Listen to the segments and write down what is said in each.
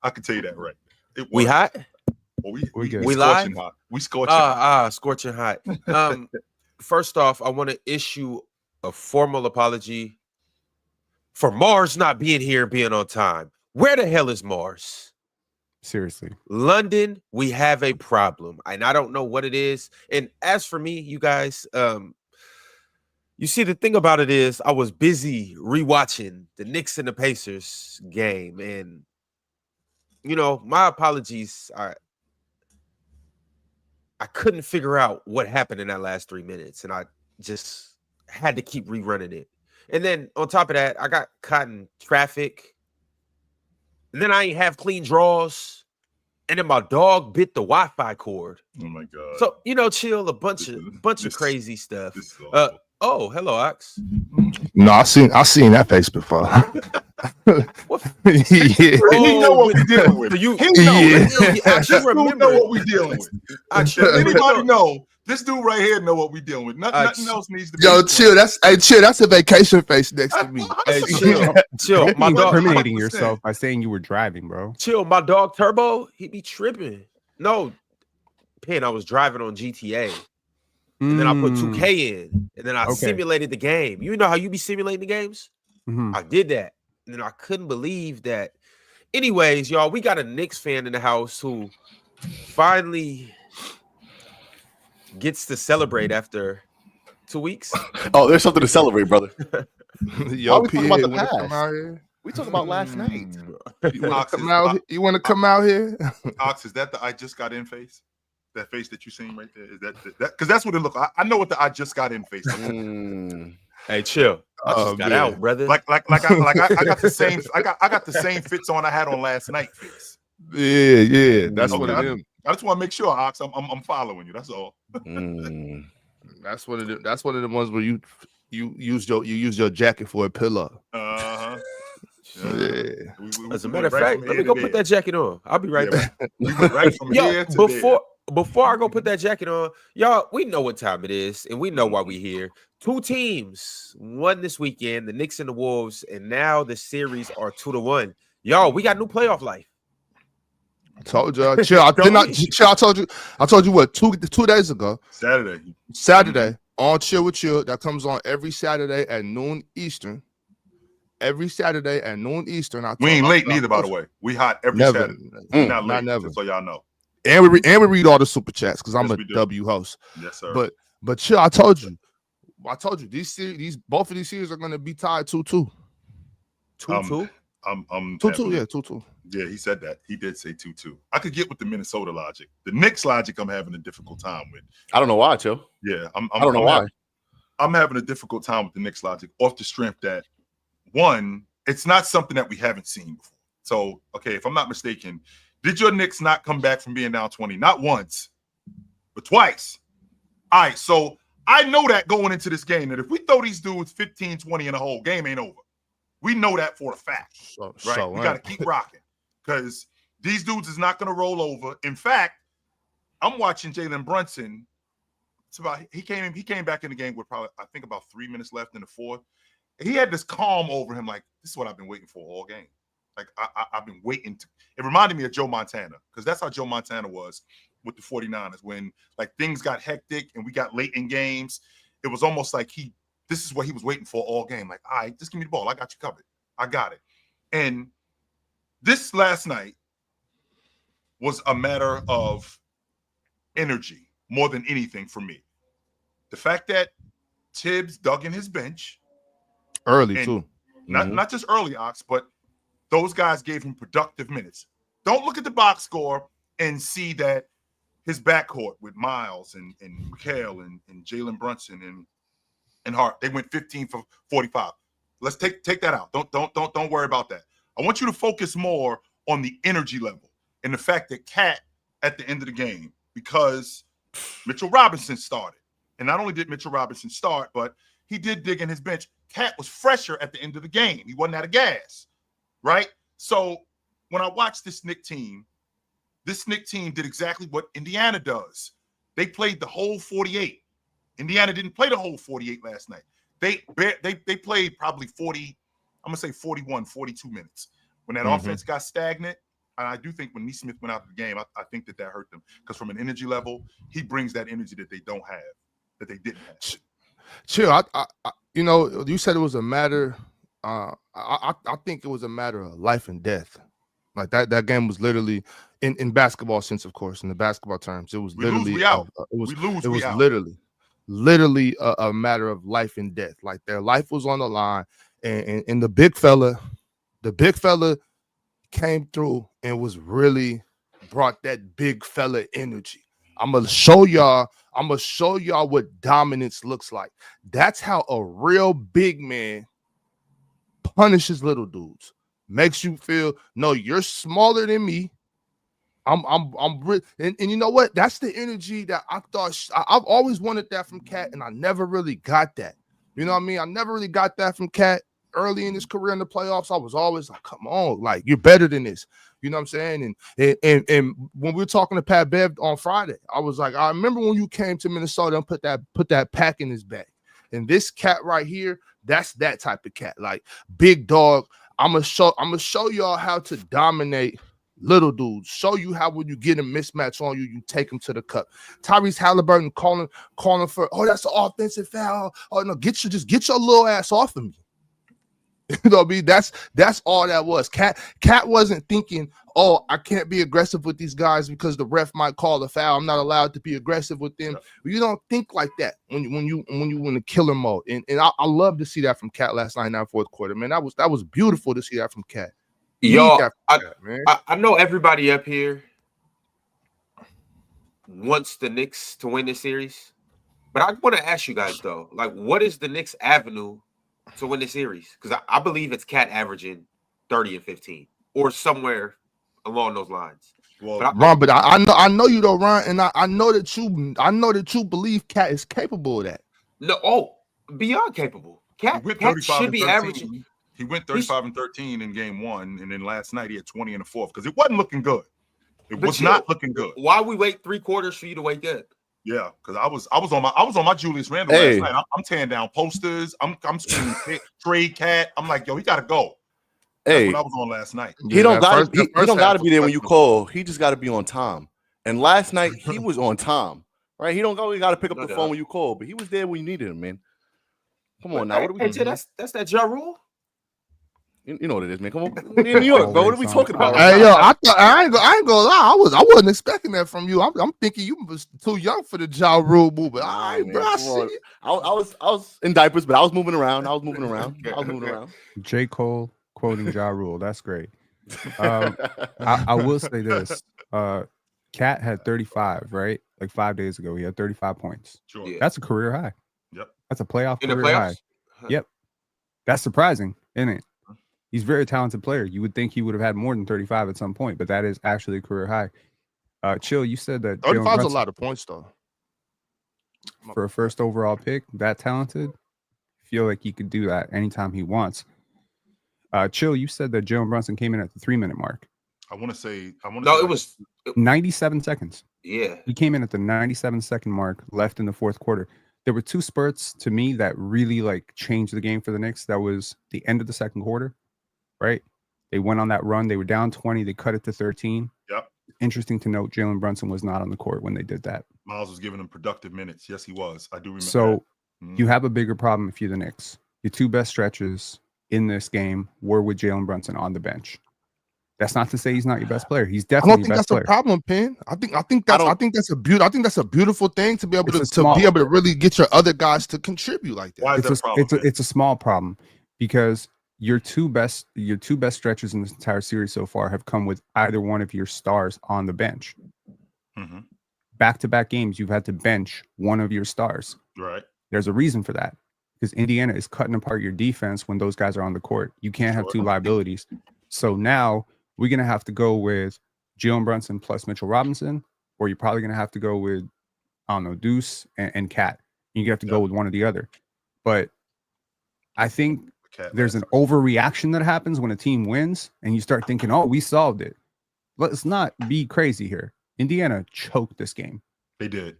I can tell you that right. We hot? Well, we scorching live? Hot. We scorching hot. Scorching hot. First off, I want to issue a formal apology for Mars not being here and being on time. Where the hell is Mars? Seriously. London, we have a problem. And I don't know what it is. And as for me, you guys, you see, the thing about it is I was busy rewatching the Knicks and the Pacers game. And, my apologies. I couldn't figure out what happened in that last 3 minutes. And I just had to keep rerunning it. And then on top of that, I got caught in traffic. And then I ain't have clean draws. And then my dog bit the Wi-Fi cord. Oh my God. So, chill, a bunch of crazy stuff. Oh, hello, Ox. No, I seen that face before. What? He know what we're dealing with. You remember what we're dealing with. Anybody know? This dude right here know what we're dealing with. Nothing else needs to be. Yo, chill. That's a vacation face next to me. Hey, chill. My dog incriminating 100%. yourself by saying you were driving, bro. Chill. My dog Turbo, he be tripping. No, Pen, I was driving on GTA. And then I put 2K in. And then I simulated the game. You know how you be simulating the games? Mm-hmm. I did that. And then I couldn't believe that. Anyways, y'all, we got a Knicks fan in the house who finally gets to celebrate after 2 weeks. Oh, there's something to celebrate, brother. Yo, we talking about the you wanna past? come out here? We talking about last night. You want to come out here? Ox, is that the I just got in face? That face that you seen right there? Is that because that's what it look like? I know what the I just got in face. Hey, chill. I just got out, brother. Like I got the same. I got the same fits on I had on last night. Face. Yeah. That's what it is. I just want to make sure, Ox, I'm following you. That's all. That's what it is. That's one of the ones where you use your jacket for a pillow. Yeah. As a matter of fact, let me go put that jacket on. I'll be right back. We went right from here to before I go put that jacket on, y'all, we know what time it is, and we know why we're here. 2 teams won this weekend, the Knicks and the Wolves, and now the series are 2-1. Y'all, we got new playoff life. I told you. Chill. I told you what, 2 days ago. Saturday on Chill with Chill. That comes on every Saturday at noon Eastern. Every Saturday at noon Eastern. We ain't late neither, by the way. We hot every Saturday. Not late, never. Just so y'all know. And we read all the super chats because I'm a W host. Yes, sir. But Chill, I told you both of these series are gonna be tied 2-2. 2-2? 2-2, yeah, 2-2. Yeah, he said that. He did say 2-2. I could get with the Minnesota logic. The Knicks logic I'm having a difficult time with. I don't know why, Chill. Yeah, I don't know why. I'm having a difficult time with the Knicks logic off the strength that, one, it's not something that we haven't seen before. So, okay, if I'm not mistaken, did your Knicks not come back from being down 20? Not once, but twice. All right, so I know that going into this game, that if we throw these dudes 15, 20 in a hole, game ain't over. We know that for a fact, right? We got to keep rocking because these dudes is not going to roll over. In fact, I'm watching Jalen Brunson. It's about he came back in the game with probably, I think, about 3 minutes left in the fourth. He had this calm over him, like, this is what I've been waiting for all game. Like, I've been waiting to. It reminded me of Joe Montana, because that's how Joe Montana was with the 49ers when, like, things got hectic and we got late in games. It was almost like this is what he was waiting for all game. Like, all right, just give me the ball. I got you covered. I got it. And this last night was a matter of energy more than anything for me. The fact that Tibbs dug in his bench. Early, too. Not just early, Ox, but those guys gave him productive minutes. Don't look at the box score and see that his backcourt with Miles and Mikhail and Jalen Brunson and Hart, they went 15 for 45. Let's take that out. Don't worry about that. I want you to focus more on the energy level and the fact that Cat at the end of the game, because Mitchell Robinson started. And not only did Mitchell Robinson start, but he did dig in his bench. Cat was fresher at the end of the game. He wasn't out of gas, right? So when I watched this Knicks team did exactly what Indiana does. They played the whole 48. Indiana didn't play the whole 48 last night. They played probably 40, I'm going to say 41, 42 minutes. When that offense got stagnant, I do think when Neesmith went out of the game, I think that hurt them because from an energy level, he brings that energy that they don't have, that they didn't have. Chill. I you know, you said it was a matter. I think it was a matter of life and death. Like that game was literally in basketball sense, of course, in the basketball terms, it was literally literally a matter of life and death. Like their life was on the line, and the big fella came through and was really brought that big fella energy. I'm gonna show y'all what dominance looks like. That's how a real big man punishes little dudes. Makes you feel, no, you're smaller than me. And you know what? That's the energy that I thought I've always wanted that from Cat, and I never really got that. You know what I mean? I never really got that from Cat early in his career in the playoffs. I was always like, come on, like you're better than this. You know what I'm saying? And when we were talking to Pat Bev on Friday, I was like, I remember when you came to Minnesota and put that pack in his bag. And this Cat right here, that's that type of Cat, like big dog. I'm gonna show y'all how to dominate little dudes. Show you how when you get a mismatch on you, you take them to the cup. Tyrese Haliburton calling for, oh, that's an offensive foul. Oh no, get your little ass off of me. You know what I mean? That's all that was. Cat wasn't thinking, oh, I can't be aggressive with these guys because the ref might call a foul. I'm not allowed to be aggressive with them. Yeah. You don't think like that when you in the killer mode. And I love to see that from Cat last night in that fourth quarter, man. That was beautiful to see that from Cat. Yo, I know everybody up here wants the Knicks to win this series, but I want to ask you guys though, like, what is the Knicks' avenue to win the series? Because I believe it's Cat averaging 30 and 15 or somewhere along those lines. Well, Ron, but I know you though, Ron, and I know that you believe Cat is capable of that. No, beyond capable. Cat should be averaging. He went 35 and 13 in game one, and then last night he had 20 in the fourth because it wasn't looking good. It was not looking good. Why we wait 3 quarters for you to wake up? Yeah, because I was on my Julius Randle last night. I'm tearing down posters. I'm screaming trade Cat. I'm like, yo, he gotta go. That's what I was on last night. He don't gotta be there when you call. He just gotta be on time. And last night he was on time, right? He gotta pick up the phone when you call, but he was there when you needed him, man. Come on now. What are we doing? That's that Ja Rule. You know what it is, man. Come on, in New York, bro. What are we talking about? Hey, yo, I ain't gonna lie. I wasn't expecting that from you. I'm thinking you was too young for the Ja Rule move. But all right, bro. I was in diapers, but I was moving around. J. Cole quoting Ja Rule. That's great. I will say this. Cat had 35, right? Like 5 days ago, he had 35 points. Sure. Yeah. That's a career high. Yep. That's a playoff in career the playoffs? high. Huh. Yep. That's surprising, isn't it? He's a very talented player. You would think he would have had more than 35 at some point, but that is actually a career high. Chill, you said that 35 is a lot of points, though. For a first overall pick, that talented, feel like he could do that anytime he wants. Chill, you said that Jalen Brunson came in at the 3-minute mark. It was 97 seconds. Yeah. He came in at the 97-second mark, left in the fourth quarter. There were 2 spurts to me that really like changed the game for the Knicks. That was the end of the second quarter, right? They went on that run. They were down 20. They cut it to 13. Yep. Interesting to note, Jalen Brunson was not on the court when they did that. Miles was giving him productive minutes. Yes, he was. I do remember. So you have a bigger problem if you're the Knicks. Your 2 best stretches in this game were with Jalen Brunson on the bench. That's not to say he's not your best player. He's definitely. I don't think that's a problem, Penn. I think that's a beautiful thing to be able to really get your other guys to contribute like that. Why is that a problem? It's a small problem because your two best stretches in this entire series so far have come with either one of your stars on the bench. Mm-hmm. Back-to-back games, you've had to bench one of your stars. Right. There's a reason for that because Indiana is cutting apart your defense when those guys are on the court. You can't have 2 liabilities. So now we're going to have to go with Jalen Brunson plus Mitchell Robinson, or you're probably going to have to go with, I don't know, Deuce and Cat. You have to go with one or the other. But I think there's an overreaction that happens when a team wins and you start thinking, oh, we solved it. Let's not be crazy here. Indiana choked this game. They did.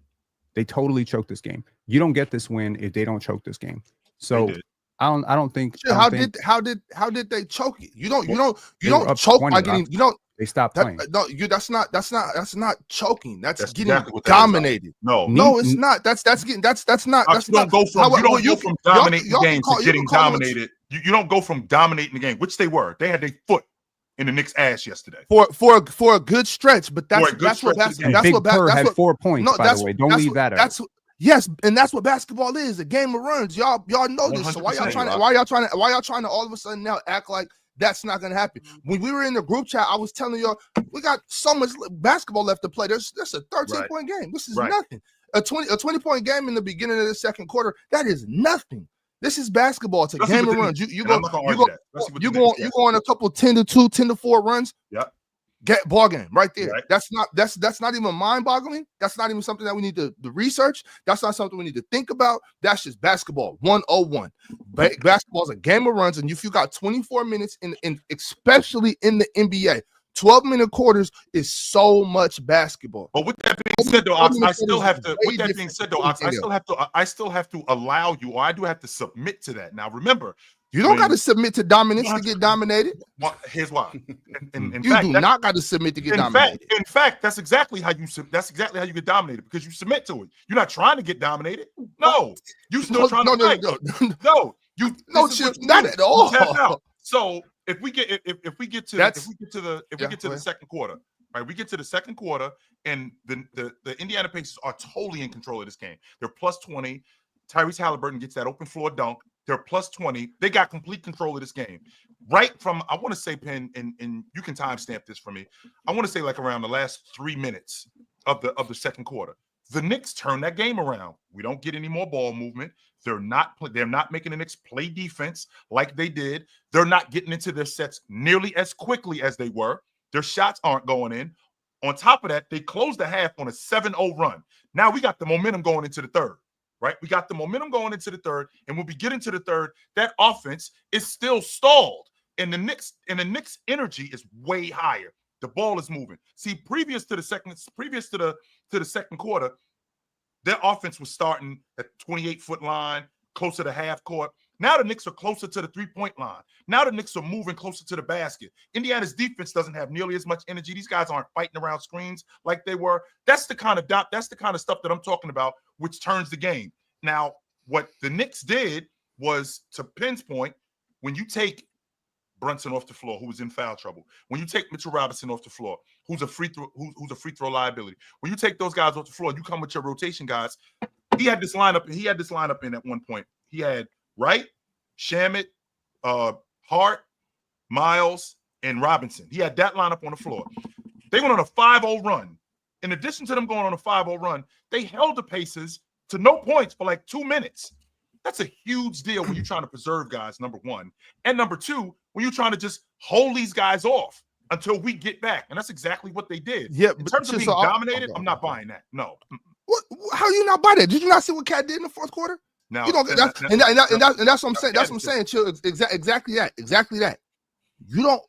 They totally choked this game. You don't get this win if they don't choke this game. So I don't think. Shit, how did they choke it? You don't choke by getting They stopped playing. That's not choking. That's getting exactly dominated. No, it's not. That's not. You don't go from dominating the game to getting dominated. You don't go from dominating the game, which they were. They had their foot in the Knicks' ass yesterday for a good stretch. But that's what had 4 points. No, by the way, don't leave that out. Yes, and that's what basketball is—a game of runs. Y'all know this. So why y'all trying to all of a sudden now act like that's not gonna happen? When we were in the group chat, I was telling y'all we got so much basketball left to play. There's a 13-point game. This is nothing. A 20-point game in the beginning of the second quarter. That is nothing. This is basketball. It's a game of runs. You go on a couple 10-2, 10-4 runs. Yep. Get ball game right there. Right. That's not even mind-boggling. That's not even something that we need to research. That's not something we need to think about. That's just basketball 101. Basketball is a game of runs, and if you got 24 minutes in especially in the NBA, 12-minute quarters is so much basketball. But with that being said, though, I still have to. With that being said, though, I still have to allow you, or I do have to submit to that. Now, remember. You don't got to submit to dominance to get dominated. Well, here's why. In you fact, do not got to submit to get dominated. In fact, that's exactly how you get dominated, because you submit to it. You're not trying to get dominated. No, you still trying to fight. Not at all. So if we get to the second quarter, right? We get to the second quarter, and the Indiana Pacers are totally in control of this game. They're plus 20. Tyrese Haliburton gets that open floor dunk. They're plus 20. They got complete control of this game. Right from, I want to say, Penn, and you can timestamp this for me. I want to say like around the last 3 minutes of the second quarter. The Knicks turn that game around. We don't get any more ball movement. They're not making the Knicks play defense like they did. They're not getting into their sets nearly as quickly as they were. Their shots aren't going in. On top of that, they closed the half on a 7-0 run. Now we got the momentum going into the third. Right, we got the momentum going into the third, and when we get into the third, that offense is still stalled, and the Knicks energy is way higher. The ball is moving. See, previous to the second quarter, their offense was starting at 28-foot line, closer to half court. Now the Knicks are closer to the 3-point line. Now the Knicks are moving closer to the basket. Indiana's defense doesn't have nearly as much energy. These guys aren't fighting around screens like they were. That's the kind of stuff that I'm talking about, which turns the game. Now, what the Knicks did was, to Penn's point, when you take Brunson off the floor, who was in foul trouble, when you take Mitchell Robinson off the floor, who's a free throw liability, when you take those guys off the floor, you come with your rotation guys. He had this lineup in at one point. He had Wright, Shamet, Hart, Miles, and Robinson. He had that lineup on the floor. They went on a 5-0 run. In addition to them going on a 5-0 run, they held the Pacers to no points for like 2 minutes. That's a huge deal when you're trying to preserve guys, number one. And number two, when you're trying to just hold these guys off until we get back. And that's exactly what they did. Yeah, in terms of being dominated, I'm not buying that. No. What? How you not buy that? Did you not see what Cat did in the fourth quarter? No, that's what I'm saying. That's what I'm saying. Chill. Exactly that. You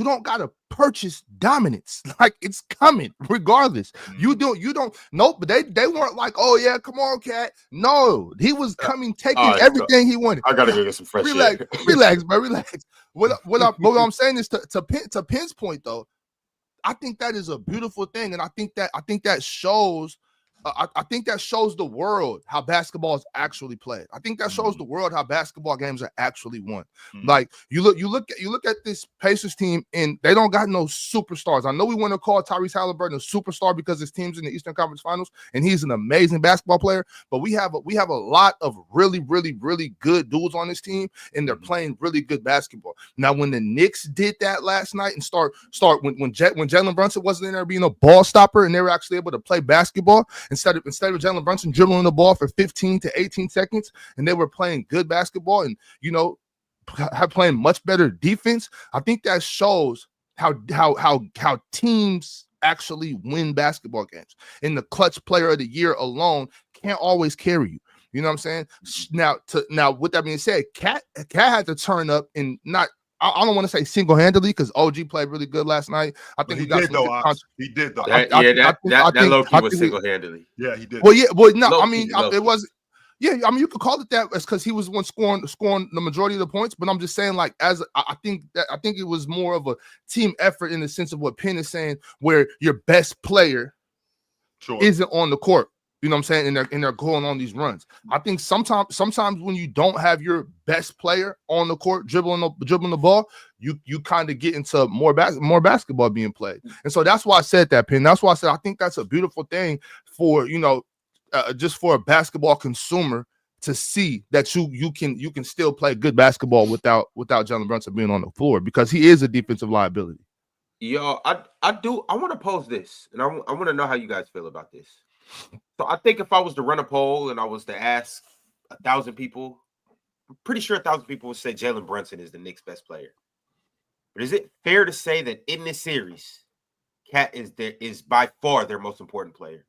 don't gotta purchase dominance. Like, it's coming regardless. You don't. Nope. But they weren't like, oh yeah, come on, Cat. No, he was coming, taking everything he wanted. I gotta go get some fresh air. Relax, bro. Relax. What I'm saying is to Penn's point though. I think that is a beautiful thing, and I think that shows. I think that shows the world how basketball is actually played. I think that shows the world how basketball games are actually won. Like, you look at this Pacers team, and they don't got no superstars. I know we want to call Tyrese Haliburton a superstar because his team's in the Eastern Conference Finals, and he's an amazing basketball player. But we have a lot of really, really, really good dudes on this team, and they're playing really good basketball. Now, when the Knicks did that last night and when Jalen Brunson wasn't in there being a ball stopper, and they were actually able to play basketball. Instead of Jalen Brunson dribbling the ball for 15 to 18 seconds, and they were playing good basketball and, playing much better defense, I think that shows how teams actually win basketball games. And the clutch player of the year alone can't always carry you. You know what I'm saying? Now, with that being said, Cat had to turn up and not. I don't want to say single-handedly because OG played really good last night. I think he did though. That low-key was single-handedly. Yeah, he did. Well, yeah, well, no, I mean, it was. Yeah, I mean, you could call it that because he was the one scoring the majority of the points. But I'm just saying, like, I think it was more of a team effort in the sense of what Penn is saying, where your best player isn't on the court. You know what I'm saying? And they're going on these runs. I think sometimes when you don't have your best player on the court dribbling the ball, you kind of get into more basketball being played. And so that's why I said that, Penn. That's why I said I think that's a beautiful thing for, just for a basketball consumer to see that you can still play good basketball without Jalen Brunson being on the floor, because he is a defensive liability. Yo, I want to pose this, and I want to know how you guys feel about this. So I think if I was to run a poll and I was to ask 1,000 people, I'm pretty sure 1,000 people would say Jalen Brunson is the Knicks' best player. But is it fair to say that in this series, Cat is by far their most important player?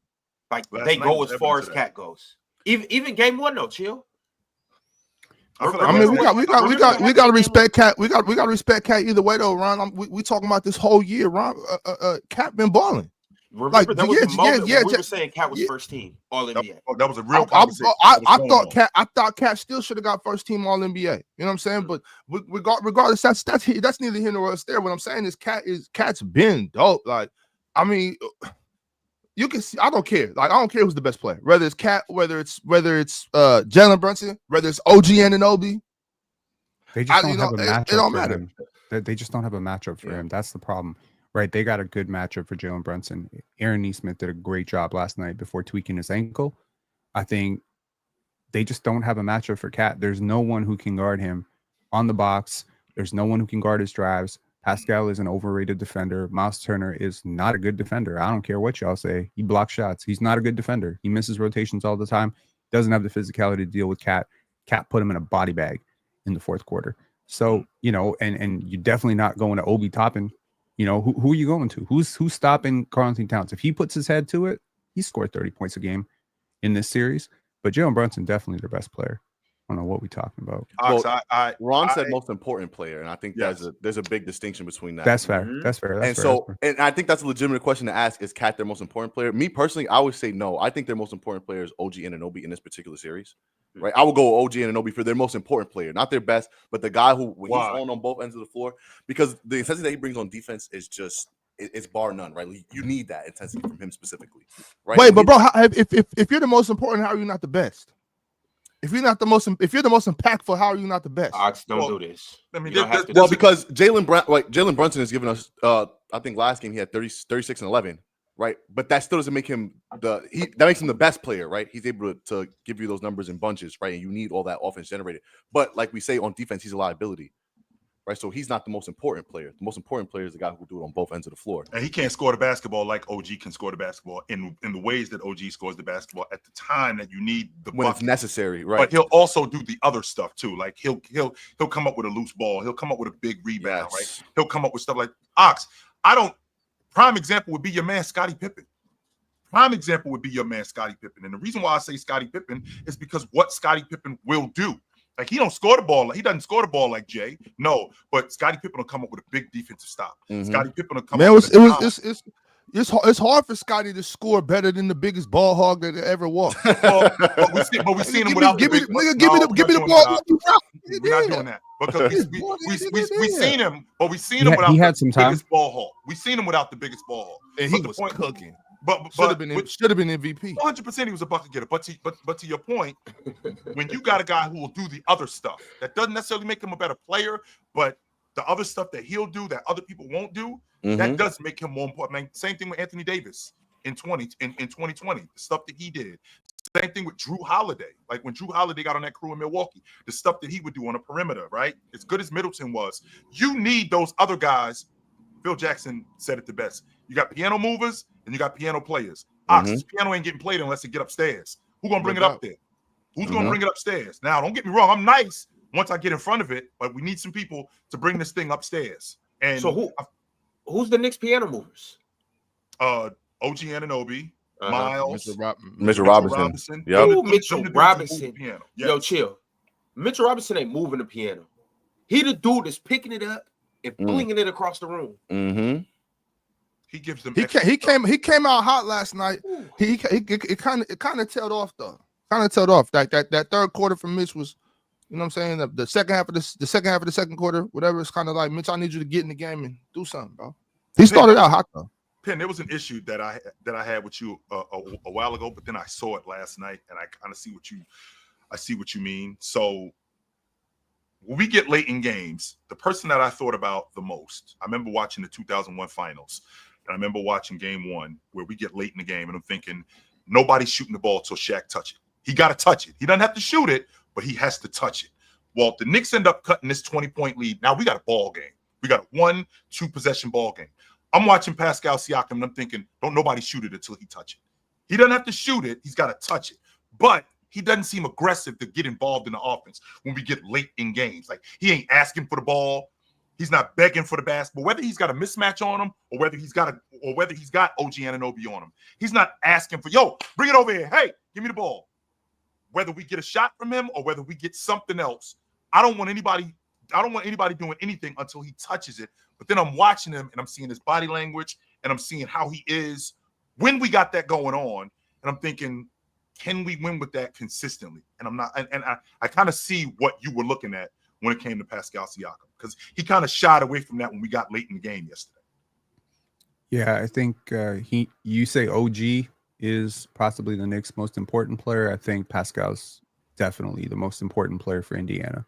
Like they go as far as Cat goes. Even game one, though, chill. I mean, we got to respect Cat. We got to respect Cat either way, though, Ron. We talking about this whole year, Ron. Cat been balling. Remember, there was a moment when we were saying Cat was first team All NBA. That was a real conversation. I thought Cat still should have got first team All NBA. You know what I'm saying? But regardless, that's neither here nor else there. What I'm saying is Cat's been dope. Like, I mean, you can see. I don't care. Like, I don't care who's the best player. Whether it's Cat, whether it's Jalen Brunson, whether it's OG Anunoby. They just don't have a matchup. It don't matter. They just don't have a matchup for him. That's the problem. Right, they got a good matchup for Jalen Brunson. Aaron Nesmith did a great job last night before tweaking his ankle. I think they just don't have a matchup for Cat. There's no one who can guard him on the box. There's no one who can guard his drives. Pascal is an overrated defender. Miles Turner is not a good defender. I don't care what y'all say. He blocks shots. He's not a good defender. He misses rotations all the time. Doesn't have the physicality to deal with Cat. Cat put him in a body bag in the fourth quarter. So, and you're definitely not going to Obi Toppin. Who are you going to? Who's stopping Karl-Anthony Towns? If he puts his head to it, he scored 30 points a game in this series. But Jalen Brunson definitely their best player. I don't know what we're talking about. Well, Ron said most important player, and I think there's a big distinction between that. That's fair. That's fair. And I think that's a legitimate question to ask: is Cat their most important player? Me personally, I would say no. I think their most important player is OG Anunoby in this particular series. Right, I will go OG Anunoby for their most important player, not their best, but the guy who he's on both ends of the floor, because the intensity that he brings on defense is just it's bar none. Right, you need that intensity from him specifically. Right. Wait, but bro, if you're the most important, how are you not the best? If you're the most impactful, how are you not the best? Don't do this. I mean, because Jalen Brunson has given us. I think last game he had 36 and 11. Right, but that still doesn't make him that makes him the best player, right? He's able to give you those numbers in bunches, right? And you need all that offense generated. But like we say on defense, he's a liability, right? So he's not the most important player. The most important player is the guy who can do it on both ends of the floor. And he can't score the basketball like OG can score the basketball in the ways that OG scores the basketball at the time that you need the when bucket. it's necessary, right? But he'll also do the other stuff too. Like he'll come up with a loose ball. He'll come up with a big rebound, right? He'll come up with stuff like Ox. Prime example would be your man, Scottie Pippen. And the reason why I say Scottie Pippen is because what Scottie Pippen will do. Like, he doesn't score the ball like Jay. No, but Scottie Pippen will come up with a big defensive stop. Scottie Pippen will come up with it's hard for Scottie to score better than the biggest ball hog that ever walked. But we've seen him without. Give me the ball. We're not doing that because we've seen him, but we've seen him without the biggest ball hog. We've seen him without the biggest ball hog, and he was cooking. But should have been MVP. 100% he was a bucket getter. But to your point, when you got a guy who will do the other stuff, that doesn't necessarily make him a better player, but the other stuff that he'll do that other people won't do, that does make him more important. I mean, same thing with Anthony Davis in 2020, the stuff that he did. Same thing with Drew Holiday. Like when Drew Holiday got on that crew in Milwaukee, the stuff that he would do on the perimeter, right? As good as Middleton was, you need those other guys. Phil Jackson said it the best. You got piano movers and you got piano players. Ox's piano ain't getting played unless it get upstairs. Who's gonna bring it up there? Who's gonna bring it upstairs? Now, don't get me wrong, I'm nice once I get in front of it, but we need some people to bring this thing upstairs. And so who's the Knicks piano movers? OG Anunoby, Miles, Mitchell Robinson. Mitchell Robinson. Yo, chill. Mitchell Robinson ain't moving the piano. He the dude that's picking it up and flinging it across the room. He gives them. He came out hot last night. It kind of tailed off though. kind of tailed off. That third quarter for Mitch was, you know what I'm saying? The second half of the second quarter, whatever, it's kind of like, Mitch, I need you to get in the game and do something, bro. He started out hot though. Penn, there was an issue that I had with you a while ago, but then I saw it last night, and I kind of see what you mean. So when we get late in games, the person that I thought about the most, I remember watching the 2001 finals, and I remember watching game 1 where we get late in the game, and I'm thinking nobody's shooting the ball till Shaq touch it. He got to touch it. He doesn't have to shoot it, but he has to touch it. Well, the Knicks end up cutting this 20-point lead. Now we got a ball game. We got a 1-2 possession ball game. I'm watching Pascal Siakam, and I'm thinking, don't nobody shoot it until he touch it. He doesn't have to shoot it. He's got to touch it. But he doesn't seem aggressive to get involved in the offense when we get late in games. Like, he ain't asking for the ball. He's not begging for the basketball. Whether he's got a mismatch on him or whether he's got OG Anunoby on him, he's not asking for, yo, bring it over here. Hey, give me the ball. Whether we get a shot from him or whether we get something else, I don't want anybody doing anything until he touches it. But then I'm watching him and I'm seeing his body language and I'm seeing how he is when we got that going on. And I'm thinking, can we win with that consistently? And I'm not, and I kind of see what you were looking at when it came to Pascal Siakam, because he kind of shied away from that when we got late in the game yesterday. Yeah, I think you say OG is possibly the Knicks' most important player. I think Pascal's definitely the most important player for Indiana,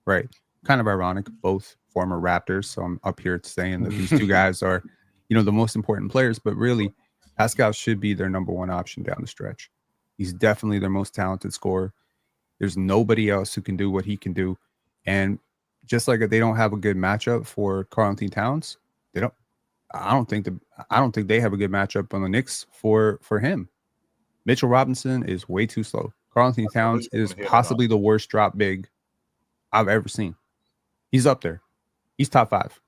right? Kind of ironic, both former Raptors. So I'm up here saying that these two guys are, the most important players, but really Pascal should be their number one option down the stretch. He's definitely their most talented scorer. There's nobody else who can do what he can do. And just like they don't have a good matchup for Karl-Anthony Towns, I don't think they have a good matchup on the Knicks for him. Mitchell Robinson is way too slow. Karl-Anthony Towns is possibly the worst drop big I've ever seen. He's up there. He's top 5.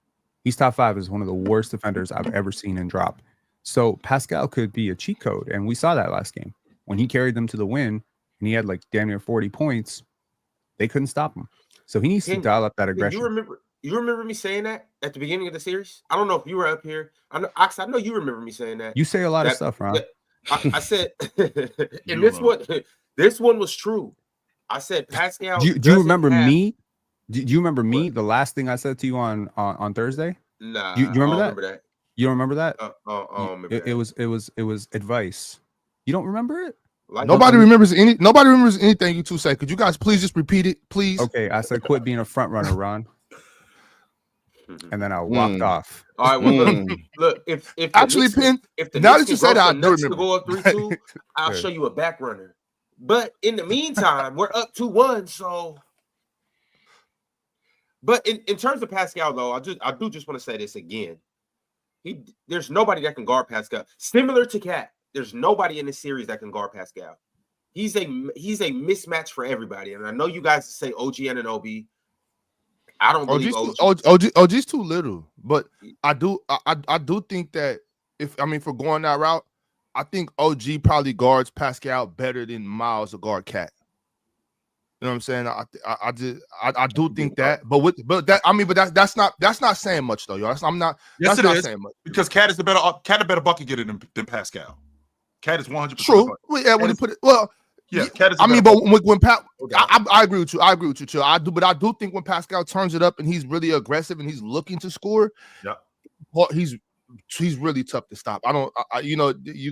He's top 5 as one of the worst defenders I've ever seen in drop. So Pascal could be a cheat code, and we saw that last game when he carried them to the win, and he had like damn near 40 points. They couldn't stop him. So he needs to dial up that aggression. You remember me saying that at the beginning of the series? I don't know if you were up here. I know you remember me saying that. You say a lot of stuff, Ron. I said, and this one was true. I said Pascal. Do you remember me? Do you remember me? The last thing I said to you on Thursday? Nah. You remember that? Remember that? You don't remember that? It was advice. You don't remember it? Nobody remembers anything you two say. Could you guys please just repeat it, please? Okay, I said quit being a front runner, Ron. And then I walked off. All right, well, look, if actually, Penn, if the now that you say that, I do remember. To go up 3-2, I'll show you a back runner. But in the meantime, we're up 2-1. So, but in terms of Pascal, though, I do just want to say this again. There's nobody that can guard Pascal. Similar to Cat, there's nobody in this series that can guard Pascal. He's a mismatch for everybody. And I know you guys say OG Anunoby. I don't believe OG's too little, but I do think that for going that route, I think OG probably guards Pascal better than Miles to guard Cat. You know what I'm saying? I do think that, but that's not saying much though, y'all. I'm not. Yes, that's not saying much because Cat is a better bucket getter than Pascal. Cat is 100% true. Yeah, when you put it yeah, Cat is. But when I agree with you. I agree with you, Chill. I do think when Pascal turns it up and he's really aggressive and he's looking to score, he's really tough to stop. You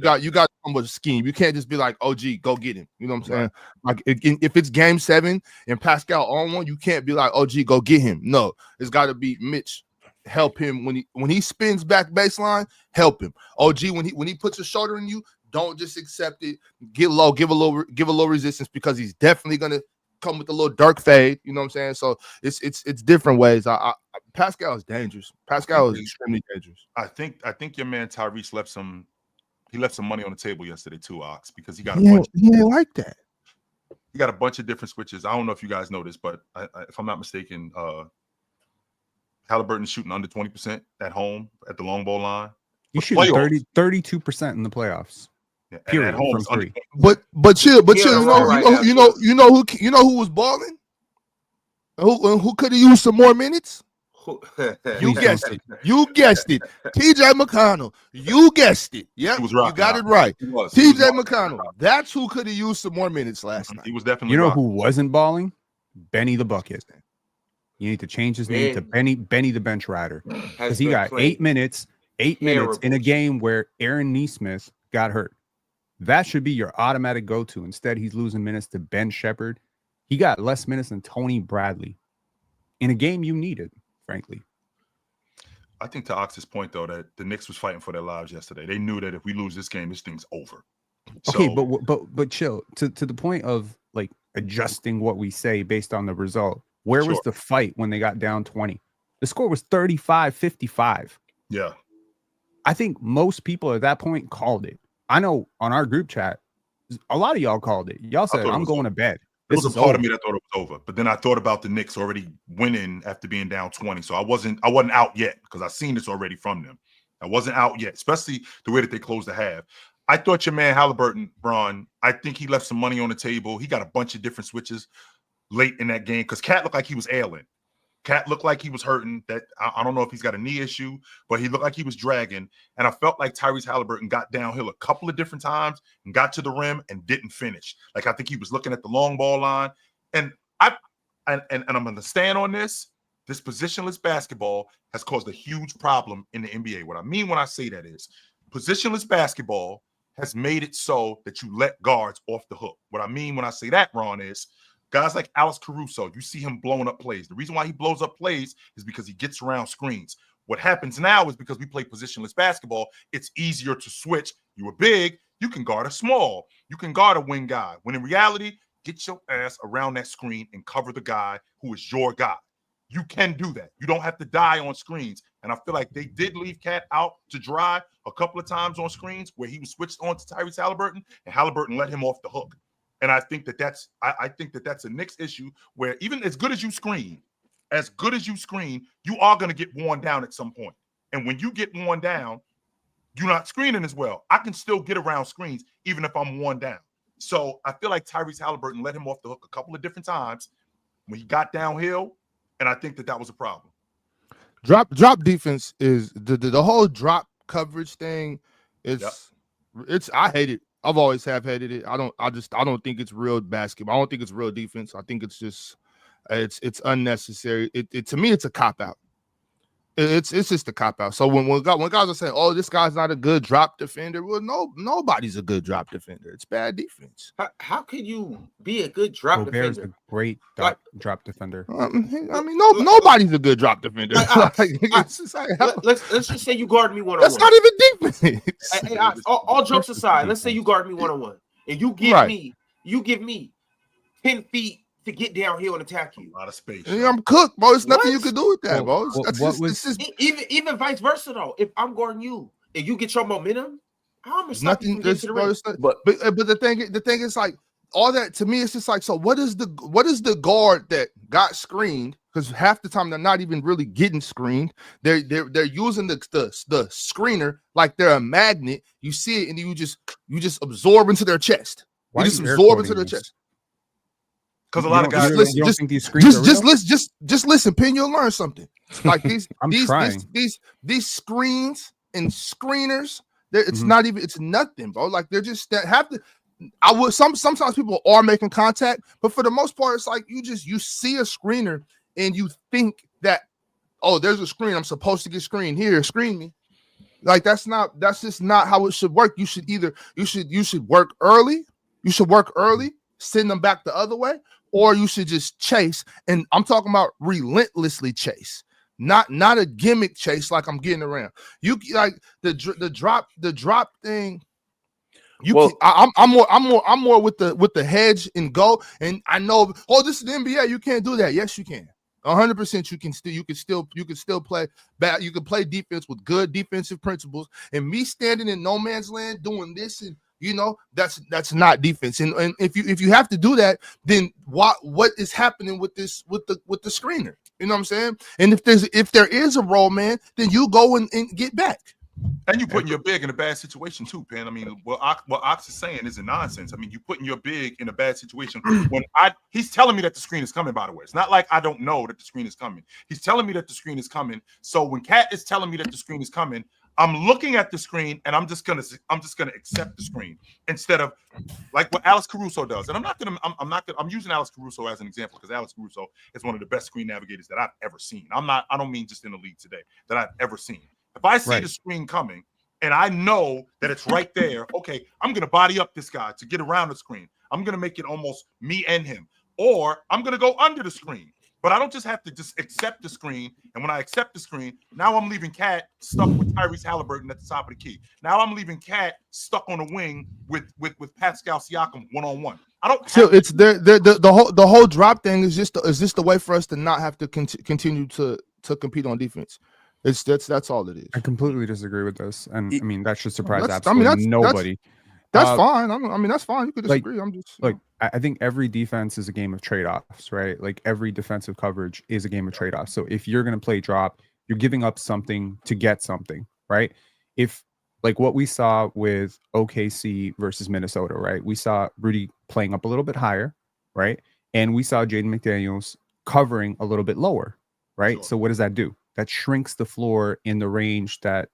got to come with a scheme. You can't just be like, OG, go get him. You know what I'm saying? Like if it's game 7 and Pascal on one, you can't be like, OG, go get him. No, it's got to be Mitch. Help him when he spins back baseline. Help him. OG when he puts a shoulder in you, don't just accept it. Get low, give a low resistance because he's definitely gonna come with a little dark fade. You know what I'm saying? So it's different ways. Pascal is dangerous. Pascal is extremely dangerous. I think your man Tyrese left some money on the table yesterday too, Ox, because he got he ain't like that. He got a bunch of different switches. I don't know if you guys know this, but if I'm not mistaken, Haliburton's shooting under 20% at home at the long ball line. He's shooting 32% in the playoffs. Yeah, period. At home From 3. But chill. You know who was balling? Who could have used some more minutes? You guessed it. You guessed it. TJ McConnell. You guessed it. Yep, you got it right. TJ McConnell. That's who could have used some more minutes last night. He was definitely. You know who wasn't balling? Benny the Bucket. You need to change his name to Benny the Bench Rider, because he got 8 minutes. 8 minutes in a game where Aaron Nesmith got hurt. That should be your automatic go-to. Instead, he's losing minutes to Ben Shepherd. He got less minutes than Tony Bradley in a game you needed, frankly. I think to Ox's point, though, that the Knicks was fighting for their lives yesterday. They knew that if we lose this game, this thing's over. Okay, but chill. To the point of like adjusting what we say based on the result. Where was the fight when they got down 20? The score was 35-55. Yeah. I think most people at that point called it. I know on our group chat, a lot of y'all called it. Y'all said, I'm going to bed. There was a part of me that thought it was over, but then I thought about the Knicks already winning after being down 20. So I wasn't out yet, because I've seen this already from them. I wasn't out yet, especially the way that they closed the half. I thought your man Haliburton, Bron, I think he left some money on the table. He got a bunch of different switches late in that game, because Cat looked like he was ailing. Cat looked like he was hurting. That I don't know if he's got a knee issue, but he looked like he was dragging. And I felt like Tyrese Haliburton got downhill a couple of different times and got to the rim and didn't finish. Like, I think he was looking at the long ball line. And I'm going to stand on this. This positionless basketball has caused a huge problem in the NBA. What I mean when I say that is positionless basketball has made it so that you let guards off the hook. What I mean when I say that, Ron, is guys like Alex Caruso, you see him blowing up plays. The reason why he blows up plays is because he gets around screens. What happens now is because we play positionless basketball, it's easier to switch. You are big, you can guard a small. You can guard a wing guy. When in reality, get your ass around that screen and cover the guy who is your guy. You can do that. You don't have to die on screens. And I feel like they did leave Cat out to dry a couple of times on screens where he was switched on to Tyrese Haliburton, and Haliburton let him off the hook. And I think that's a Knicks issue where even as good as you screen, you are going to get worn down at some point. And when you get worn down, you're not screening as well. I can still get around screens even if I'm worn down. So I feel like Tyrese Haliburton let him off the hook a couple of different times when he got downhill, and I think that was a problem. Drop defense is the whole drop coverage thing. It's I hate it. I've always hated it. I don't think it's real basketball. I don't think it's real defense. I think it's just it's unnecessary. It to me, it's a cop out. It's just a cop out. So when guys are saying, "Oh, this guy's not a good drop defender," well, nobody's a good drop defender. It's bad defense. How can you be a good drop Robert's defender? a great drop defender. I mean, nobody's a good drop defender. Let's just say you guard me one-on-one. That's not even defense. All jokes aside, let's say you guard me one-on-one, and you give me 10 feet to get downhill and attack you. A lot of space. Yeah, I'm cooked, bro. There's nothing you can do with that, bro. Even vice versa though. If I'm guarding you and you get your momentum, I'm nothing. But the thing is like all that to me. It's just like, so what is the guard that got screened? Because half the time they're not even really getting screened. They're using the screener like they're a magnet. You see it and you just absorb into their chest. You just absorb into their chest. Because a lot of guys just listen, Pin, you'll learn something. Like these screens and screeners, it's nothing, bro. Like they're just sometimes people are making contact, but for the most part, it's like you see a screener and you think that, oh, there's a screen, I'm supposed to get screened here, screen me. Like that's just not how it should work. You should work early, send them back the other way. Or you should just chase, and I'm talking about relentlessly chase, not a gimmick chase like I'm getting around. You like the drop thing. I'm more with the hedge and go. And I know, oh, this is the NBA. You can't do that. Yes, you can. 100%. You can still play bad. You can play defense with good defensive principles. And me standing in no man's land doing this and. That's not defense, and if you have to do that, then what is happening with the screener? You know what I'm saying? And if there is a roll man, then you go and get back. And you putting your big in a bad situation too, Penn. I mean, what Ox is saying isn't nonsense. I mean, you putting your big in a bad situation when he's telling me that the screen is coming, by the way. It's not like I don't know that the screen is coming. He's telling me that the screen is coming. So when Cat is telling me that the screen is coming, I'm looking at the screen and I'm just gonna accept the screen instead of like what Alex Caruso does. And I'm using Alex Caruso as an example because Alex Caruso is one of the best screen navigators that I've ever seen. I don't mean just in the league today, that I've ever seen. If I see the screen coming and I know that it's right there, okay, I'm going to body up this guy to get around the screen. I'm going to make it almost me and him. Or I'm going to go under the screen. But I don't just have to just accept the screen. And when I accept the screen, now I'm leaving Cat stuck with Tyrese Haliburton at the top of the key. Now I'm leaving Cat stuck on the wing with Pascal Siakam one-on-one. I don't. So it's the whole drop thing is just the way for us to not have to continue to compete on defense. That's all it is. I completely disagree with this, and I mean that should surprise absolutely nobody. That's fine. I mean that's fine. You could disagree. I'm just like I think every defense is a game of trade-offs, right? Like every defensive coverage is a game of trade-offs. So if you're going to play drop, you're giving up something to get something, right? If like what we saw with OKC versus Minnesota, right? We saw Rudy playing up a little bit higher, right? And we saw Jaden McDaniels covering a little bit lower, right? Sure. So what does that do? That shrinks the floor in the range that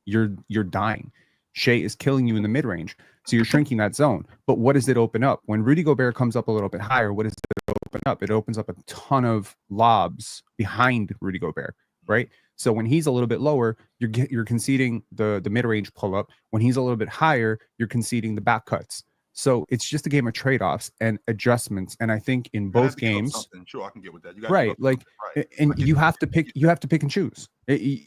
you're dying. Shea is killing you in the mid-range. So you're shrinking that zone. But what does it open up? When Rudy Gobert comes up a little bit higher, what does it open up? It opens up a ton of lobs behind Rudy Gobert, right? So when he's a little bit lower, you're conceding the mid-range pull-up. When he's a little bit higher, you're conceding the back cuts. So it's just a game of trade-offs and adjustments. And I think in both games, sure, I can get with that. You have to pick and choose.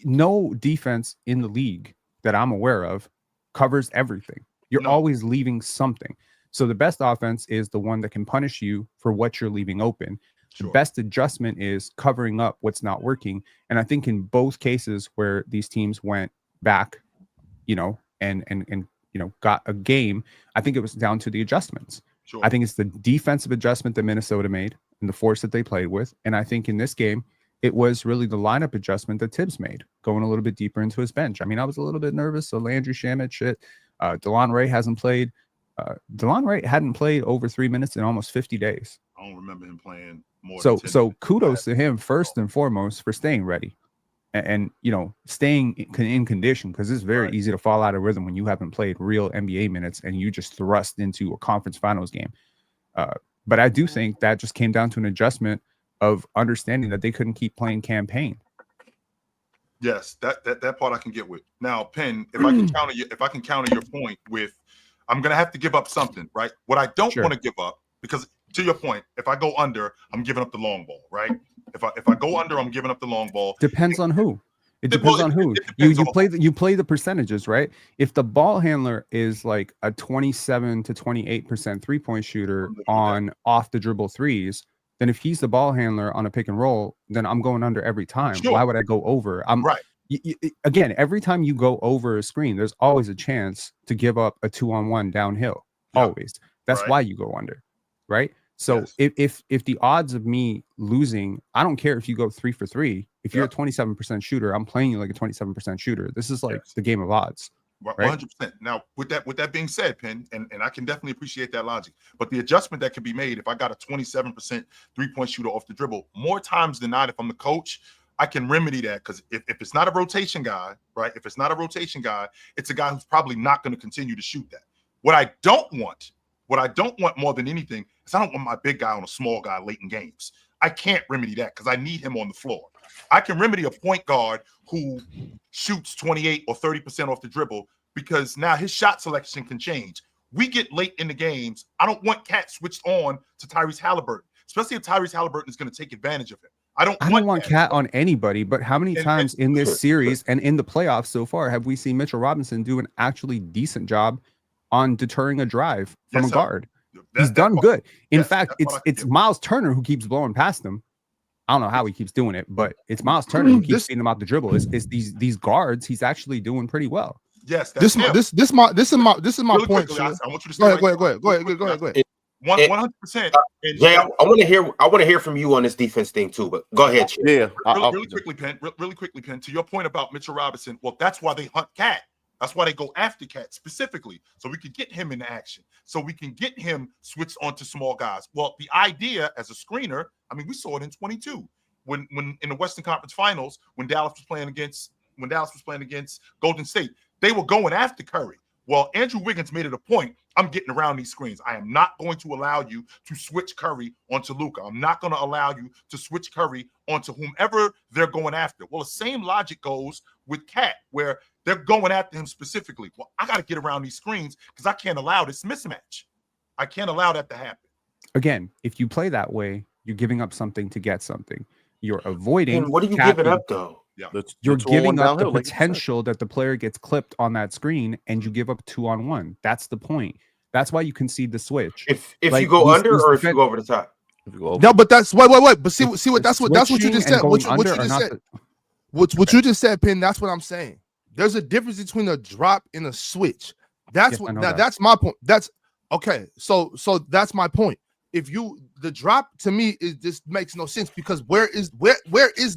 No defense in the league that I'm aware of covers everything. You're always leaving something. So the best offense is the one that can punish you for what you're leaving open. Sure. The best adjustment is covering up what's not working. And I think in both cases where these teams went back, and got a game, I think it was down to the adjustments. Sure. I think it's the defensive adjustment that Minnesota made and the force that they played with. And I think in this game, it was really the lineup adjustment that Tibbs made, going a little bit deeper into his bench. I mean, I was a little bit nervous. So Landry Shamet, DeLon Ray hasn't played. DeLon Ray hadn't played over 3 minutes in almost 50 days. I don't remember him playing more. So kudos to him first and foremost for staying ready. And staying in condition, because it's very easy to fall out of rhythm when you haven't played real NBA minutes and you just thrust into a conference finals game. But I do think that just came down to an adjustment of understanding that they couldn't keep playing campaign. Yes, that part I can get with. Now, Penn, if I can counter your point with, I'm gonna have to give up something, right? What I don't want to give up, because to your point, if I go under, I'm giving up the long ball, right? If I go under, I'm giving up the long ball. Depends on who. It depends on who. You play the percentages, right? If the ball handler is like a 27 to 28% 3-point shooter on off the dribble threes, then if he's the ball handler on a pick and roll, then I'm going under every time. Sure. Why would I go over? Again, every time you go over a screen, there's always a chance to give up a 2-on-1 downhill. Yep. Always. That's why you go under, right? So if the odds of me losing, I don't care if you go 3 for 3. If you're a 27% shooter, I'm playing you like a 27% shooter. This is like the game of odds. 100%. Now, with that being said, Penn, and I can definitely appreciate that logic, but the adjustment that can be made if I got a 27% 3-point shooter off the dribble, more times than not, if I'm the coach, I can remedy that, because if it's not a rotation guy, right? If it's not a rotation guy, it's a guy who's probably not going to continue to shoot that. What I don't want more than anything is I don't want my big guy on a small guy late in games. I can't remedy that because I need him on the floor. I can remedy a point guard who shoots 28 or 30% off the dribble because now his shot selection can change. We get late in the games. I don't want Cat switched on to Tyrese Haliburton, especially if Tyrese Haliburton is going to take advantage of him. I don't want Cat on anybody, but how many times in this series and in the playoffs so far have we seen Mitchell Robinson do an actually decent job on deterring a drive from a guard? He's done good. In fact, it's Miles Turner who keeps blowing past him. I don't know how he keeps doing it, but it's Miles Turner who keeps beating him out the dribble. It's these guards. He's actually doing pretty well. Yes, this is my point. Quickly, I want you to go ahead. 100%. Jay, I want to hear from you on this defense thing too. But go ahead, Chip. Yeah, really quickly, Penn. To your point about Mitchell Robinson, well, that's why they hunt Cat. That's why they go after Cat specifically, so we could get him into action, so we can get him switched onto small guys. Well, the idea as a screener, I mean, we saw it in 22 when in the Western Conference Finals when Dallas was playing against Golden State, they were going after Curry. Well, Andrew Wiggins made it a point. I'm getting around these screens. I am not going to allow you to switch Curry onto Luka. I'm not going to allow you to switch Curry onto whomever they're going after. Well, the same logic goes with Cat, where they're going after him specifically. Well, I got to get around these screens because I can't allow this mismatch. I can't allow that to happen. Again, if you play that way, you're giving up something to get something. You're avoiding. And what are you giving up, though? Yeah. You're giving up the potential that the player gets clipped on that screen, and you give up 2-on-1. That's the point. That's why you concede the switch. If you go under or if you go over the top. No, but that's wait. But see what that's what you just said. What you just said, Penn. That's what I'm saying. There's a difference between a drop and a switch. That's what. Now, that's my point. That's okay. So that's my point. If the drop to me is just makes no sense because where is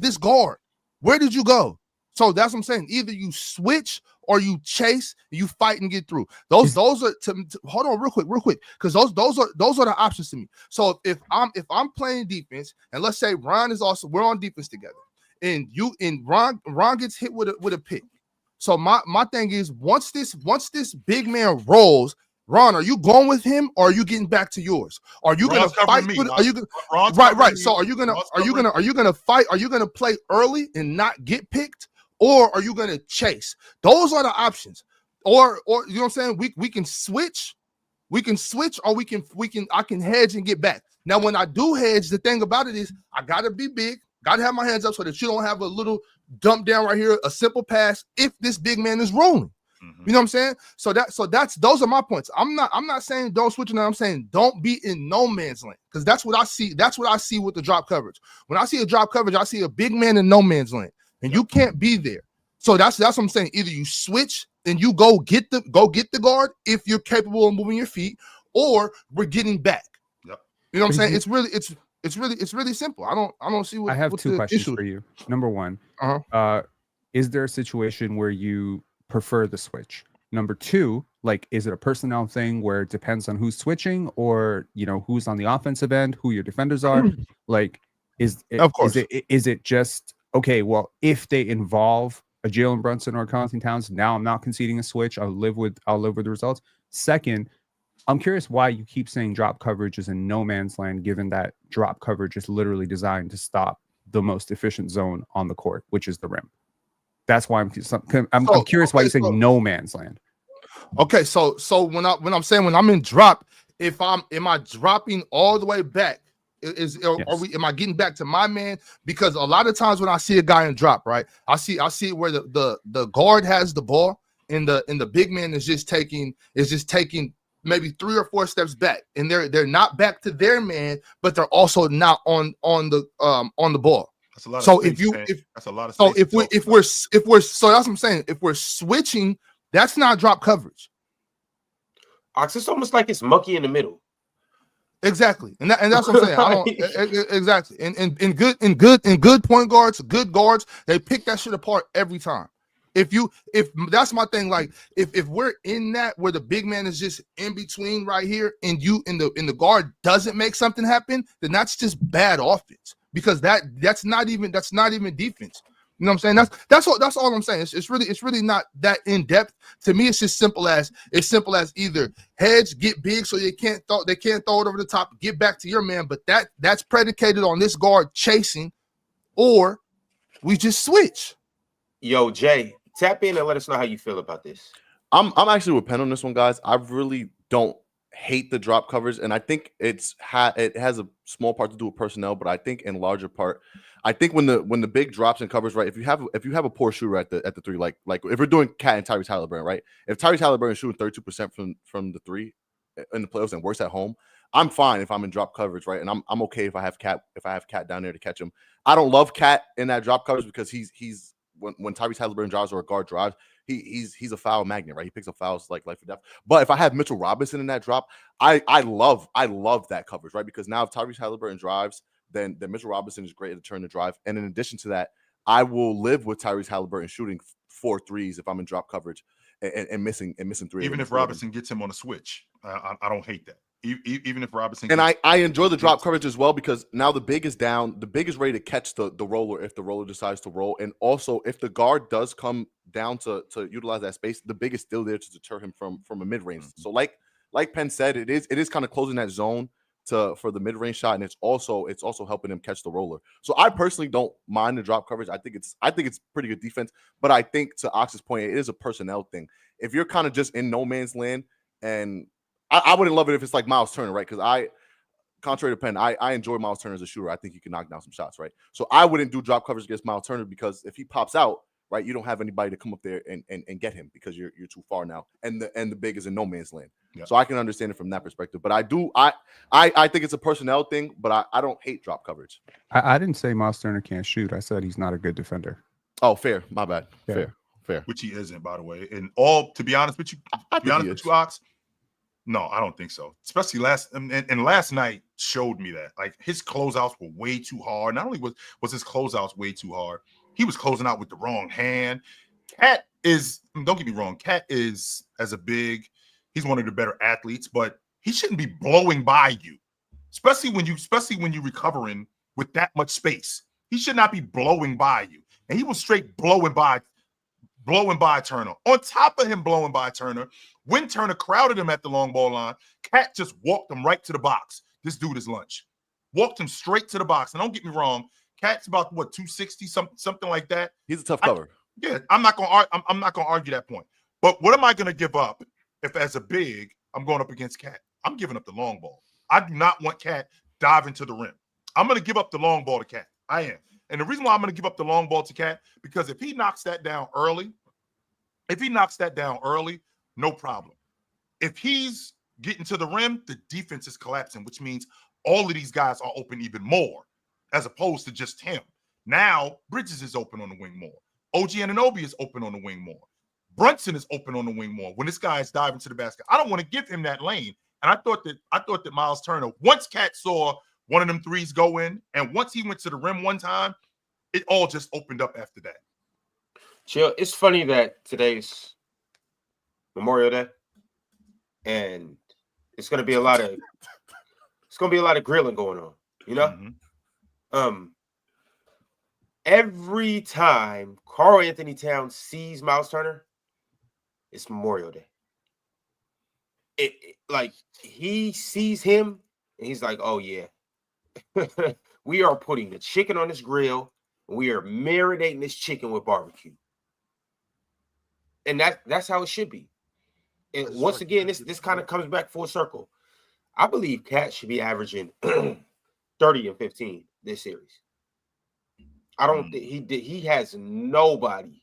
this guard? Where did you go? So that's what I'm saying. Either you switch or you chase, you fight and get through. Those are hold on real quick, because those are the options to me. So if I'm playing defense, and let's say Ron is also we're on defense together, and Ron gets hit with a pick. So my thing is once this big man rolls, Ron, are you going with him or are you getting back to yours? Are you going to fight? Are you right? So are you gonna fight? Are you gonna play early and not get picked, or are you gonna chase? Those are the options. Or you know what I'm saying? We can switch, or I can hedge and get back. Now when I do hedge, the thing about it is I gotta be big, gotta have my hands up so that you don't have a little dump down right here, a simple pass if this big man is rolling. You know what I'm saying? So those are my points. I'm not saying don't switch it. I'm saying don't be in no man's land because that's what I see. That's what I see with the drop coverage. When I see a drop coverage, I see a big man in no man's land, and you can't be there. So that's what I'm saying. Either you switch and you go get the guard if you're capable of moving your feet, or we're getting back. Yep. You know what I'm saying? It's really simple. I don't see what I have two questions issue. for you. Number one, is there a situation where you prefer the switch? Number two, like, is it a personnel thing where it depends on who's switching, or who's on the offensive end, who your defenders are? Like, is it just okay? Well, if they involve a Jalen Brunson or a Carlton Towns, now I'm not conceding a switch. I'll live with the results. Second, I'm curious why you keep saying drop coverage is in no man's land, given that drop coverage is literally designed to stop the most efficient zone on the court, which is the rim. That's why I'm curious why you're saying no man's land. Okay, so when I'm saying when I'm in drop, am I dropping all the way back? Am I getting back to my man? Because a lot of times when I see a guy in drop, right, I see where the guard has the ball and the big man is just taking maybe 3 or 4 steps back, and they're not back to their man, but they're also not on the ball. That's a lot. So that's a lot of so if we're so that's what I'm saying. If we're switching, that's not drop coverage. It's almost like it's mucky in the middle. Exactly, and that's what I'm saying. Exactly, and good point guards, good guards, they pick that shit apart every time. If that's my thing, like if we're in that where the big man is just in between right here, and the guard doesn't make something happen, then that's just bad offense. Because that's not even defense. You know what I'm saying? That's all I'm saying. It's really not that in depth. To me, it's just simple as either hedge, get big so they can't throw it over the top, get back to your man. But that's predicated on this guard chasing, or we just switch. Yo, Jay, tap in and let us know how you feel about this. I'm actually with Penn on this one, guys. I really don't hate the drop covers, and I think it has a small part to do with personnel, but I think in larger part, I think when the big drops and covers, right, if you have a poor shooter at the three, like if we're doing Cat and Tyrese Haliburton, right, if Tyrese Haliburton is shooting 32% from the three in the playoffs and worse at home, I'm fine if I'm in drop coverage, right, and I'm okay if I have Cat down there to catch him. I don't love Cat in that drop coverage because he's when Tyrese Haliburton drives or a guard drives, he's a foul magnet, right? He picks up fouls like life or death. But if I have Mitchell Robinson in that drop, I love that coverage, right? Because now if Tyrese Haliburton drives, then Mitchell Robinson is great at the turn to drive. And in addition to that, I will live with Tyrese Haliburton shooting 4 threes if I'm in drop coverage and missing 3. Even if Robinson gets him on a switch, I don't hate that. Even if Robinson and I enjoy the drop coverage as well, because now the big is down. The big is ready to catch the roller if the roller decides to roll. And also if the guard does come down to utilize that space, the big is still there to deter him from a mid-range. Mm-hmm. So like Penn said, it is kind of closing that zone for the mid-range shot, and it's also helping him catch the roller. So I personally don't mind the drop coverage. I think it's pretty good defense, but I think to Ox's point, it is a personnel thing. If you're kind of just in no man's land, and I wouldn't love it if it's like Miles Turner, right? Because contrary to Penn, I enjoy Miles Turner as a shooter. I think he can knock down some shots, right? So I wouldn't do drop coverage against Miles Turner, because if he pops out, right, you don't have anybody to come up there and get him, because you're too far now, and the big is in no man's land. Yep. So I can understand it from that perspective. But I think it's a personnel thing, but I don't hate drop coverage. I didn't say Miles Turner can't shoot. I said he's not a good defender. Oh, fair. My bad. Yeah. Fair. Which he isn't, by the way. And to be honest with you, Ox, no, I don't think so. Especially last night showed me that. Like, his closeouts were way too hard. Not only was his closeouts way too hard, he was closing out with the wrong hand. Cat is, don't get me wrong, Cat is, as a big, he's one of the better athletes, but he shouldn't be blowing by you, especially when you're recovering with that much space. He should not be blowing by you. And he was straight blowing by Turner. On top of him blowing by Turner, when Turner crowded him at the long ball line, Cat just walked him right to the box. This dude is lunch. Walked him straight to the box. And don't get me wrong, Cat's about 260, something like that. He's a tough cover. I'm not gonna argue that point. But what am I gonna give up if, as a big, I'm going up against Cat? I'm giving up the long ball. I do not want Cat diving to the rim. I'm gonna give up the long ball to Cat. I am. And the reason why I'm going to give up the long ball to Cat, because if he knocks that down early, no problem. If he's getting to the rim, the defense is collapsing, which means all of these guys are open even more, as opposed to just him. Now, Bridges is open on the wing more. OG Anunoby is open on the wing more. Brunson is open on the wing more. When this guy is diving to the basket, I don't want to give him that lane. And I thought that Miles Turner, once Cat saw one of them threes go in, and once he went to the rim one time, it all just opened up after that. Chill. It's funny that today's Memorial Day, and it's gonna be a lot of grilling going on, you know? Mm-hmm. Every time Karl Anthony Towns sees Miles Turner, it's Memorial Day. It like, he sees him and he's like, oh yeah. We are putting the chicken on this grill. We are marinating this chicken with barbecue. And that's how it should be. And once again, this kind of comes back full circle. I believe Cat should be averaging 30 and 15 this series. I don't think he has nobody.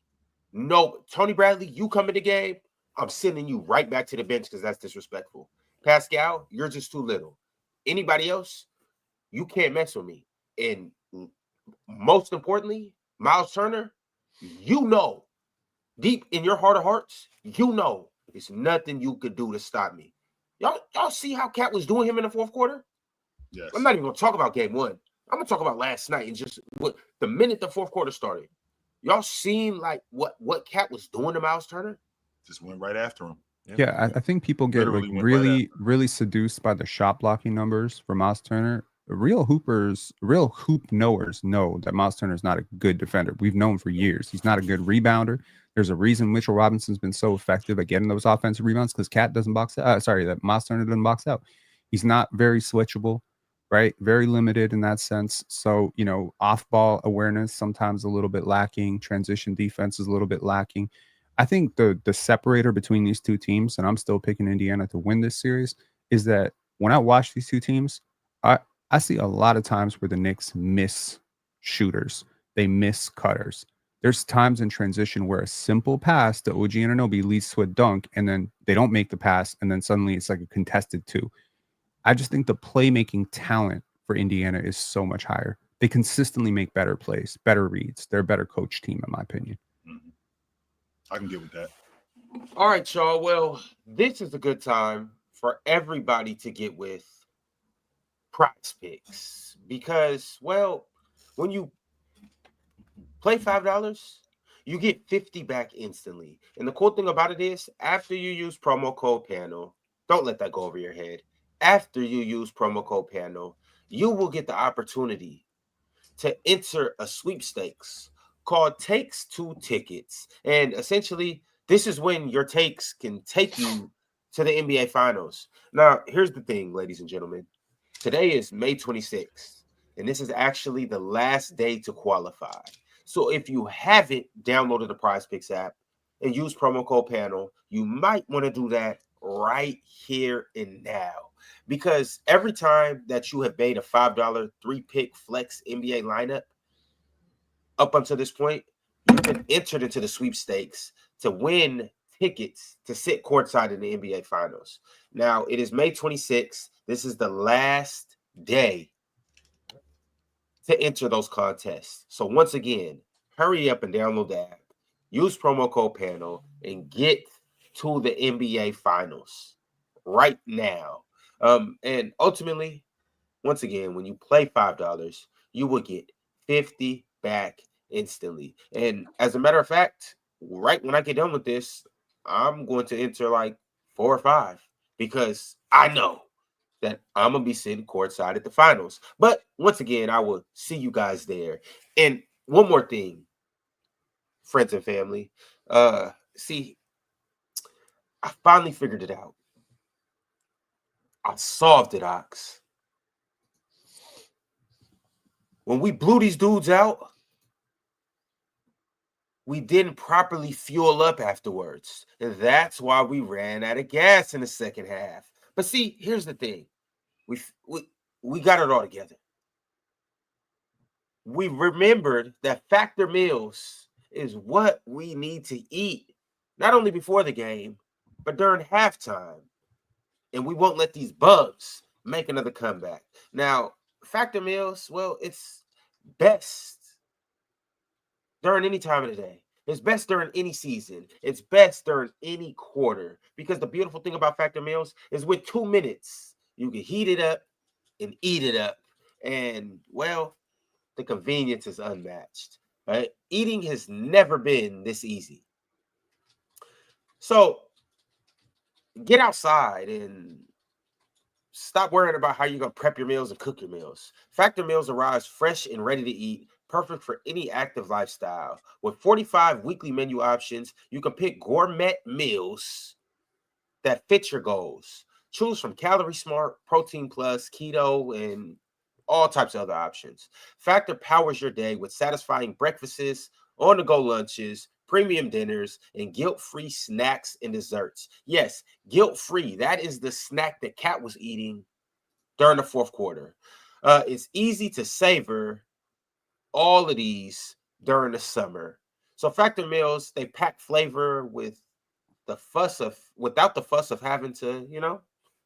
No, Tony Bradley, you come in the game, I'm sending you right back to the bench because that's disrespectful. Pascal, you're just too little. Anybody else, you can't mess with me. And most importantly, Miles Turner, you know, deep in your heart of hearts, you know, there's nothing you could do to stop me. Y'all see how Cat was doing him in the fourth quarter? Yes. I'm not even going to talk about game one. I'm going to talk about last night and just the minute the fourth quarter started. Y'all seen like what Cat was doing to Miles Turner? Just went right after him. Yeah, I think people get like really seduced by the shot blocking numbers for Miles Turner. Real hoop knowers know that Miles Turner is not a good defender. We've known for years. He's not a good rebounder. There's a reason Mitchell Robinson's been so effective at getting those offensive rebounds, because Cat doesn't box out. That Miles Turner doesn't box out. He's not very switchable, right? Very limited in that sense. So, you know, off-ball awareness sometimes a little bit lacking. Transition defense is a little bit lacking. I think the separator between these two teams, and I'm still picking Indiana to win this series, is that when I watch these two teams, I see a lot of times where the Knicks miss shooters. They miss cutters. There's times in transition where a simple pass to OG Anunoby leads to a dunk, and then they don't make the pass, and then suddenly it's like a contested two. I just think the playmaking talent for Indiana is so much higher. They consistently make better plays, better reads. They're a better coach team, in my opinion. I can get with that. All right, y'all. Well, this is a good time for everybody to get with PrizePicks because, well, when you play $5, you get 50 back instantly. And the cool thing about it is, after you use promo code panel, don't let that go over your head. After you use promo code panel, you will get the opportunity to enter a sweepstakes called Takes 2 Tickets. And essentially, this is when your takes can take you to the NBA Finals. Now, here's the thing, ladies and gentlemen. Today is May 26th, and this is actually the last day to qualify. So if you haven't downloaded the PrizePicks app and use promo code panel, you might want to do that right here and now. Because every time that you have made a $5 3-pick flex NBA lineup up until this point, you've been entered into the sweepstakes to win tickets to sit courtside in the NBA Finals. Now, it is May 26th. This is the last day to enter those contests. So once again, hurry up and download the app. Use promo code panel and get to the NBA Finals right now. And ultimately, once again, when you play $5, you will get 50 back instantly. And as a matter of fact, right when I get done with this, I'm going to enter like 4 or 5 because I know that I'm going to be sitting courtside at the finals. But once again, I will see you guys there. And one more thing, friends and family. See, I finally figured it out. I solved it, Ox. When we blew these dudes out, we didn't properly fuel up afterwards. And that's why we ran out of gas in the second half. But see, here's the thing. We got it all together. We remembered that Factor meals is what we need to eat, not only before the game, but during halftime. And we won't let these bugs make another comeback. Now, Factor meals, well, it's best during any time of the day. It's best during any season. It's best during any quarter. Because the beautiful thing about Factor meals is with 2 minutes, you can heat it up and eat it up. And, well, the convenience is unmatched. Right? Eating has never been this easy. So, get outside and stop worrying about how you're going to prep your meals and cook your meals. Factor meals arrives fresh and ready to eat, perfect for any active lifestyle. With 45 weekly menu options, you can pick gourmet meals that fit your goals. Choose from Calorie Smart, Protein Plus, Keto, and all types of other options. Factor powers your day with satisfying breakfasts, on-the-go lunches, premium dinners, and guilt-free snacks and desserts. Yes, guilt-free. That is the snack that Kat was eating during the fourth quarter. It's easy to savor all of these during the summer. So Factor meals, they pack flavor without the fuss of having to,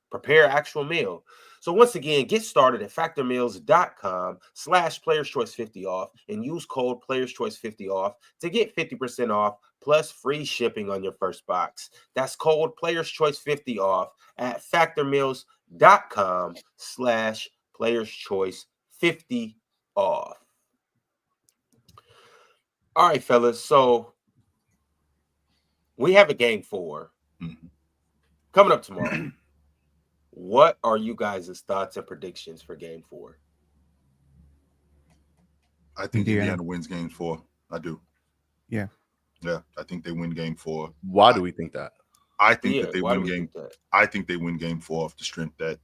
prepare actual meal. So once again, get started at factormeals.com/playerschoice50 off and use code playerschoice50 off to get 50% off plus free shipping on your first box. That's code playerschoice50 off at factormeals.com/playerschoice50 off. All right, fellas. So we have a game 4 coming up tomorrow. What are you guys' thoughts and predictions for game 4? I think Indiana wins game 4. I do. Yeah. Yeah, I think they win game 4. Why do we think that? I think that they win game. I think they win game 4 off the strength that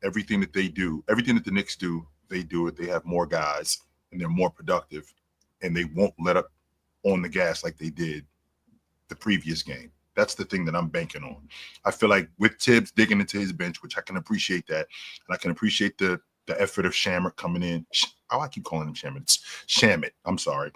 everything that they do, everything that the Knicks do, they do it. They have more guys and they're more productive, and they won't let up on the gas like they did the previous game. That's the thing that I'm banking on. I feel like with Tibbs digging into his bench, which I can appreciate that, and I can appreciate the effort of Shamit coming in. Oh, I keep calling him Shamit. It's Shamit. I'm sorry.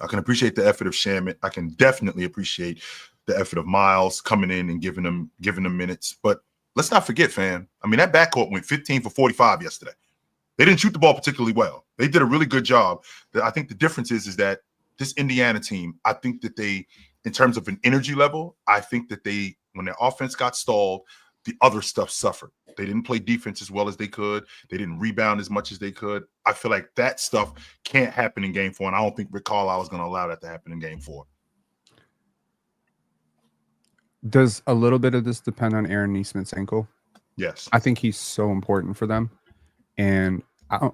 I can appreciate the effort of Shamit. I can definitely appreciate the effort of Miles coming in and giving them minutes. But let's not forget, fam. I mean, that backcourt went 15 for 45 yesterday. They didn't shoot the ball particularly well. They did a really good job. I think the difference is that this Indiana team, I think that they, in terms of an energy level, I think that they, when their offense got stalled, the other stuff suffered. They didn't play defense as well as they could. They didn't rebound as much as they could. I feel like that stuff can't happen in game 4, and I don't think Rick Carlisle is going to allow that to happen in game 4. Does a little bit of this depend on Aaron Nesmith's ankle? Yes. I think he's so important for them. And I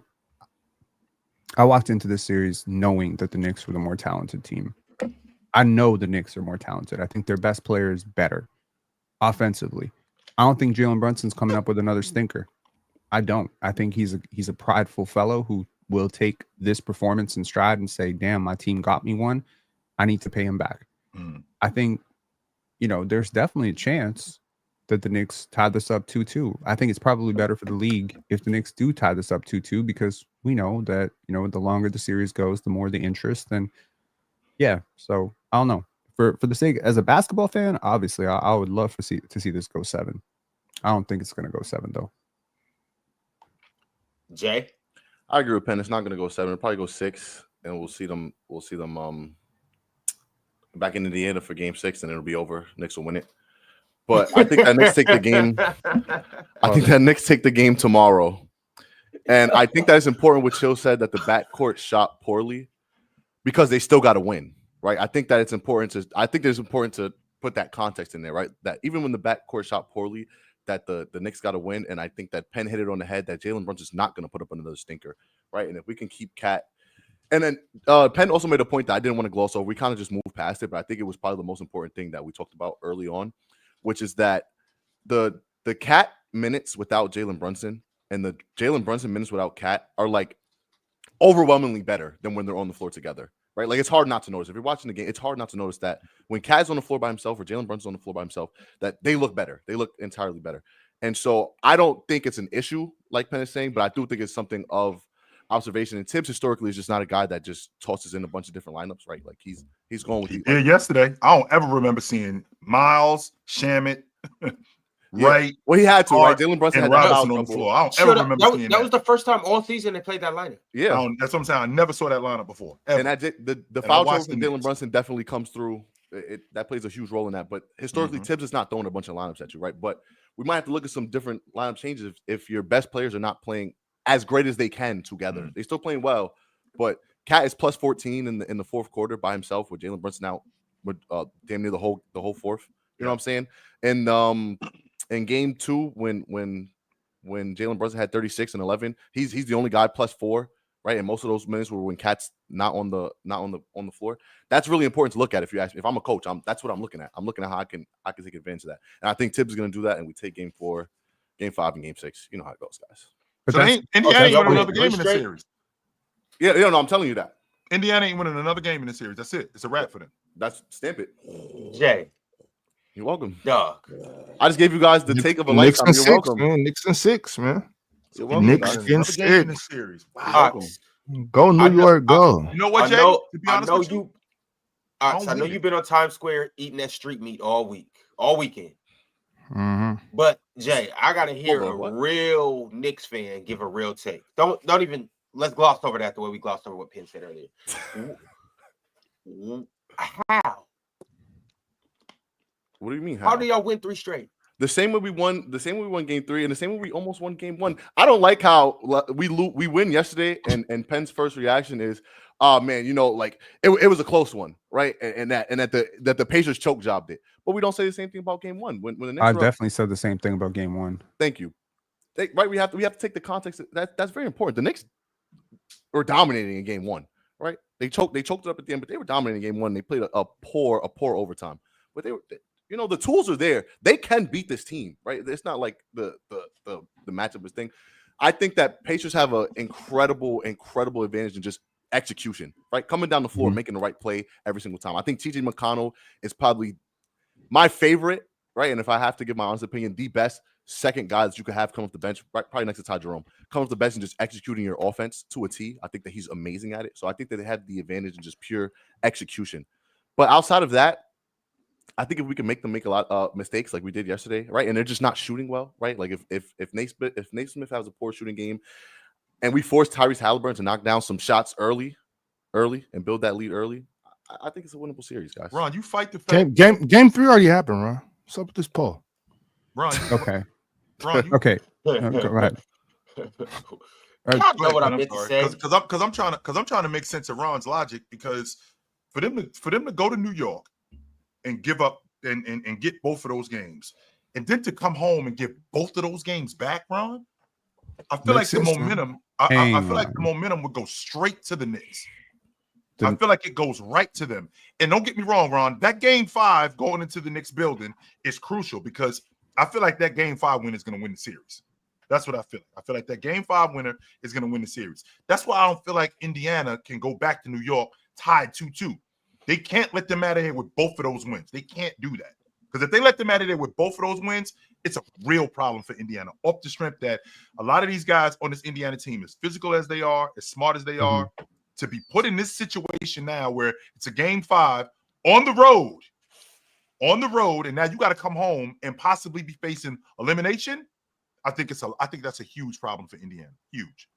walked into this series knowing that the Knicks were the more talented team. I know the Knicks are more talented. I think their best player is better offensively. I don't think Jalen Brunson's coming up with another stinker. I don't. I think he's a prideful fellow who will take this performance in stride and say, damn, my team got me one. I need to pay him back. I think, there's definitely a chance that the Knicks tie this up 2-2. I think it's probably better for the league if the Knicks do tie this up 2-2, because we know that, the longer the series goes, the more the interest. And yeah, so I don't know. For the sake, as a basketball fan, obviously, I would love to see this go 7. I don't think it's going to go 7 though. Jay, I agree with Penn. It's not going to go 7. It'll probably go 6, and we'll see them back in Indiana for game 6, and it'll be over. Knicks will win it. But I think that Knicks take the game. I think that Knicks take the game tomorrow, and I think that it's important what Chill said, that the backcourt shot poorly because they still got to win. Right, I think that it's important to put that context in there, right? That even when the backcourt shot poorly, that the Knicks got to win, and I think that Penn hit it on the head that Jalen Brunson's not going to put up another stinker, right? And if we can keep Cat, and then Penn also made a point that I didn't want to gloss over. We kind of just moved past it, but I think it was probably the most important thing that we talked about early on, which is that the Cat minutes without Jalen Brunson and the Jalen Brunson minutes without Cat are like overwhelmingly better than when they're on the floor together. Right, like it's hard not to notice. If you're watching the game, it's hard not to notice that when Cat's on the floor by himself or Jalen Brunson's on the floor by himself, that they look better. They look entirely better. And so I don't think it's an issue, like Penn is saying, but I do think it's something of observation. And Tibbs historically is just not a guy that just tosses in a bunch of different lineups, right? Like he's going with he did yesterday. I don't ever remember seeing Miles, Shamet, right? Well, he had to, right? Jalen Brunson had that on the floor. I don't ever remember seeing that. That was the first time all season they played that lineup. Yeah, that's what I'm saying. I never saw that lineup before. Ever. And the foul trouble from Jalen Brunson definitely comes through. That plays a huge role in that. But historically, Tibbs is not throwing a bunch of lineups at you, right? But we might have to look at some different lineup changes if your best players are not playing as great as they can together. They're still playing well, but Cat is plus 14 in the fourth quarter by himself with Jalen Brunson out with damn near the whole fourth. You know what I'm saying? And in game 2, when Jalen Brunson had 36 and 11, he's the only guy plus 4, right? And most of those minutes were when Cat's not on the floor. That's really important to look at. If you ask me, if I'm a coach, that's what I'm looking at. I'm looking at how I can take advantage of that. And I think Tibbs is going to do that. And we take game 4, game 5, and game 6. You know how it goes, guys. But so Indiana ain't winning another game in the series. Yeah, no, I'm telling you that. Indiana ain't winning another game in the series. That's it. It's a wrap for them. That's stamp it. Jay. You're welcome. Dog. I just gave you guys the take of a lifetime. You're welcome. Man. Knicks and 6, man. You're welcome. Knicks and 6 in the series. Wow. Go New York, go. You know what, Jay? To be honest with you, I know you've been on Times Square eating that street meat all weekend. Mm-hmm. But Jay, I gotta hear a real Knicks fan give a real take. Don't even let's gloss over that the way we glossed over what Penn said earlier. How? What do you mean? How do y'all win 3 straight? The same way we won game 3, and the same way we almost won game 1. I don't like how we win yesterday, and Penn's first reaction is, "Oh man, like it was a close one, right?" And that the Pacers choke jobbed it. But we don't say the same thing about game 1. When the Knicks I definitely said the same thing about game 1. Thank you. Right, we have to take the context. That's very important. The Knicks were dominating in game 1, right? They choked it up at the end, but they were dominating in game 1. They played a poor overtime, but they were. The tools are there. They can beat this team, right? It's not like the matchup is thing. I think that Pacers have an incredible advantage in just execution, right? Coming down the floor, making the right play every single time. I think TJ McConnell is probably my favorite, right? And if I have to give my honest opinion, the best second guy that you could have come off the bench, right? Probably next to Ty Jerome, come off the bench and just executing your offense to a T. I think that he's amazing at it. So I think that they have the advantage in just pure execution. But outside of that, I think if we can make them make a lot of mistakes like we did yesterday, right? And they're just not shooting well, right? Like if Nate Smith has a poor shooting game and we force Tyrese Haliburton to knock down some shots early and build that lead early, I think it's a winnable series, guys. Ron, you fight the fact. Game 3 already happened, Ron. What's up with this poll? Ron, Okay. Ron, you, Okay. Go ahead. Y'all know what I meant to say. Because I'm trying to make sense of Ron's logic, because for them to go to New York and give up and get both of those games, and then to come home and get both of those games back, Ron, I feel like the momentum. I feel like the momentum would go straight to the Knicks. I feel like it goes right to them. And don't get me wrong, Ron, that game 5 going into the Knicks building is crucial, because I feel like that game 5 win is going to win the series. That's what I feel. I feel like that game 5 winner is going to win the series. That's why I don't feel like Indiana can go back to New York tied 2-2. They can't let them out of here with both of those wins. They can't do that. Because if they let them out of there with both of those wins, it's a real problem for Indiana. Off the strength that a lot of these guys on this Indiana team, as physical as they are, as smart as they are, to be put in this situation now where it's a game 5 on the road, and now you got to come home and possibly be facing elimination. I think that's a huge problem for Indiana. Huge.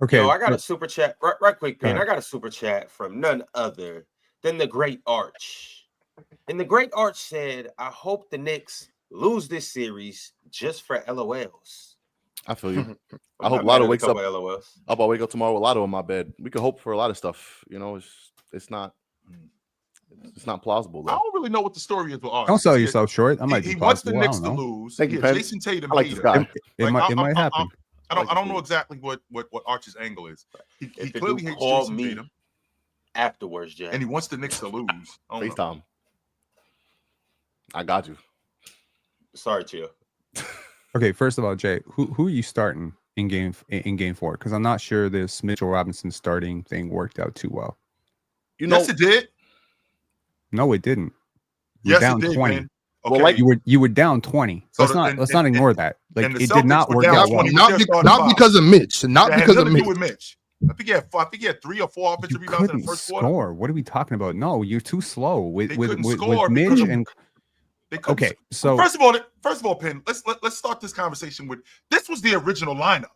Okay. Yo, I got a super chat right quick, Pin. I got a super chat from none other than the Great Arch. And the Great Arch said, I hope the Knicks lose this series just for LOLs. I feel you. I hope Lotto wakes up. LOLs. I hope I wake up tomorrow with Lotto in my bed. We could hope for a lot of stuff. You know, it's not plausible, though. I don't really know what the story is with Arch. Don't sell yourself short. I might he be wants the possible. Knicks to lose. Thank you, Jason Tatum. I like this guy. It might happen. I don't know exactly what Arch's angle is. He clearly hates Jason Tatum afterwards, Jay. and he wants the Knicks to lose. FaceTime. I got you. Sorry, Chill. Okay, first of all, Jay, who are you starting in game 4? Because I'm not sure this Mitchell Robinson starting thing worked out too well. Yes, it did. No, it didn't. Yes, down it did, 20. man. Okay. Well, like you were down 20. So let's not ignore that. Like, it did not work down out 20. well. Not because of Mitch. Not because of Mitch. With Mitch. I think he had 3 or 4 offensive rebounds in the first quarter. Score. What are we talking about? No, you're too slow with score Mitch and. Okay, so first of all, Penn, let's start this conversation with this was the original lineup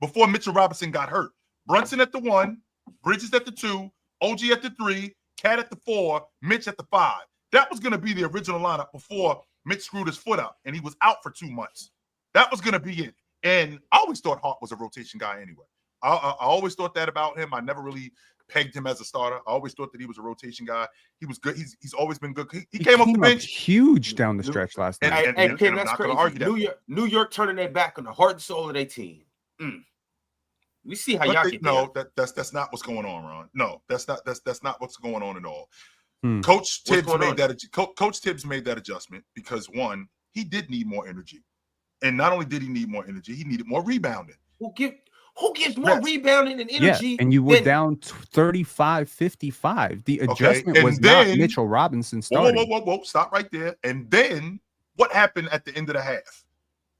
before Mitchell Robinson got hurt. Brunson at the 1, Bridges at the 2, OG at the 3, Cat at the 4, Mitch at the 5. That was going to be the original lineup before Mitch screwed his foot up and he was out for 2 months. That was going to be it. And I always thought Hart was a rotation guy anyway. I always thought that about him. I never really pegged him as a starter. I always thought that he was a rotation guy. He was good. He's always been good. He came off the bench huge down the stretch last night. Hey, Pin, that's crazy. New York turning their back on the heart and soul of their team. We see how y'all get that's not what's going on, Ron. No, that's not what's going on at all. Coach Tibbs made that adjustment because, one, he did need more energy. And not only did he need more energy, he needed more rebounding. Who gives more rebounding and energy? Yeah, and you were down 35-55. The adjustment was not Mitchell Robinson starting. Whoa. Stop right there. And then what happened at the end of the half?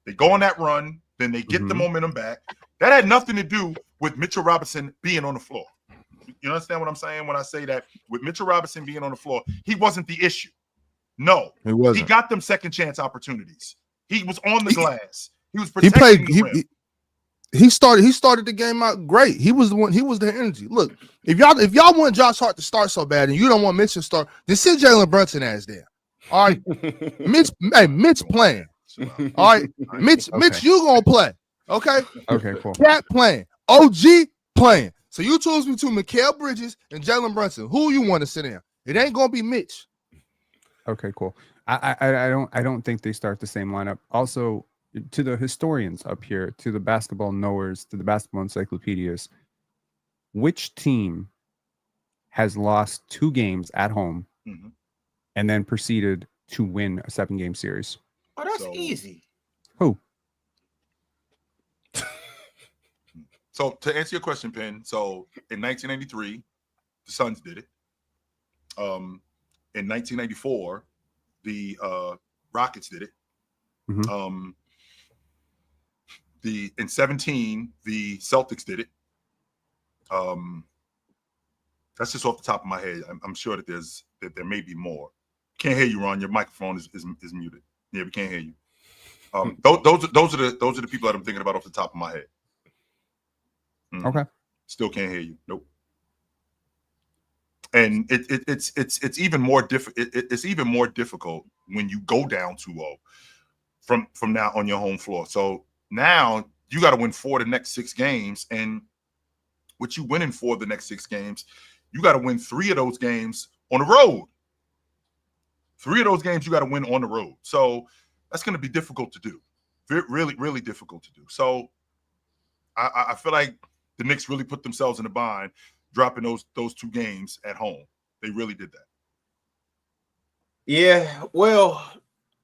They go on that run, then they get the momentum back. That had nothing to do with Mitchell Robinson being on the floor. You understand what I'm saying when I say that with Mitchell Robinson being on the floor, he wasn't the issue. No, he wasn't. He got them second chance opportunities. He was on the glass. He was protecting the rim. He started the game out great. He was the one. He was the energy. Look, if y'all want Josh Hart to start so bad, and you don't want Mitch to start, then sit Jalen Brunson ass there. All right, Mitch playing. All right, Mitch, you gonna play? Okay. Okay, cool. Cat playing. OG playing. So you choose between Mikal Bridges and Jalen Brunson. Who you want to sit in? It ain't gonna be Mitch. Okay, cool. I don't think they start the same lineup. Also, to the historians up here, to the basketball knowers, to the basketball encyclopedias, which team has lost 2 games at home and then proceeded to win a 7-game series? Oh, that's easy. Who? So to answer your question, Penn, so in 1993, the Suns did it. In 1994, the Rockets did it. In 17, the Celtics did it. That's just off the top of my head. I'm sure that there may be more. Can't hear you, Ron. Your microphone is muted. Yeah, we can't hear you. Those are the people that I'm thinking about off the top of my head. Okay. Still can't hear you. Nope. And it's even more it's even more difficult when you go down 2-0 from now on your home floor. So now you got to win 4 of the next 6 games, and with you winning 4 of the next 6 games, you got to win 3 of those games on the road. 3 of those games you got to win on the road. So that's going to be difficult to do. Really, really difficult to do. So I feel like the Knicks really put themselves in a bind dropping those 2 games at home. They really did that. Yeah, well,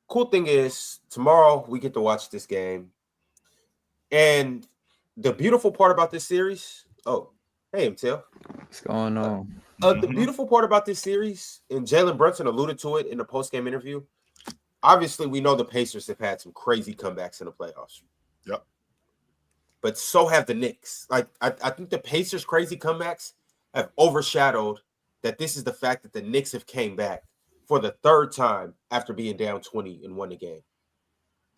cool thing is tomorrow we get to watch this game. And the beautiful part about this series, hey, MTL. What's going on? The beautiful part about this series, and Jalen Brunson alluded to it in the post-game interview, obviously we know the Pacers have had some crazy comebacks in the playoffs. Yep. But so have the Knicks. Like I think the Pacers' crazy comebacks have overshadowed that this is the fact that the Knicks have came back for the 3rd time after being down 20 and won the game.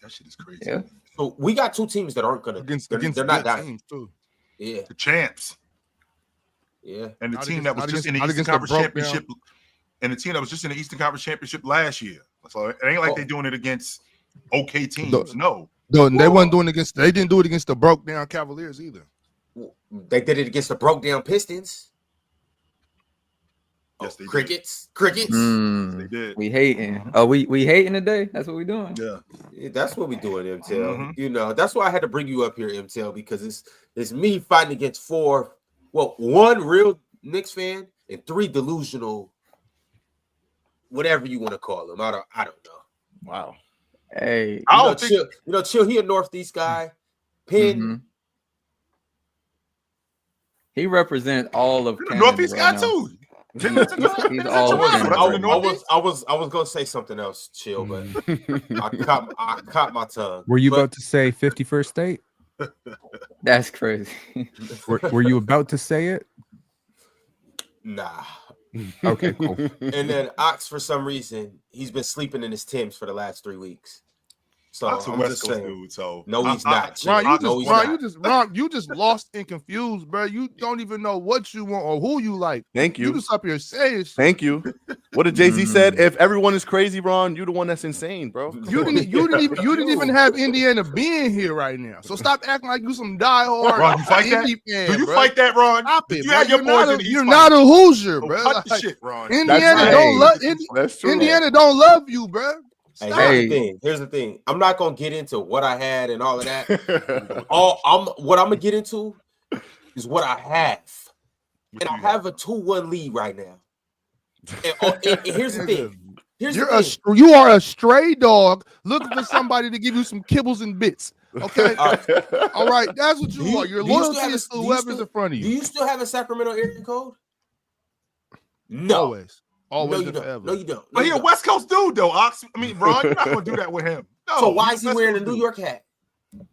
That shit is crazy. Yeah. So we got 2 teams that aren't gonna against they're not dying. teams too. Yeah, The champs. yeah. And the Not team against- that was not just in against- the not Eastern against the Conference broke Championship, and the team that was just in the Eastern Conference Championship last year. So it ain't like they're doing it against okay teams. No. No, they wasn't doing it against. They didn't do it against the broke down Cavaliers either. They did it against the broke down Pistons. Yes, they did. Crickets. They did. We hating. Oh, we hating today. That's what we doing. Yeah. Yeah, that's what we doing, MTL. Mhm. You know, that's why I had to bring you up here, MTL, because it's me fighting against 1 real Knicks fan and 3 delusional, whatever you want to call them. I don't know. Wow. Hey, I don't think Chill. He a Northeast guy. Penn. mhm. He represents all of You're the Canada Northeast right guy now. too. He's all I I was gonna say something else, Chill, but I caught my tongue. Were you But- about to say 51st state? That's crazy. Were you about to say it? Nah. Okay, cool. And then Ox, for some reason, he's been sleeping in his Timbs for the last 3 weeks. So That's a I'm West just Coast saying, dude. So no, he's not. Chill. Ron, No, he's not. you just lost and confused, bro. You don't even know what you want or who you like. Thank You you. just up here saying shit. Thank you. What did Jay-Z said? If everyone is crazy, Ron, you're the one that's insane, bro. You didn't even have Indiana being here right now. So stop acting like you some diehard Ron, you fight that? Indy fan, Do you bro. fight that, Ron? Stop Did it, you bro. have your boys in the East You're fight? not a Hoosier, Don't bro. cut the Like, shit, Ron. Indiana right. don't love That's true. Indiana don't love you, bro. Hey, Stop. here's the thing. I'm not gonna get into what I had and all of that. What I'm gonna get into is what I have, and I have a 2-1 lead right now. And here's the thing. You are a stray dog looking for somebody to give you some kibbles and bits. Okay, all right, that's what you are. Your loyalty is to whoever's in front of Do you. you still have a Sacramento area code? No. Always no, and forever. No, you don't. But he a West Coast dude, though, Ox. I mean, Ron, you're not gonna do that with him. No. So why is he's he wearing a West New Coast York hat? dude.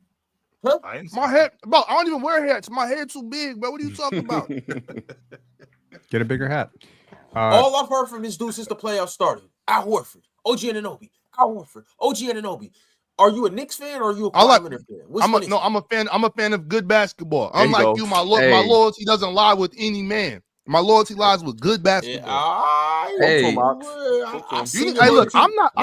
I ain't My head, bro. I don't even wear hats. My head too big, bro. What are you talking about? Get a bigger hat. All I've heard from this dude since the playoffs started: Al Horford, OG Anunoby, Al Horford, OG Anunoby. Are you a Knicks fan or are you a Kawhi Leonard fan? I'm a fan. I'm a fan of good basketball. There you Unlike go. you, my loyalty doesn't lie with any man. My loyalty lies with good basketball. Hey, Hey, look, I'm not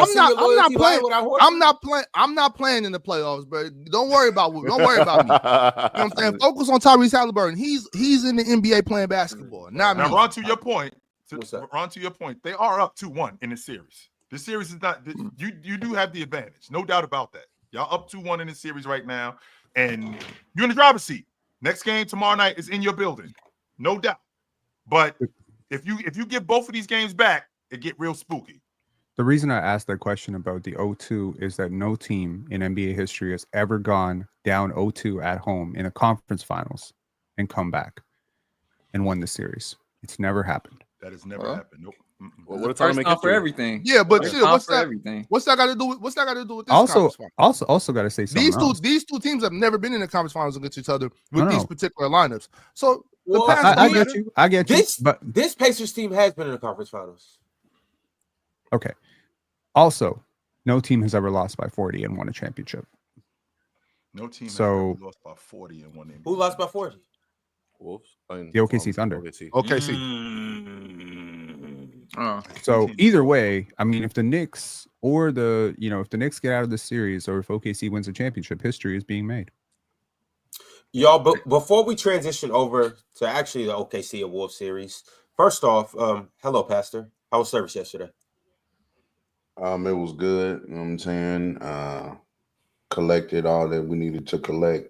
playing in the playoffs, bro. Don't worry about me. You know what I'm saying? Focus on Tyrese Haliburton. He's in the NBA playing basketball, not me. Now, Ron, to your point, What's up? Ron, to your point, they are up 2-1 in this series. This series is not. You do have the advantage, no doubt about that. Y'all up 2-1 in this series right now, and you're in the driver's seat. Next game tomorrow night is in your building, no doubt. But if you get both of these games back, it get real spooky. The reason I asked that question about the 0-2 is that no team in NBA history has ever gone down 0-2 at home in a conference finals and come back and won the series. It's never happened. That has never happened. Nope. Well, what a first time time for everything. Yeah, but First shit, time what's for that? everything. What's that got to do with? What's that got to do with this? conference finals? Also got to say something else. These two teams have never been in the conference finals against each other with No. these particular lineups. So Well, I get you. I get you. But This Pacers team has been in the conference finals. okay. Also, no team has ever lost by 40 and won a championship. No team has So- ever lost by 40 and won NBA. Who lost by 40? Wolves. The OKC Thunder. OKC. So either way, I mean, if the Knicks or if the Knicks get out of the series, or if OKC wins a championship, history is being made. Y'all, but before we transition over to actually the OKC and Wolves series, first off, hello, Pastor. How was service yesterday? It was good. You know what I'm saying? Collected all that we needed to collect.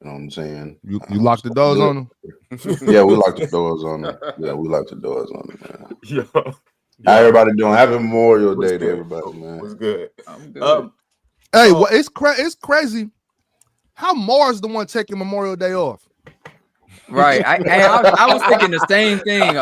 You know what I'm saying? You locked the doors on them? Yeah, we locked the doors on them. Yeah, we locked the doors on them, man. Yo. How everybody doing? Happy Memorial Day to everybody, man. It was good. I'm good. Hey, well, it's crazy. How Mars the one taking Memorial Day off? Right. I was thinking the same thing.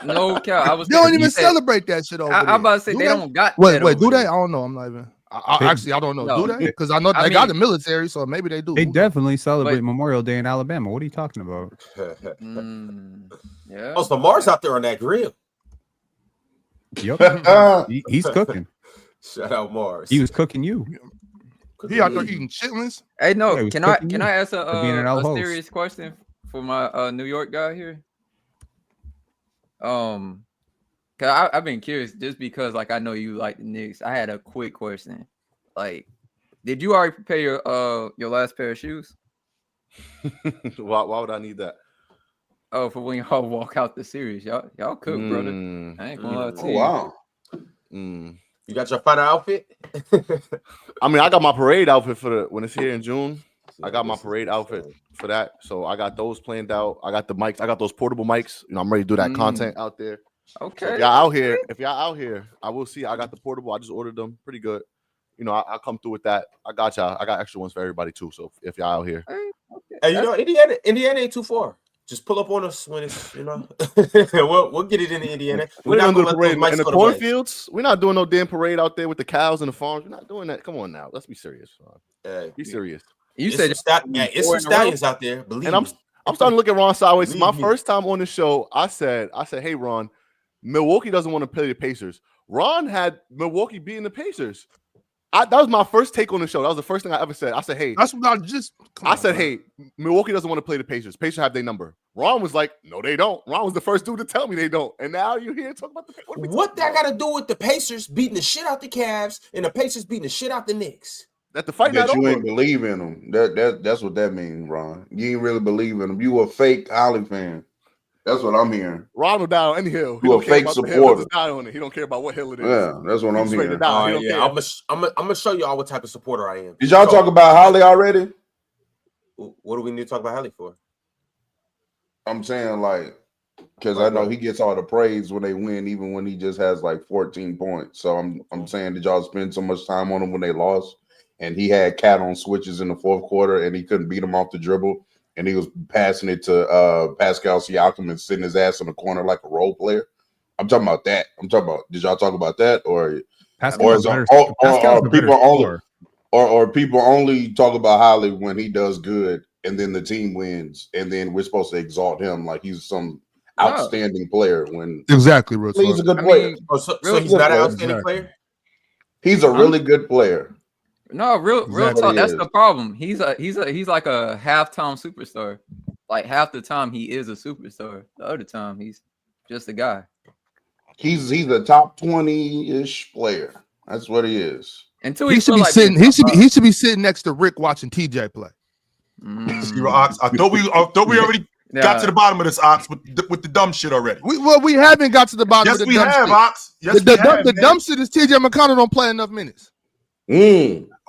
No cap. I was. They don't even celebrate that shit over there. I'm about to say they don't got. Wait, that do over they? there. I don't know. I'm not even. Actually, I don't know. No. Do they? Because I know they got the military, so maybe they do. They definitely celebrate Memorial Day in Alabama. What are you talking about? Yeah. Oh, so Mars out there on that grill. Yep. He's cooking. Shout out Mars. He was cooking you. He out there eating chitlins. Hey, no. Yeah, Can I ask being an a host. serious question for my New York guy here? Cause I've been curious just because like I know you like the Knicks. I had a quick question. Like, did you already prepare your last pair of shoes? Why would I need that? Oh, for when y'all walk out the series. Y'all cook, brother. I ain't gonna lie to you. Wow. You got your final outfit? I mean, I got my parade outfit for when it's here in June. I got my parade outfit for that. So I got those planned out. I got the mics. I got those portable mics. You know, I'm ready to do that content out there. Okay. So if y'all out here, I will see. I got the portable. I just ordered them. Pretty good. You know, I'll come through with that. I got y'all. I got extra ones for everybody too. So if y'all out here, Hey, you know, Indiana ain't too far. Just pull up on us when it's, you know. we'll get it in Indiana. We're not doing the parade in the cornfields. We're not doing no damn parade out there with the cows and the farms. We're not doing that. Come on now, let's be serious. Be serious. You said it's some stallions out there. Believe me. I'm starting to look at Ron sideways. Believe my first time on the show, I said, hey Ron, Milwaukee doesn't want to play the Pacers. Ron had Milwaukee beating the Pacers. That was my first take on the show. That was the first thing I ever said. I said, hey, that's what I just. Hey, Milwaukee doesn't want to play the Pacers. Pacers have their number. Ron was like, no, they don't. Ron was the first dude to tell me they don't. And now you're here talking about the Pacers. What that got to do with the Pacers beating the shit out the Cavs and the Pacers beating the shit out the Knicks? That the fight that not you over. Ain't believe in them. That's what that means, Ron. You ain't really believe in them. You a fake Holly fan. That's what I'm hearing. Ron will die on any hill. You a fake supporter. Die on it. He don't care about what hill it is. Yeah, that's what I'm hearing. I'm gonna show y'all what type of supporter I am. Did y'all talk about Holly already? What do we need to talk about Holly for? I'm saying like, because I know he gets all the praise when they win, even when he just has like 14 points. So I'm saying, did y'all spend so much time on him when they lost? And he had cat on switches in the fourth quarter, and he couldn't beat him off the dribble. And he was passing it to Pascal Siakam and sitting his ass in the corner like a role player. I'm talking about that. Did y'all talk about that, or people only talk about Holly when he does good and then the team wins, and then we're supposed to exalt him like he's some outstanding player when exactly he's a good player. So he's not an outstanding player. He's a really good player. No, real talk. That's the problem. He's like a halftime superstar. Like half the time he is a superstar. The other time he's just a guy. He's a top 20-ish player. That's what he is. Until he should be sitting. He should be sitting next to Rick watching TJ play. Ox. I thought we already got to the bottom of this, Ox, with the dumb shit already. We haven't got to the bottom. Yes, of the we dumb have, shit. Ox. Yes, the dumb shit is TJ McConnell don't play enough minutes.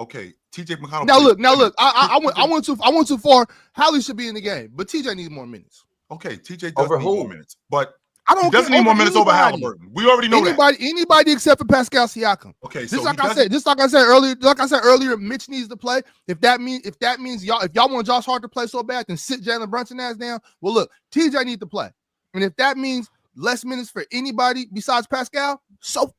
Okay, TJ McConnell. Now look. I went too far. Holly should be in the game, but TJ needs more minutes. Okay, TJ does need more minutes, but he doesn't need more minutes over Haliburton. We already know anybody except for Pascal Siakam. Okay, just like I said earlier, Mitch needs to play. If that means y'all want Josh Hart to play so bad, then sit Jalen Brunson ass down. Well, look, TJ needs to play, and if that means less minutes for anybody besides Pascal, so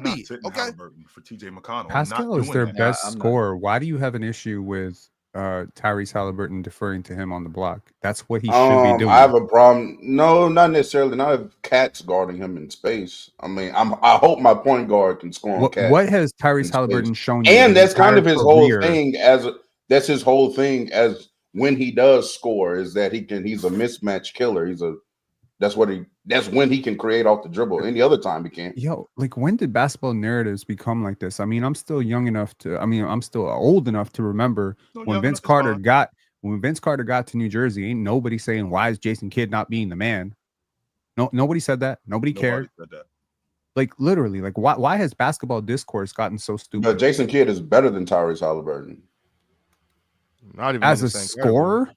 be it. Okay, for TJ McConnell, Pascal is their best scorer. Why do you have an issue with Tyrese Haliburton deferring to him on the block? That's what he should be doing. I have a problem. No, not necessarily. Not if Cat's guarding him in space. I mean, I hope my point guard can score on Cat. What has Tyrese Haliburton shown you? And that's kind of his whole thing. That's his whole thing as when he does score is that he's a mismatch killer. That's when he can create off the dribble. Any other time he can't. Yo, like when did basketball narratives become like this? I mean, I'm still old enough to remember when Vince Carter got to New Jersey, ain't nobody saying, why is Jason Kidd not being the man? No, nobody said that. Nobody cared. Said that. Like literally, like why has basketball discourse gotten so stupid? But Jason Kidd is better than Tyrese Haliburton. Not even as a scorer?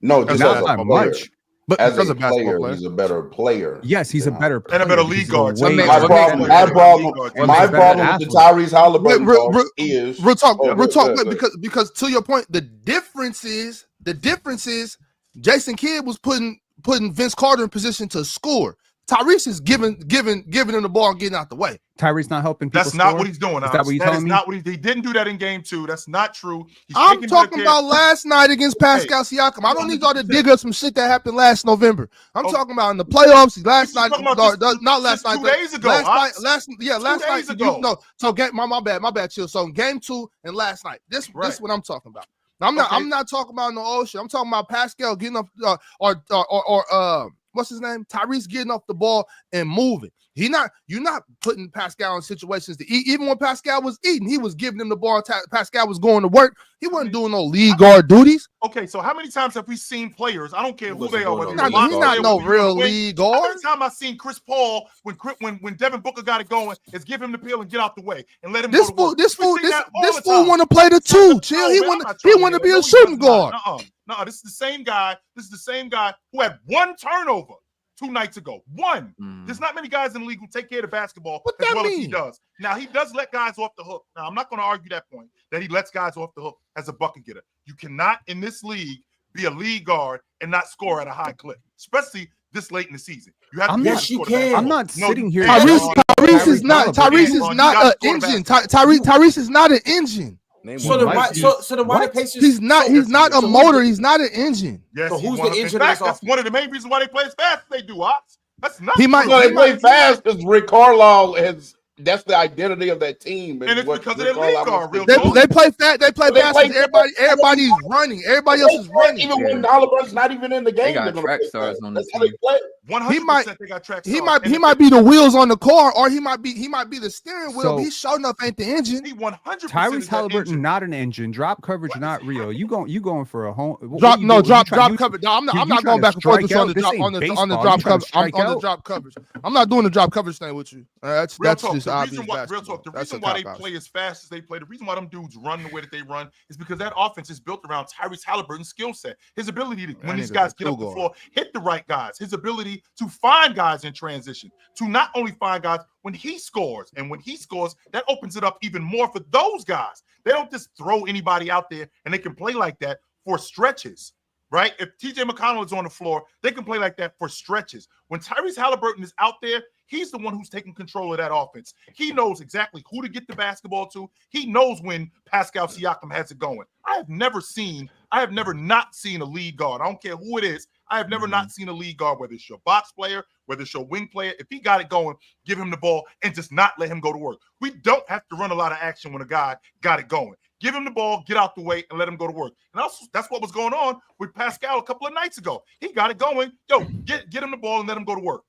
No, just not as a that player. much. But as a player, he's a better player. Yes, he's a better player. And a better league guard. My problem with the Tyrese Haliburton is real talk. Because to your point, the difference is Jason Kidd was putting Vince Carter in position to score. Tyrese is giving him the ball and getting out the way. Tyrese not helping people. That's not what he's doing. Is that what you're telling me? Not what he didn't do that in game 2. That's not true. I'm talking about last night against Pascal Siakam. I don't need y'all to dig up some shit that happened last November. I'm talking about in the playoffs. Last night, not last night. 2 days ago. Last night. Ago. So my bad, chill. So in game 2 and last night, this is what I'm talking about. Now, I'm not talking about no old shit. I'm talking about Pascal getting up or what's his name? Tyrese getting off the ball and moving. You're not putting Pascal in situations to eat. Even when Pascal was eating, he was giving him the ball. Pascal was going to work. He wasn't doing no league guard duties. Okay, so how many times have we seen players? I don't care who they are. He's not no real league guard. How many times I've seen Chris Paul when Devin Booker got it going is give him the peel and get out the way and let him go to work. This fool want to play the 2. Chill. He want to be a shooting guard. No, this is the same guy. This is the same guy who had 1 turnover 2 nights ago. 1. There's not many guys in the league who take care of the basketball as well as he does. Now, he does let guys off the hook. Now, I'm not going to argue that point, that he lets guys off the hook as a bucket getter. You cannot, in this league, be a lead guard and not score at a high clip, especially this late in the season. You have to yes, you can. I'm not sitting here. Tyrese is not an engine. Tyrese is not an engine. So then why the Pacers? He's not a motor. He's not an engine. Yes, so who's the engine? In fact, that's one of the main reasons why they play as fast as they do, Ox. That's not. They play fast because Rick Carlisle has. That's the identity of that team, and it's because of their league guard. They play fast. They play fast. Everybody's running. Everybody else is running. Even when Haliburton's not even in the game, they got track stars on the team. 100%. They got track stars. He might be the wheels on the car, or he might be the steering wheel. But he sure enough ain't the engine. He 100%. Tyrese Haliburton not an engine. Drop coverage not real. You going for a home drop coverage. No, I'm not going back and forth on the drop coverage. I'm on the drop coverage. I'm not doing the drop coverage thing with you. That's just obvious. Real talk. The reason why they play as fast as they play, the reason why them dudes run the way that they run is because that offense is built around Tyrese Haliburton's skill set. His ability to, when these guys get up the floor, hit the right guys. His ability to find guys in transition. To not only find guys when he scores, and when he scores, that opens it up even more for those guys. They don't just throw anybody out there and they can play like that for stretches. Right? If TJ McConnell is on the floor, they can play like that for stretches. When Tyrese Haliburton is out there, he's the one who's taking control of that offense. He knows exactly who to get the basketball to. He knows when Pascal Siakam has it going. I have never not seen a lead guard. I don't care who it is. I have never not seen a lead guard, whether it's your box player, whether it's your wing player. If he got it going, give him the ball and just not let him go to work. We don't have to run a lot of action when a guy got it going. Give him the ball, get out the way, and let him go to work. And also, that's what was going on with Pascal a couple of nights ago. He got it going. Yo, get him the ball and let him go to work.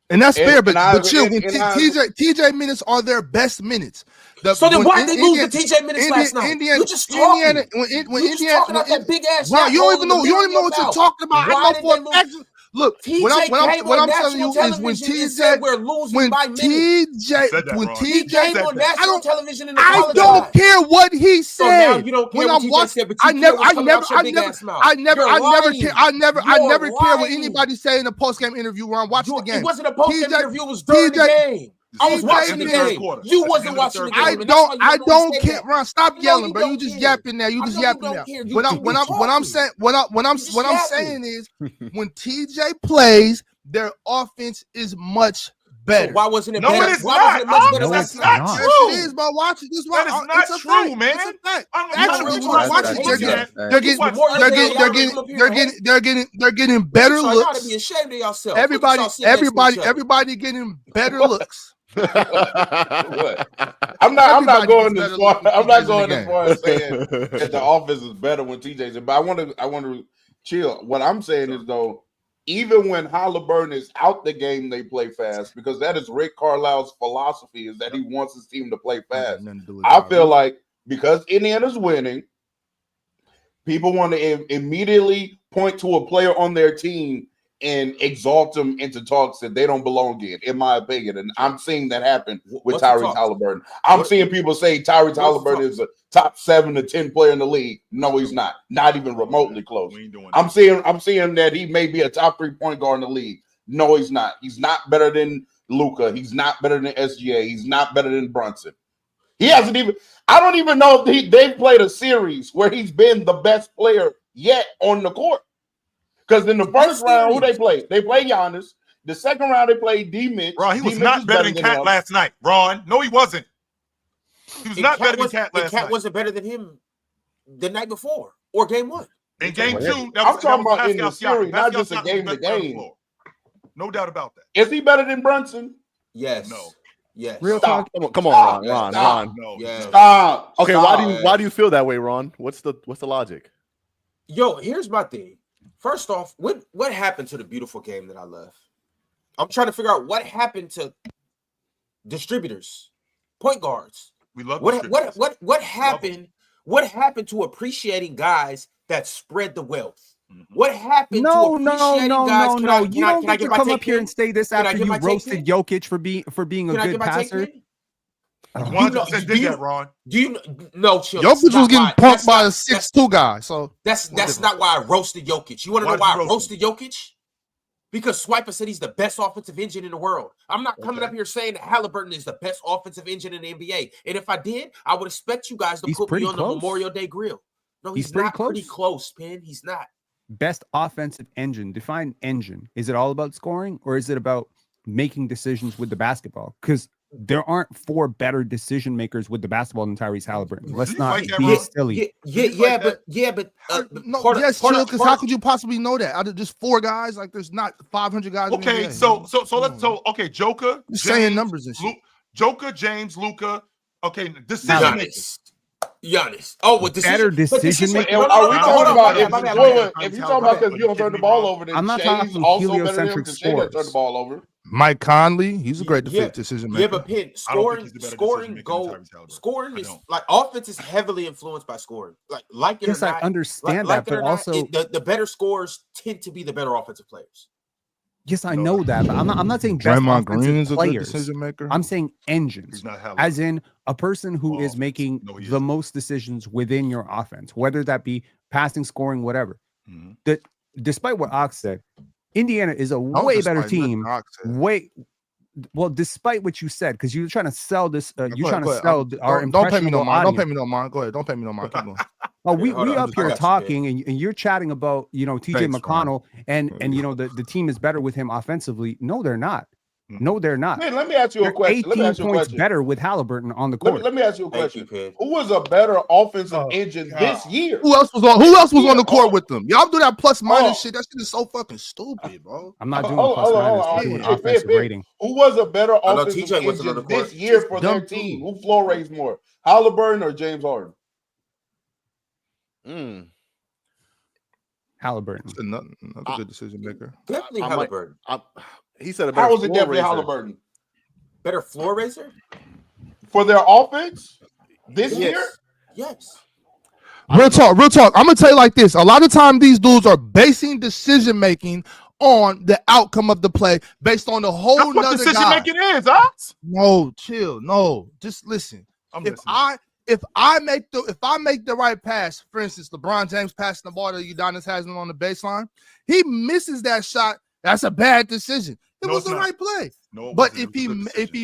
And that's fair, but chill. When TJ minutes are their best minutes. So then why did they lose the TJ minutes last night? You just talking. When Indiana talking about that big ass. Wow, you don't even know what you're talking about. I know for a fact. Look, what I'm telling you is when TJ on national television in the I don't care what he said. So now you don't care what TJ said, but I never care what anybody say in a post game interview when I'm watching the game. It wasn't a post game interview. It was during the game. I was watching the game. You wasn't watching the game. I don't care. Ron, stop yelling, bro. You just yapping now. You just yapping now. What I'm saying is when TJ plays, their offense is much better. So why wasn't it better? No, it is not. That's not true. Yes, it is, but watch it. This that is not true, man. It's a fact. Actually, they're getting better so looks. I gotta be ashamed of yourself. Everybody getting better looks. What? I'm not going as far. I'm not going as far as saying that the offense is better when TJ's in. But I want to chill. What I'm saying is though, even when Haliburton is out the game, they play fast because that is Rick Carlisle's philosophy is that he wants his team to play fast. I feel like because Indiana's winning, people want to immediately point to a player on their team and exalt them into talks that they don't belong in my opinion. And I'm seeing that happen with Tyrese Haliburton. I'm seeing people say Tyrese Haliburton is a top 7 to 10 player in the league. No, he's not. Not even remotely close. I'm seeing that he may be a top 3 point guard in the league. No, he's not. He's not better than Luka. He's not better than SGA. He's not better than Brunson. He hasn't even. I don't even know if they've played a series where he's been the best player yet on the court. Because in the first round, who they played? They played Giannis. The second round, they played D-Mitch. Ron, he was not better than Cat last night. Ron, no, he wasn't. He was not better than Cat last night. Cat wasn't better than him the night before or game 1. In game 2, I'm talking about in the series, not just a game to game. No doubt about that. Is he better than Brunson? Yes. No. Yes. Real talk. Come on, Ron. No. Yes. Stop. Okay, why do you feel that way, Ron? What's the logic? Yo, here's my thing. First off, what happened to the beautiful game that I love? I'm trying to figure out what happened to distributors, point guards. We love what happened. What happened to appreciating guys that spread the wealth? What happened to appreciating guys? No. You don't get to come up here and say this after you roasted Jokic for being a good passer. Did that, Ron? Do you know? Chill. Jokic was getting punked by a 6'2" guy. So that's not why I roasted Jokic. You want to know why I roasted Jokic? Because Swiper said he's the best offensive engine in the world. I'm not coming up here saying that Haliburton is the best offensive engine in the NBA. And if I did, I would expect you guys to put me on the Memorial Day grill. No, he's not pretty close, Penn. He's not. Best offensive engine. Define engine. Is it all about scoring or is it about making decisions with the basketball? Because there aren't 4 better decision makers with the basketball than Tyrese Haliburton. Let's not be silly. But because how could you possibly know that out of just 4 guys? Like there's not 500 guys. Okay, let's Joker, just saying numbers and shit. Joker, James, Luka. Okay, decision makers. Giannis. Oh, with better decision making. Are we talking about if you're talking about because you don't turn the ball over? Then I'm not talking about also heliocentric scores. Turn the ball over. Mike Conley, he's a great decision maker. Yeah, but Penn, scoring is like offense is heavily influenced by scoring. Like it or not, I understand that, but also the better scorers tend to be the better offensive players. Yes, I know that, but I'm not saying best Draymond offensive Green's a good players. decision maker. I'm saying engines, as in a person who is making the most decisions within your offense, whether that be passing, scoring, whatever. That despite what Ox said, Indiana is a way better team. Despite what you said, because you're trying to sell this, you're trying to sell our impressionable Don't pay me no mind. audience. Don't pay me no mind. Go ahead. Don't pay me no mind. Keep going. Oh, we up here talking, and you're chatting about TJ McConnell, and the team is better with him offensively. No, they're not. No, they're not. Man, let me ask you a question. 18 points better with Haliburton on the court. Let me ask you a question. Who was a better offensive engine this year? Who else was on the court with them? Y'all do that plus minus shit. That shit is so fucking stupid, bro. I'm not doing plus minus. I'm doing offensive rating. Who was a better offensive engine this year for their team? Who floor raised more, Haliburton or James Harden? Haliburton. Another good decision maker. Definitely Haliburton. He said a better. How was it definitely Haliburton? Better floor raiser for their offense this year? Yes. Real talk. I'm gonna tell you like this. A lot of time these dudes are basing decision making on the outcome of the play based on the whole. That's what decision making is, Ox. No, chill. No, just listen. If I make the right pass, for instance, LeBron James passing the ball to Udonis Haslem on the baseline, he misses that shot. That's a bad decision. It was the right play. No, but if he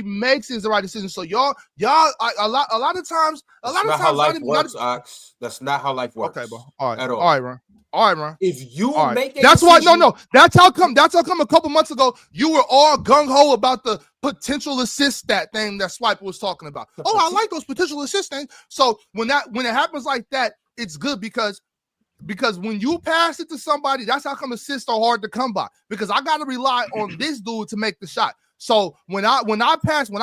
makes it, it's the right decision. So y'all a lot of times how life works, Ox. That's not how life works. Okay, bro. All right, at all. All right, Ron. If you make a that's decision, why no. That's how come a couple months ago you were all gung-ho about the potential assist that thing that Swiper was talking about. Oh, I like those potential assist things. So when it happens like that, it's good because when you pass it to somebody, that's how come assists are hard to come by. Because I gotta rely on this dude to make the shot. So when I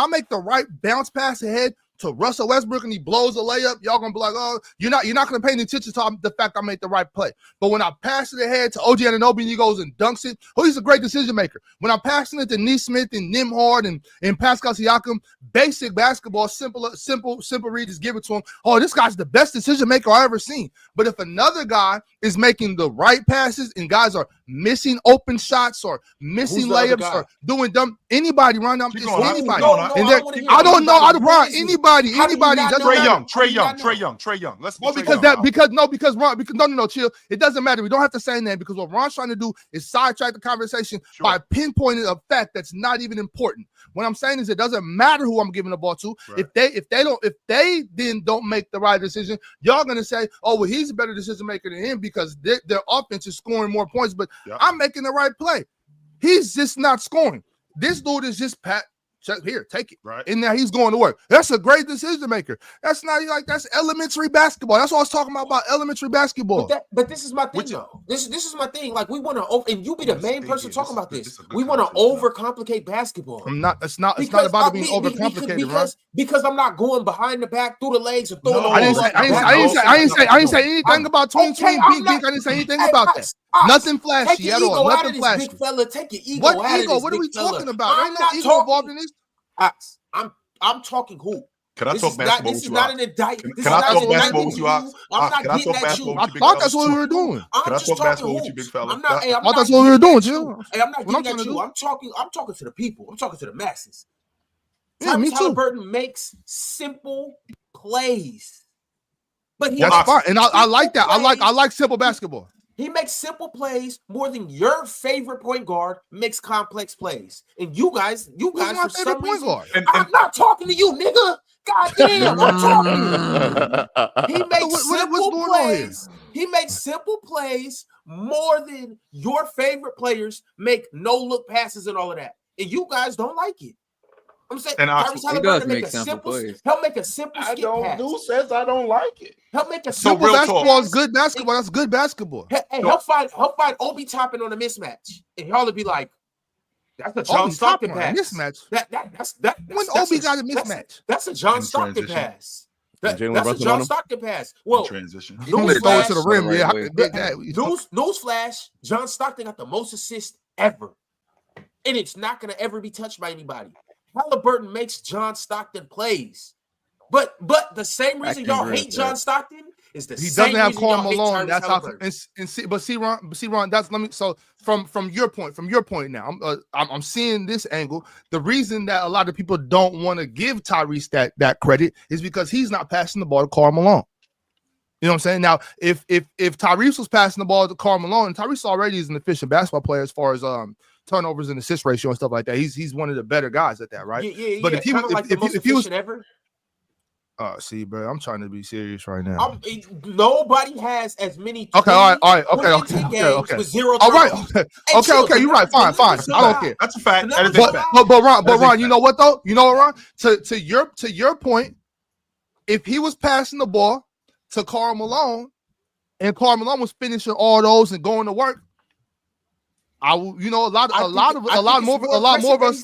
make the right bounce pass ahead to Russell Westbrook and he blows a layup, y'all gonna be like, oh, you're not gonna pay any attention to the fact I made the right play. But when I pass it ahead to OG Anunoby and he goes and dunks it, he's a great decision maker. When I'm passing it to Neesmith and Nembhard and Pascal Siakam, basic basketball, simple read, just give it to him. Oh, this guy's the best decision maker I've ever seen. But if another guy is making the right passes and guys are missing open shots or missing layups or doing dumb, anybody right now, it's anybody. I don't know how to run anybody. Trey Young. Let's no, chill. It doesn't matter. We don't have to say that because what Ron's trying to do is sidetrack the conversation by pinpointing a fact that's not even important. What I'm saying is it doesn't matter who I'm giving the ball to. Right. If they then don't make the right decision, y'all gonna say, oh well, he's a better decision maker than him because their offense is scoring more points. But I'm making the right play. He's just not scoring. This dude is just here, take it. Right. And now he's going to work. That's a great decision maker. That's not that's elementary basketball. That's what I was talking about elementary basketball. But this is my thing, though. This is my thing. Like, we want to, and you be the main person talking about this. We want to overcomplicate basketball. It's not about being overcomplicated, because I'm not going behind the back, through the legs, or throwing I didn't say anything about 2020 being I didn't say anything about that. Nothing flashy at all. Nothing flashy. Big fella, take your ego what out ego? of this, what are we talking about? I'm not ego involved in this. I'm talking hoop. Can I talk basketball with you? This is not an indictment. Can I talk basketball with you? I'm not getting at you. I thought that's what we were doing. Can I talk basketball with you, big fella? I thought that's what we were doing, Jill. Hey, I'm not getting at you. I'm talking to the people. I'm talking to the masses. Yeah, me too. Haliburton makes simple plays, but that's fine, and I like that. I like simple basketball. He makes simple plays more than your favorite point guard makes complex plays. And you guys for some reason, I'm not talking to you, nigga. God damn, I'm talking. He makes simple plays. He makes simple plays more than your favorite players make no-look passes and all of that. And you guys don't like it. I'm saying, he does make simple plays. He'll make a simple skip pass. Who says I don't like it? He'll make a simple basketball is good basketball. That's good basketball. Hey, he'll find Obi Toppin on a mismatch, and he'll be like, "That's a John Stockton pass." Mismatch. That's when Obi got a mismatch. That's a John Stockton pass. That's a John Stockton pass. Well, transition. Newsflash to the rim. Newsflash: John Stockton got the most assists ever, and it's not going to ever be touched by anybody. Haliburton makes John Stockton plays, but the same reason y'all hate John Stockton is the same reason y'all hate Karl Malone. That's how. But see, Ron. That's So from your point now, I'm seeing this angle. The reason that a lot of people don't want to give Tyrese that credit is because he's not passing the ball to Karl Malone. You know what I'm saying? Now, if Tyrese was passing the ball to Karl Malone, and Tyrese already is an efficient basketball player as far as turnovers and assist ratio and stuff like that. He's one of the better guys at that, right? Yeah. But if he was ever. See, bro, I'm trying to be serious right now. Nobody has as many. Okay, all right, okay. With zero. All right, okay. You're right. Fine. I don't care. That's a fact. But Ron, you know what though? You know what, Ron? To your point, if he was passing the ball to Karl Malone, and Karl Malone was finishing all those and going to work, a lot more of us.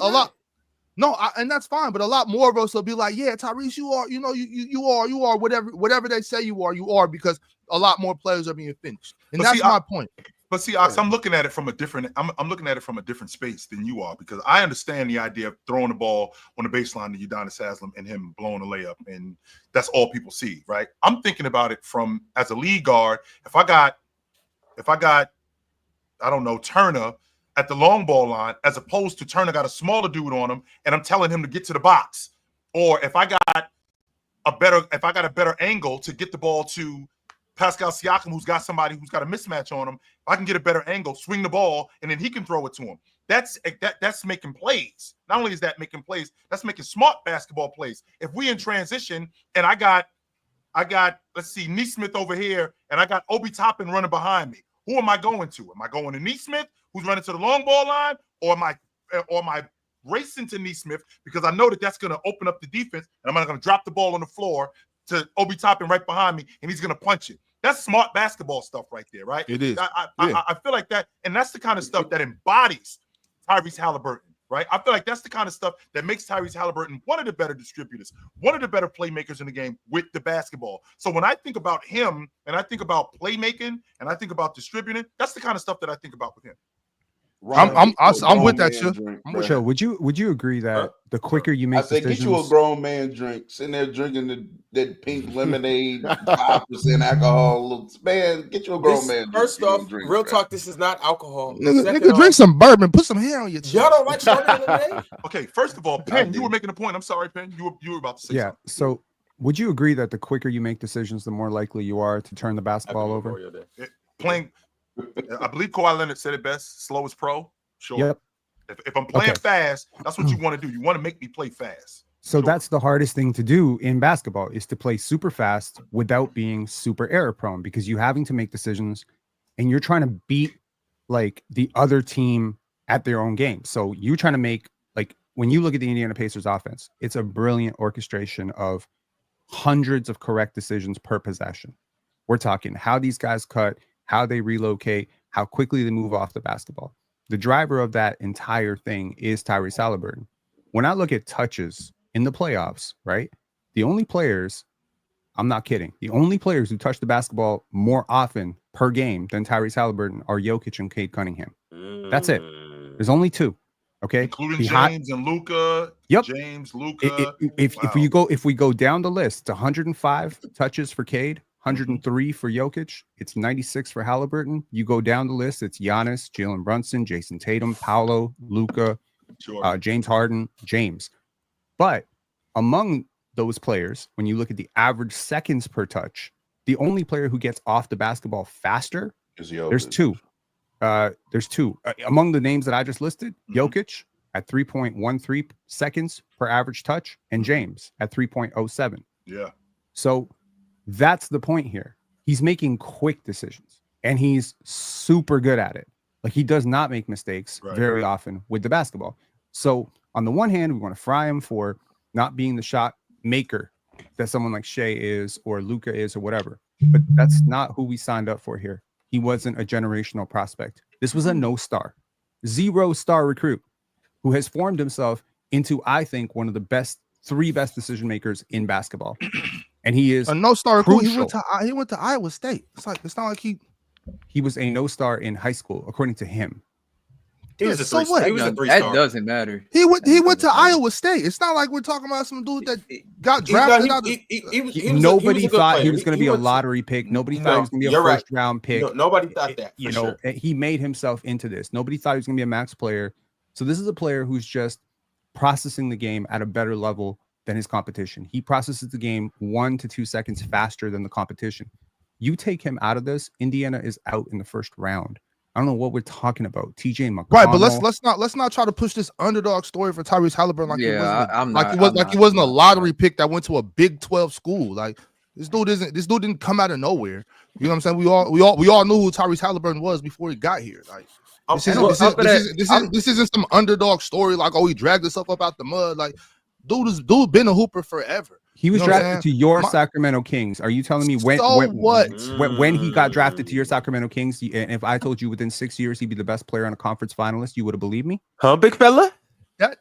No, and that's fine, but a lot more of us will be like, yeah, Tyrese, you are, you are whatever they say you are, because a lot more players are being finished, and that's my point. But see, Ox, I'm looking at it from a different. I'm looking at it from a different space than you are, because I understand the idea of throwing the ball on the baseline to Udonis Haslem and him blowing a layup, and that's all people see, right? I'm thinking about it from as a lead guard. If I got, I don't know, Turner at the long ball line, as opposed to Turner got a smaller dude on him, and I'm telling him to get to the box, or if I got a better angle to get the ball to Pascal Siakam, who's got somebody who's got a mismatch on him, if I can get a better angle, swing the ball, and then he can throw it to him. That's making plays. Not only is that making plays, that's making smart basketball plays. If we in transition and I got let's see, Neesmith over here, and I got Obi Toppin running behind me, who am I going to? Am I going to Neesmith, who's running to the long ball line, or am I racing to Neesmith because I know that's going to open up the defense, and I'm not going to drop the ball on the floor to Obi Toppin right behind me, and he's going to punch it. That's smart basketball stuff right there, right? It is. I feel like that, and that's the kind of stuff that embodies Tyrese Haliburton, right? I feel like that's the kind of stuff that makes Tyrese Haliburton one of the better distributors, one of the better playmakers in the game with the basketball. So when I think about him and I think about playmaking and I think about distributing, that's the kind of stuff that I think about with him. I'm with that shit. Joe, would you agree that the quicker you make decisions, get you a grown man drink, sitting there drinking that pink lemonade, 5% alcohol. Man, get you a grown man. First off, real talk, this is not alcohol. Nigga, drink some bourbon, put some hair on your chest. Y'all don't like strawberry lemonade? Okay, first of all, Penn, you were making a point. I'm sorry, Penn. You were about to say something. So would you agree that the quicker you make decisions, the more likely you are to turn the basketball over? Playing, I believe Kawhi Leonard said it best, slow as pro. Sure. Yep. If I'm playing fast, that's what you want to do. You want to make me play fast. So that's the hardest thing to do in basketball, is to play super fast without being super error prone, because you're having to make decisions and you're trying to beat like the other team at their own game. So you're trying to make, like, when you look at the Indiana Pacers offense, it's a brilliant orchestration of hundreds of correct decisions per possession. We're talking how these guys cut, how they relocate, how quickly they move off the basketball. The driver of that entire thing is Tyrese Haliburton. When I look at touches in the playoffs, right? The only players, I'm not kidding, the only players who touch the basketball more often per game than Tyrese Haliburton are Jokic and Cade Cunningham. That's it. There's only two. Okay. Including James and Luka. Yep. James, Luka. If we go down the list, it's 105 touches for Cade, 103 for Jokic. It's 96 for Haliburton. You go down the list, it's Giannis, Jalen Brunson, Jason Tatum, Paolo, Luka, James Harden, James. But among those players, when you look at the average seconds per touch, the only player who gets off the basketball faster, there's two. Among the names that I just listed, Jokic at 3.13 seconds per average touch, and James at 3.07. Yeah. So that's the point here. He's making quick decisions and he's super good at it. Like, he does not make mistakes very often with the basketball. So on the one hand, we want to fry him for not being the shot maker that someone like Shea is or Luka is or whatever. But that's not who we signed up for here. He wasn't a generational prospect. This was a no-star, 0-star recruit who has formed himself into, I think, one of the three best decision makers in basketball. And he is a no-star recruit. He went to Iowa State. It's not like he was a no-star in high school, according to him. He was a three-star. That doesn't matter. He went to Iowa State. It's not like we're talking about some dude that got drafted. Nobody thought he was going to be a lottery pick. Nobody thought he was going to be a first-round pick. Nobody thought that. He made himself into this. Nobody thought he was going to be a max player. So this is a player who's just processing the game at a better level than his competition. He processes the game 1 to 2 seconds faster than the competition. You take him out of this, Indiana is out in the first round. I don't know what we're talking about. TJ McConnell. Right, but let's not try to push this underdog story for Tyrese Haliburton he wasn't a lottery pick that went to a Big 12 school. Like, this dude didn't come out of nowhere. You know what I'm saying? We all knew who Tyrese Haliburton was before he got here. Like, this isn't some underdog story like, oh, he dragged himself up out the mud. Like, dude been a hooper forever. He was drafted to your Sacramento Kings. Are you telling me when he got drafted to your Sacramento Kings, and if I told you within 6 years he'd be the best player on a conference finalist, you would have believed me? Huh, big fella? That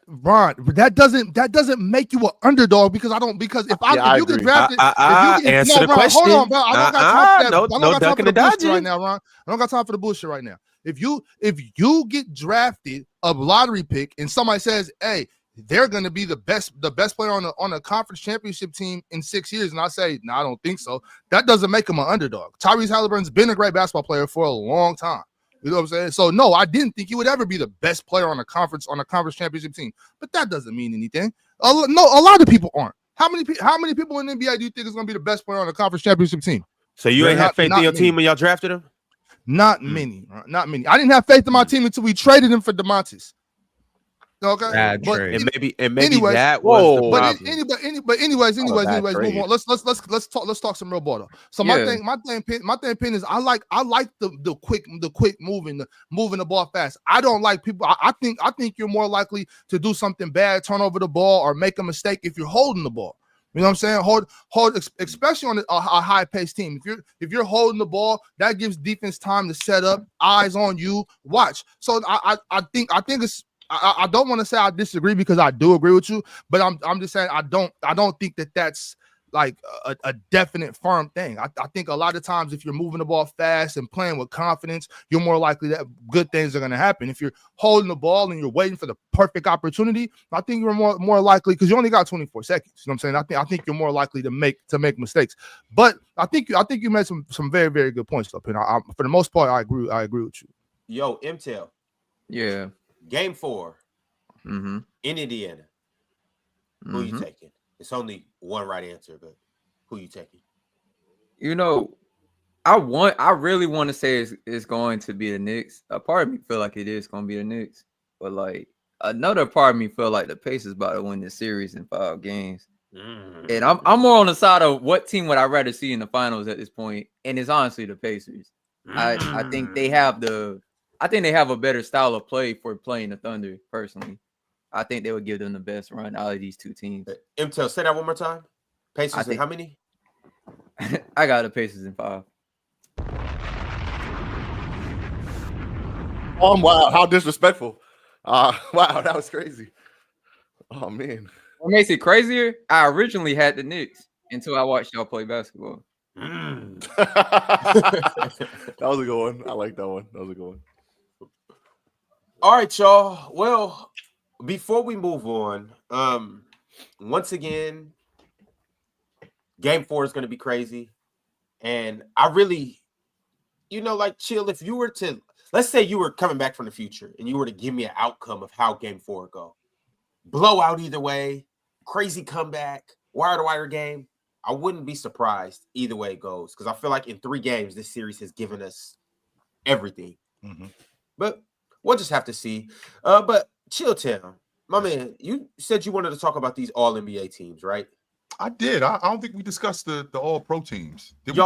doesn't make you an underdog because if you get drafted, answer the question. Hold on, bro. I don't got time for that. I don't got time for the bullshit right now, Ron. I don't got time for the bullshit right now. If you get drafted a lottery pick and somebody says, hey, they're going to be the best player on a conference championship team in 6 years, and I say, no, I don't think so. That doesn't make him an underdog. Tyrese Haliburton's been a great basketball player for a long time. You know what I'm saying? So no, I didn't think he would ever be the best player on a conference championship team. But that doesn't mean anything. A lot of people aren't. How many people in the NBA do you think is going to be the best player on a conference championship team? So you ain't have faith in your team when y'all drafted him? Not many. Not many. I didn't have faith in my team until we traded him for DeMontis. Okay. Bad trade. And maybe that was the problem. Anyways, move on. Let's talk some real ball though. So my thing is I like the quick moving the ball fast. I don't like people. I think you're more likely to do something bad, turn over the ball, or make a mistake if you're holding the ball. You know what I'm saying? Hold, especially on a high-paced team. If you're holding the ball, that gives defense time to set up, eyes on you, watch. So I think I don't want to say I disagree because I do agree with you, but I'm just saying I don't think that's like a definite firm thing. I think a lot of times if you're moving the ball fast and playing with confidence, you're more likely that good things are going to happen. If you're holding the ball and you're waiting for the perfect opportunity, I think you're more likely, because you only got 24 seconds. You know what I'm saying? I think you're more likely to make mistakes. But I think you made some very, very good points up, and for the most part, I agree with you. Yo, MTEL. Yeah. Game 4 in Indiana. Who you taking? It's only one right answer, but who you taking? You know, I really want to say it's going to be the Knicks. A part of me feel like it is going to be the Knicks, but like another part of me feel like the Pacers about to win this series in 5 games. And I'm more on the side of what team would I rather see in the finals at this point, and it's honestly the Pacers. I think they have a better style of play for playing the Thunder. Personally, I think they would give them the best run out of these 2 teams. MTEL, say that one more time. Pacers in how many? I got the Pacers in 5. Wow, how disrespectful. Wow, that was crazy. Oh, man. What makes it crazier, I originally had the Knicks until I watched y'all play basketball. That was a good one. I like that one. That was a good one. All right, y'all. Well, before we move on, once again, Game 4 is going to be crazy. And I really, like, Chill, if you were to, let's say you were coming back from the future and you were to give me an outcome of how Game 4 go. Blowout either way, crazy comeback, wire-to-wire game, I wouldn't be surprised either way it goes, because I feel like in 3 games, this series has given us everything. But we'll just have to see. But Chill Town, my man, you said you wanted to talk about these All-NBA teams, right? I did. I don't think we discussed the All-Pro teams. Did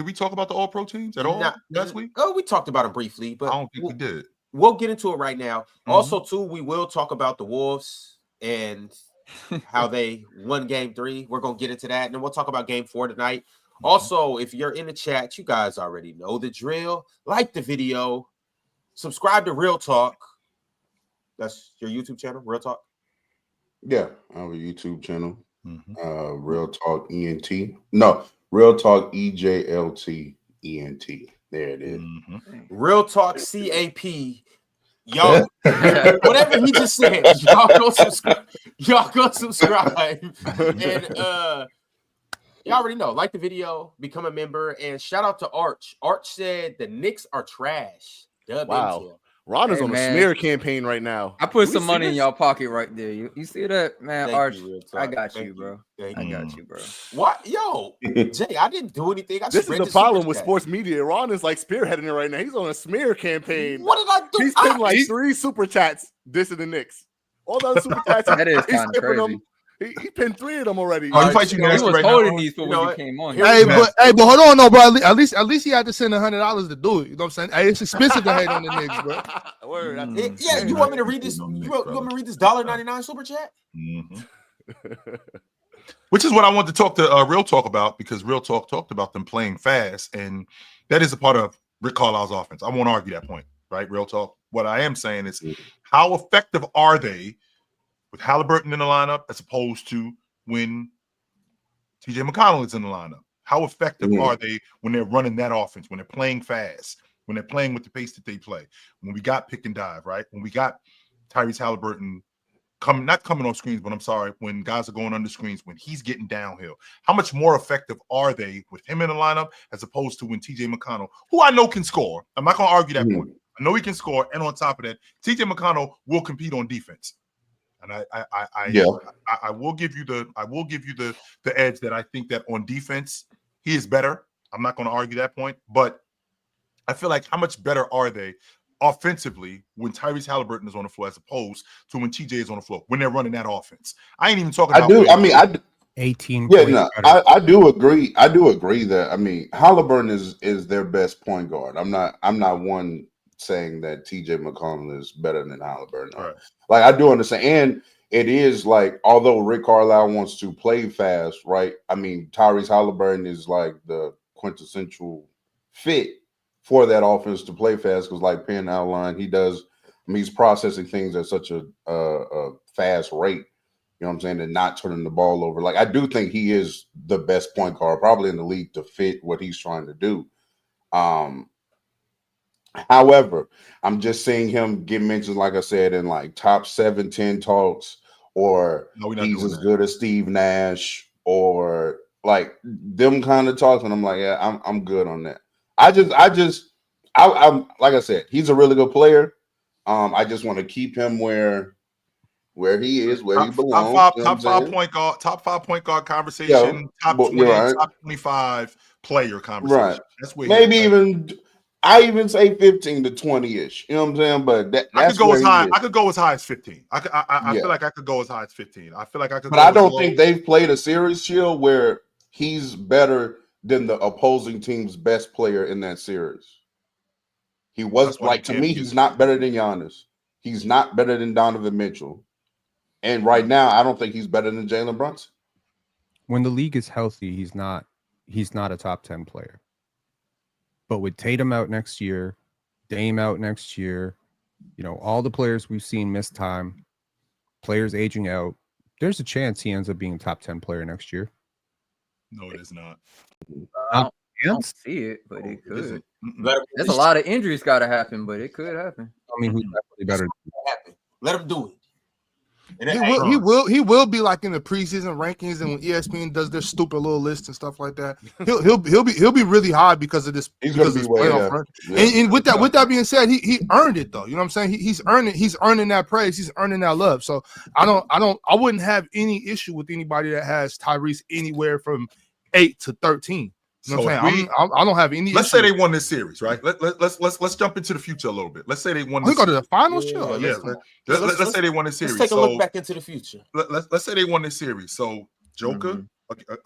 we talk about the All-Pro teams at all last week? Oh, we talked about them briefly, but I don't think we did. We'll get into it right now. Also, too, we will talk about the Wolves and how they won Game 3. We're going to get into that, and then we'll talk about Game 4 tonight. Also, if you're in the chat, you guys already know the drill. Like the video. Subscribe to Real Talk. That's your YouTube channel, Real Talk? Yeah, I have a YouTube channel. Real Talk ENT. No, Real Talk EJLT. There it is. Real Talk CAP. Y'all, whatever he just said, y'all go subscribe. And y'all already know. Like the video, become a member, and shout out to Arch. Arch said the Knicks are trash. Wow. Ron is on a smear campaign right now. I put some money in y'all pocket right there. You see that, man? Thank Arch, you, I got you, bro. I got you, bro. What? Yo, Jay, I didn't do anything. This is the problem with sports media. Ron is like spearheading it right now. He's on a smear campaign. What did I do? He's pinned like 3 super chats dissing the Knicks. All those super chats. That is kind of crazy. He pinned 3 of them already. Oh, he was holding these for when he came on. Hey, but hold on, no, bro. At least he had to send $100 to do it. You know what I'm saying? Hey, it's expensive to hate on the Knicks, bro. Word. Yeah, you want me to read this? You want me to read this $1.99 super chat? Which is what I want to talk to Real Talk about, because Real Talk talked about them playing fast, and that is a part of Rick Carlisle's offense. I won't argue that point, right? Real Talk. What I am saying is, how effective are they with Haliburton in the lineup as opposed to when TJ McConnell is in the lineup? How effective are they when they're running that offense, when they're playing fast, when they're playing with the pace that they play? When we got pick and dive, right? When we got Tyrese Haliburton not coming on screens, but I'm sorry, when guys are going under screens, when he's getting downhill, how much more effective are they with him in the lineup as opposed to when TJ McConnell, who I know can score? I'm not going to argue that point. I know he can score, and on top of that, TJ McConnell will compete on defense. And I will give you the edge that I think that on defense he is better. I'm not going to argue that point, but I feel like how much better are they offensively when Tyrese Haliburton is on the floor as opposed to when TJ is on the floor when they're running that offense? I ain't even talking about. I mean, 18. Yeah, no, I do agree. I do agree that Haliburton is their best point guard. I'm not one saying that TJ McConnell is better than Haliburton. Right. Like, I do understand, and it is like, although Rick Carlisle wants to play fast, right? I mean, Tyrese Haliburton is like the quintessential fit for that offense to play fast, because like Penn outlined, he does I mean, he's processing things at such a fast rate. You know what I'm saying? And not turning the ball over. Like, I do think he is the best point guard probably in the league to fit what he's trying to do. However, I'm just seeing him get mentioned, like I said, in like top 7-10 talks, or he's as good as Steve Nash, or like them kind of talks. And I'm like, yeah, I'm good on that. I'm like I said, he's a really good player. I just want to keep him where he is, where he belongs. Top five point guard conversation. Top 20, top 25 player conversation. Right. That's where maybe even. I even say 15 to 20-ish. You know what I'm saying? But that's I could go as high. I could go as high as 15. I feel like I could go as high as 15. I feel like I could. But I don't think they've played a series, Chill, where he's better than the opposing team's best player in that series. He was like, to me, he's not better than Giannis. He's not better than Donovan Mitchell. And right now, I don't think he's better than Jalen Brunson. When the league is healthy, he's not a top 10 player. But with Tatum out next year, Dame out next year, you know, all the players we've seen miss time, players aging out, there's a chance he ends up being a top 10 player next year. No, it is not. I don't see it, but it could. There's a lot of injuries got to happen, but it could happen. I mean, who's definitely better? Let him do it. He will be like in the preseason rankings, and when ESPN does their stupid little list and stuff like that, he'll be really high because of this. He's going to be way up. And with that being said, he earned it though. You know what I'm saying? He's earning that praise. He's earning that love. So I wouldn't have any issue with anybody that has Tyrese anywhere from 8 to 13. You know what I'm saying? I don't have any. Let's say they won this series, right? Let's jump into the future a little bit. Let's say they won. We go to the finals. Yeah. Let's say they won this series. Let's take a look back into the future. Let's say they won this series. So Joker,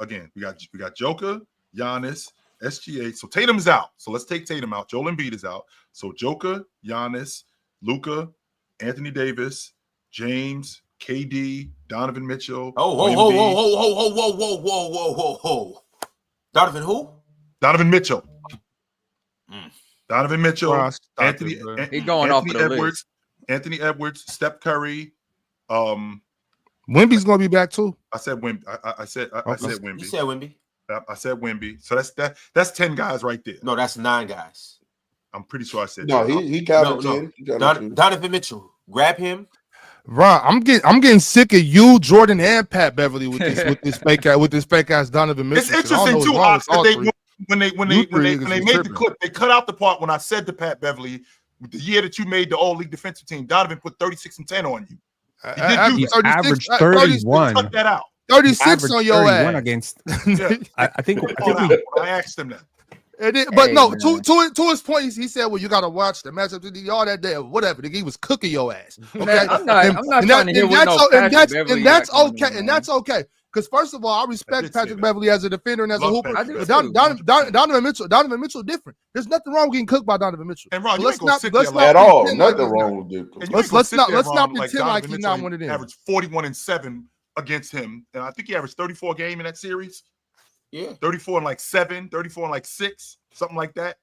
again, we got Joker, Giannis, SGA. So Tatum's out. So let's take Tatum out. Joel Embiid is out. So Joker, Giannis, Luka, Anthony Davis, James, KD, Donovan Mitchell. Donovan who? Donovan Mitchell. Donovan Mitchell. Anthony off the Edwards. list. Anthony Edwards. Steph Curry. Wemby's gonna be back too. I said Wemby. I said Wemby. You said Wemby. I said Wemby. So that's 10 guys right there. No, that's 9 guys. I'm pretty sure I said. No, he counted 10. Donovan Mitchell. Grab him. Ron, I'm getting sick of you, Jordan, and Pat Beverly with this fake ass Donovan Mitchell. It's interesting too, Ox, that when they made the clip, they cut out the part when I said to Pat Beverly, the year that you made the All-League defensive team, Donovan put 36 and 10 on you. He averaged 31. Cut that out. 36 on your ass. Against. Yeah. I think I asked him that. To his point, he said, "Well, you got to watch the matchup all that day, or whatever. He was cooking your ass." Okay, man, I'm not trying to hear what that's okay, and that's okay. Because first of all, I respect Patrick Beverly as a defender and as a hooper. But Donovan Mitchell, different. There's nothing wrong with getting cooked by Donovan Mitchell. And Ron, let's not at all. Nothing wrong with it. Let's not pretend like he's not one of them. Averaged 41 and 7 against him, and I think he averaged 34 a game in that series. Yeah, 34 and like 7, 34 and like 6, something like that.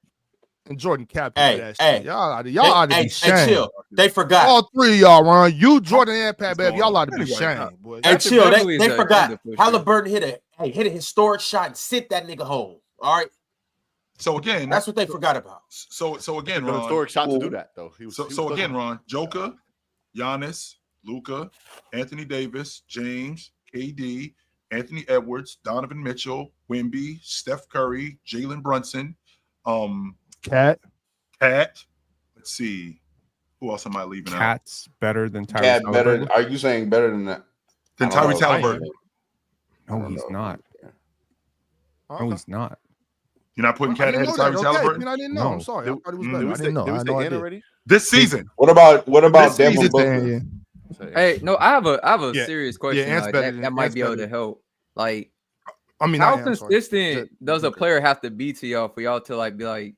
And Jordan capped that shit. Y'all ought to be shamed. Hey, chill. They forgot. All three of y'all, Ron. You, Jordan, and Pat Bev. Y'all ought to be shamed, boy. Hey, chill. They forgot. Haliburton hit a historic shot and sent that nigga home. All right. So again, that's what they forgot about. So again, Ron, historic shot to do that though. So again, Ron, Joker, Giannis, Luka, Anthony Davis, James, KD, Anthony Edwards, Donovan Mitchell, Wemby, Steph Curry, Jalen Brunson, Cat. Let's see, who else am I leaving out? Cat's better than Tyrese. Cat better. Are you saying better than that? Than Tyrese Haliburton? No, he's not. No, he's not. You're not putting Cat ahead of Tyrese Haliburton? I didn't know. I'm sorry. I thought he was better. I didn't know. I had no idea. Already? This season. What about Devin Booker? Hey, no, I have a serious question that might be able to help. Like, I mean, how consistent does a player have to be to y'all for y'all to like be like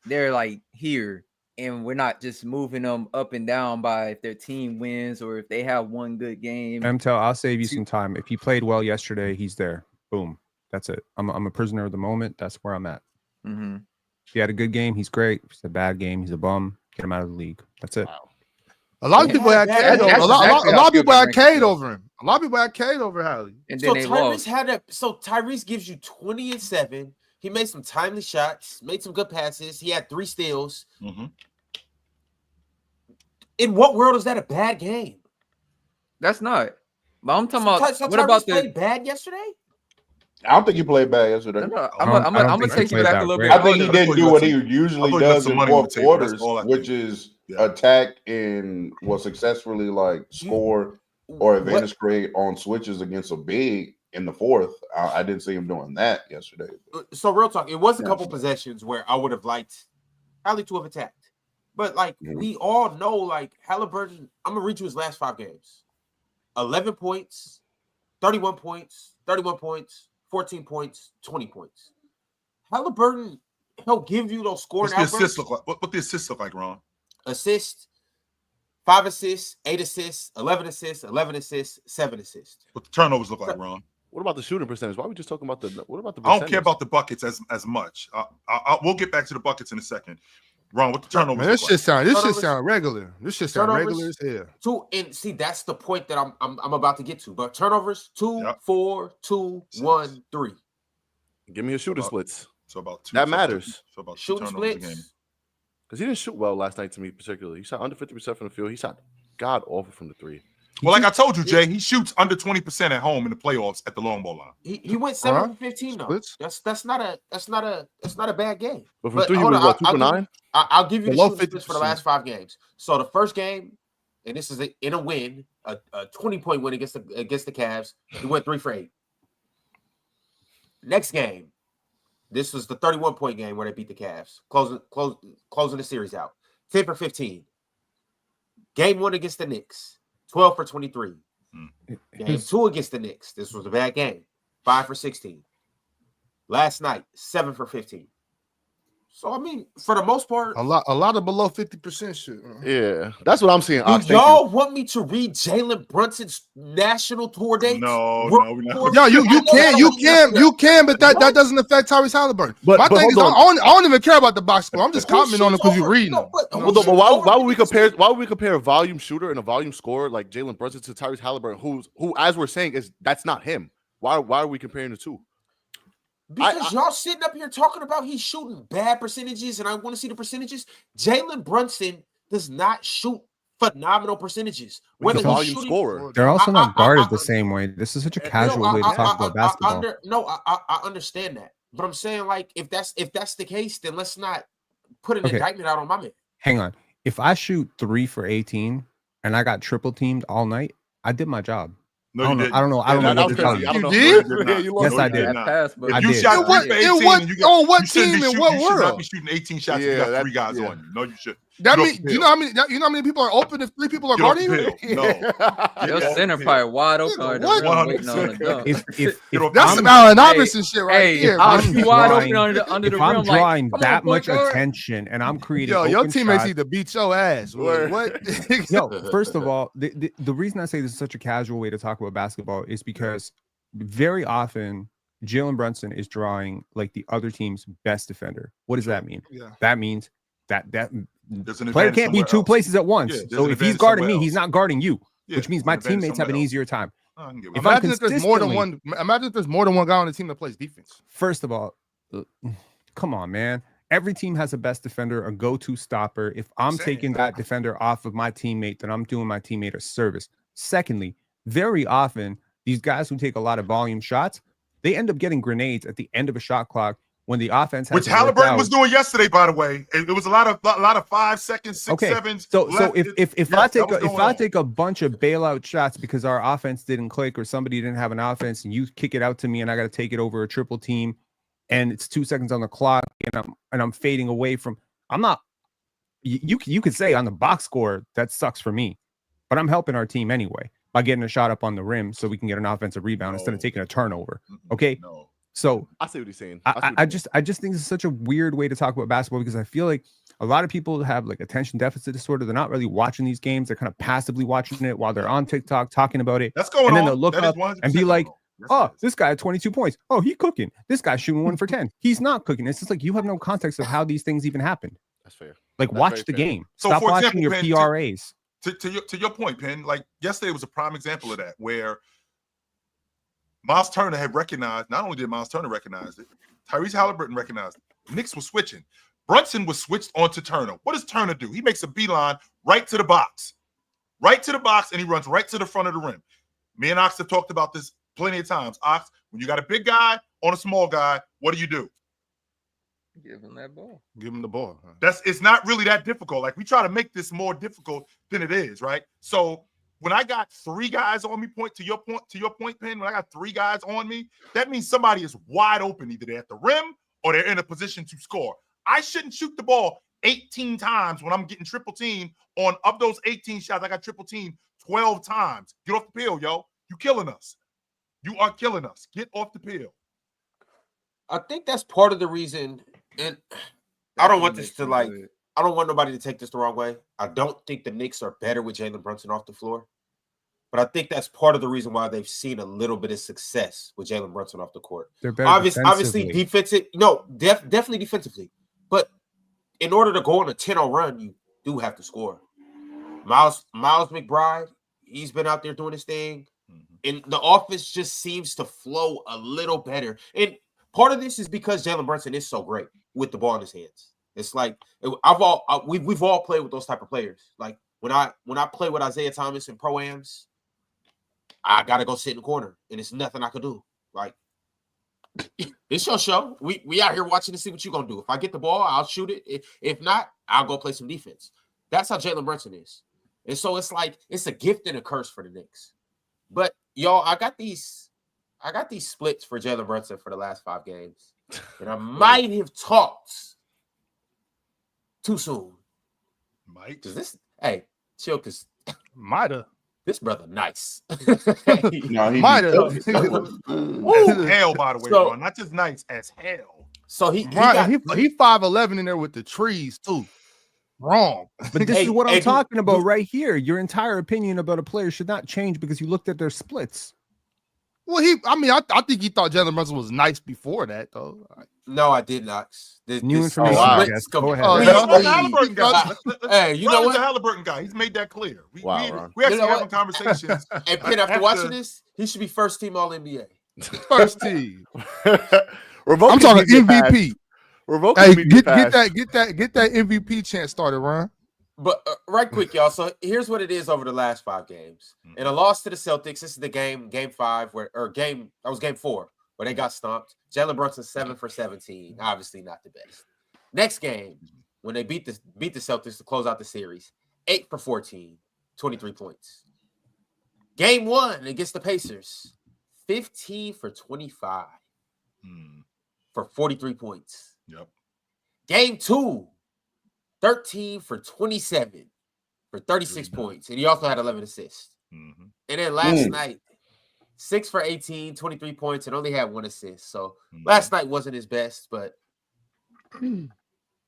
they're like here and we're not just moving them up and down by if their team wins or if they have one good game? I'll save you some time. If he played well yesterday, he's there. Boom. That's it. I'm a prisoner of the moment. That's where I'm at. Mm-hmm. If he had a good game, he's great. If it's a bad game, he's a bum. Get him out of the league. That's it. Wow. A lot of people had Cade over. A lot of people had Cade over him. A lot of people had Cade over Hallie. And So then they lost. Tyrese gives you 20 and 7. He made some timely shots, made some good passes. He had 3 steals. Mm-hmm. In what world is that a bad game? That's not. But I'm talking about So what about the played bad yesterday? I don't think he played bad yesterday. I'm gonna think he take you played back that a little great. bit. I think he further. didn't do what he usually does in fourth quarters, all I which think. is attack and will successfully like score or advantage create on switches against a big in the fourth. I didn't see him doing that yesterday. So real talk, it was a couple possessions where I would have liked Hallie to have attacked. But like we all know, like Haliburton, I'm gonna read you his last 5 games. 11 points, 31 points, 31 points, 14 points, 20 points. Haliburton, he'll give you those scoring What's the outbursts. assists look like? What the assists look like, Ron? Assist, 5 assists, 8 assists, 11 assists, 11 assists, 7 assists. What the turnovers look like, Ron? What about the shooting percentage? Why are we just talking about the? What about the? I don't care about the buckets as much. We'll get back to the buckets in a second. Ron, what the turnovers? Man, this look shit sound Turnovers- regular. This shit sound turnovers- regular as hell. 2 and see that's the point that I'm about to get to. But turnovers 2, Yep. 4, 2, 1, 3. Give me a shooting About- splits So about 2. That matters. So about 2 Shooting turnovers a game. splits. because he didn't shoot well last night to me particularly. He shot under 50% from the field. He shot god awful from the 3. Well, like I told you, Jay, he shoots under 20% at home in the playoffs at the long ball line. He went 7 Huh? for 15 though. Splits? That's not a bad game. But from But 3, he hold was on, what 2 for 9. I'll give you the Below shooting splits for the 50%. last 5 games. So the first game, and this is in a win, a 20-point win against the Cavs. He went 3 for 8. Next game, this was the 31-point game where they beat the Cavs, closing the series out. 10 for 15. Game 1 against the Knicks, 12 for 23. Game 2 against the Knicks. This was a bad game. 5 for 16. Last night, 7 for 15. So I mean, for the most part, A lot of below 50% shit. Yeah, that's what I'm seeing. Ox, do thank y'all want me to read Jalen Brunson's national tour dates? No, we're not. Yo, you can, but that doesn't affect Tyrese Haliburton. But My thing is, hold on. I don't even care about the box score. I'm just commenting on it because you're reading them. Why would we compare? Why would we compare a volume shooter and a volume scorer like Jalen Brunson to Tyrese Haliburton, who, as we're saying, that's not him? Why are we comparing the two? Because y'all sitting up here talking about he's shooting bad percentages, and I want to see the percentages. Jalen Brunson does not shoot phenomenal percentages. Whether Whether volume he's shooting, scorer. They're also not guarded the I- same way. This is such a No, casual way to talk about basketball. I understand that, but I'm saying like if that's the case, then let's not put an Okay. indictment out on my man. Hang on. If I shoot 3 for 18 and I got triple teamed all night, I did my job. No, I don't you know. didn't. I don't know. I don't That know was what to tell crazy. you. I don't know. You did? No, you did not. Yes, No, I you did. not. Pass, but If I you did. shot In what- 3 for in 18, what- and you on what you shouldn't team be and shooting- what you should not world? be shooting 18 shots. Yeah, You got that- 3 guys yeah. on you. No, you should. That Get off means the you know how many people are open if 3 people are Get off guarding the you? field. No. Your Get center off the probably field. wide open. Nigga, Or the what? rim waiting on the 100%. dunk. Get off That's the some field. Allen Hey, Iverson shit right Hey, here. if I I'm was wide drawing- open under the If rim, I'm drawing come that on, point much guard. attention and I'm creating Yo, your open teammates shots, need to beat your ass. Word. What? Yo, first of all, the reason I say this is such a casual way to talk about basketball is because very often Jalen Brunson is drawing like the other team's best defender. What does that mean? Yeah. That means that There's an player advantage can't be somewhere 2 else. places at once. Yeah, there's So an if he's advantage guarding me, somewhere he's else. not guarding you, Yeah, which means there's my an advantage teammates have an somewhere else. easier time. I can get with If that. I'm Imagine if there's more than consistently- one. Imagine if there's more than one guy on the team that plays defense. First of all, come on, man. Every team has a best defender, a go-to stopper. If I'm Same. taking that defender off of my teammate, then I'm doing my teammate a service. Secondly, very often, these guys who take a lot of volume shots, they end up getting grenades at the end of a shot clock when the offense has Which Haliburton was doing yesterday, by the way. It was a lot of 5 seconds, 6 Okay, sevens. So left. if Yes, I that was going on. take a bunch of bailout shots because our offense didn't click or somebody didn't have an offense and you kick it out to me and I got to take it over a triple team and it's 2 seconds on the clock and I'm fading away from, I'm not, you could say on the box score that sucks for me, but I'm helping our team anyway by getting a shot up on the rim so we can get an offensive rebound instead of No. taking a turnover. Okay, No. so I see what he's saying. I just think this is such a weird way to talk about basketball because I feel like a lot of people have like attention deficit disorder. They're not really watching these games. They're kind of passively watching it while they're on TikTok talking about it. That's going And on. then they'll look That is up 100% and be going like, on. Yes, oh, it is. this guy had 22 points. Oh, he's cooking. This guy's shooting 1 for 10. He's not cooking. It's just like you have no context of how these things even happened. That's fair. Like That's watch very the fair. game. So, Stop for watching example, your Penn, PRAs. to your point, Penn, like yesterday was a prime example of that, where Miles Turner had recognized, not only did Miles Turner recognize it, Tyrese Haliburton recognized it. Knicks was switching. Brunson was switched onto Turner. What does Turner do? He makes a beeline right to the box. Right to the box, and he runs right to the front of the rim. Me and Ox have talked about this plenty of times. Ox, when you got a big guy on a small guy, what do? Give him that ball. Give him the ball. It's not really that difficult. Like, we try to make this more difficult than it is, right? So when I got three guys on me, to your point, Penn, when I got three guys on me, that means somebody is wide open. Either they're at the rim or they're in a position to score. I shouldn't shoot the ball 18 times when I'm getting triple team. On of those 18 shots, I got triple team 12 times. Get off the pill, yo. You killing us. You are killing us. Get off the pill. I think that's part of the reason, and I don't want this to I don't want nobody to take this the wrong way. I don't think the Knicks are better with Jalen Brunson off the floor, but I think that's part of the reason why they've seen a little bit of success with Jalen Brunson off the court. They're better obviously defensive. No, definitely defensively. But in order to go on a 10-0 run, you do have to score. Miles McBride, he's been out there doing his thing, and the offense just seems to flow a little better. And part of this is because Jalen Brunson is so great with the ball in his hands. It's like we've all played with those type of players. Like when I play with Isaiah Thomas in pro-ams, I gotta go sit in the corner, and it's nothing I could do. Like, it's your show. We out here watching to see what you're gonna do. If I get the ball, I'll shoot it. If not, I'll go play some defense. That's how Jalen Brunson is. And so it's like it's a gift and a curse for the Knicks. But y'all, I got these splits for Jalen Brunson for the last 5 games. And I might have talked too soon. Might. Chill, because might have. This brother nice. No, he might have. Hell, by the way, bro. Not just nice, as hell. So he 5'11" in there with the trees too. Wrong. But this is what I'm talking about right here. Your entire opinion about a player should not change because you looked at their splits. Well, I think he thought Jalen Brunson was nice before that, though. No, I did not. New information. Wow. Go ahead. Haliburton guy. Hey, you know what? The Haliburton guy. He's made that clear. We actually having conversations. And Penn, after watching this, he should be first team All NBA. First team. I'm Revoking talking immediate MVP. Revoking Hey, immediate get pass. that MVP chant started, Ron. But right quick, y'all. So here's what it is over the last 5 games. In a loss to the Celtics, this is the game 5, that was game 4, where they got stomped. Jalen Brunson 7 for 17. Obviously not the best. Next game, when they beat the Celtics to close out the series, 8 for 14, 23 points. Game 1 against the Pacers, 15 for 25 for 43 points. Yep. Game 2, 13 for 27 for 36 points. And he also had 11 assists. And then last night, 6 for 18, 23 points, and only had 1 assist. So last night wasn't his best, but my thing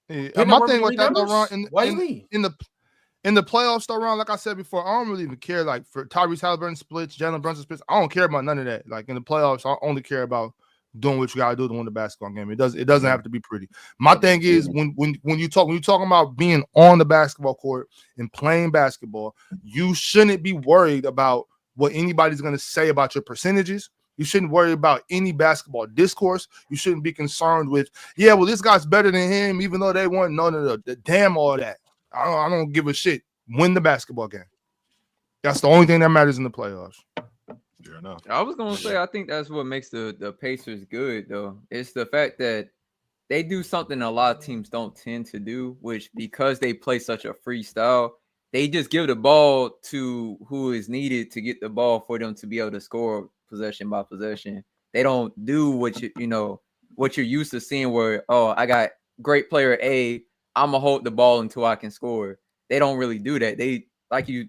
with that, though, Ron, in the playoffs, though, Ron, like I said before, I don't really even care, like, for Tyrese Haliburton splits, Jalen Brunson splits. I don't care about none of that. Like, in the playoffs, I only care about doing what you gotta do to win the basketball game. It doesn't have to be pretty. My thing is when you're talking about being on the basketball court and playing basketball, you shouldn't be worried about what anybody's gonna say about your percentages. You shouldn't worry about any basketball discourse. You shouldn't be concerned with, this guy's better than him, even though they want no. Damn all that. I don't give a shit. Win the basketball game. That's the only thing that matters in the playoffs. Fair enough. I was gonna say I think that's what makes the Pacers good, though. It's the fact that they do something a lot of teams don't tend to do, which because they play such a free style, they just give the ball to who is needed to get the ball for them to be able to score possession by possession. They don't do what what you're used to seeing, where I got great player A, I'm gonna hold the ball until I can score. They don't really do that. They like you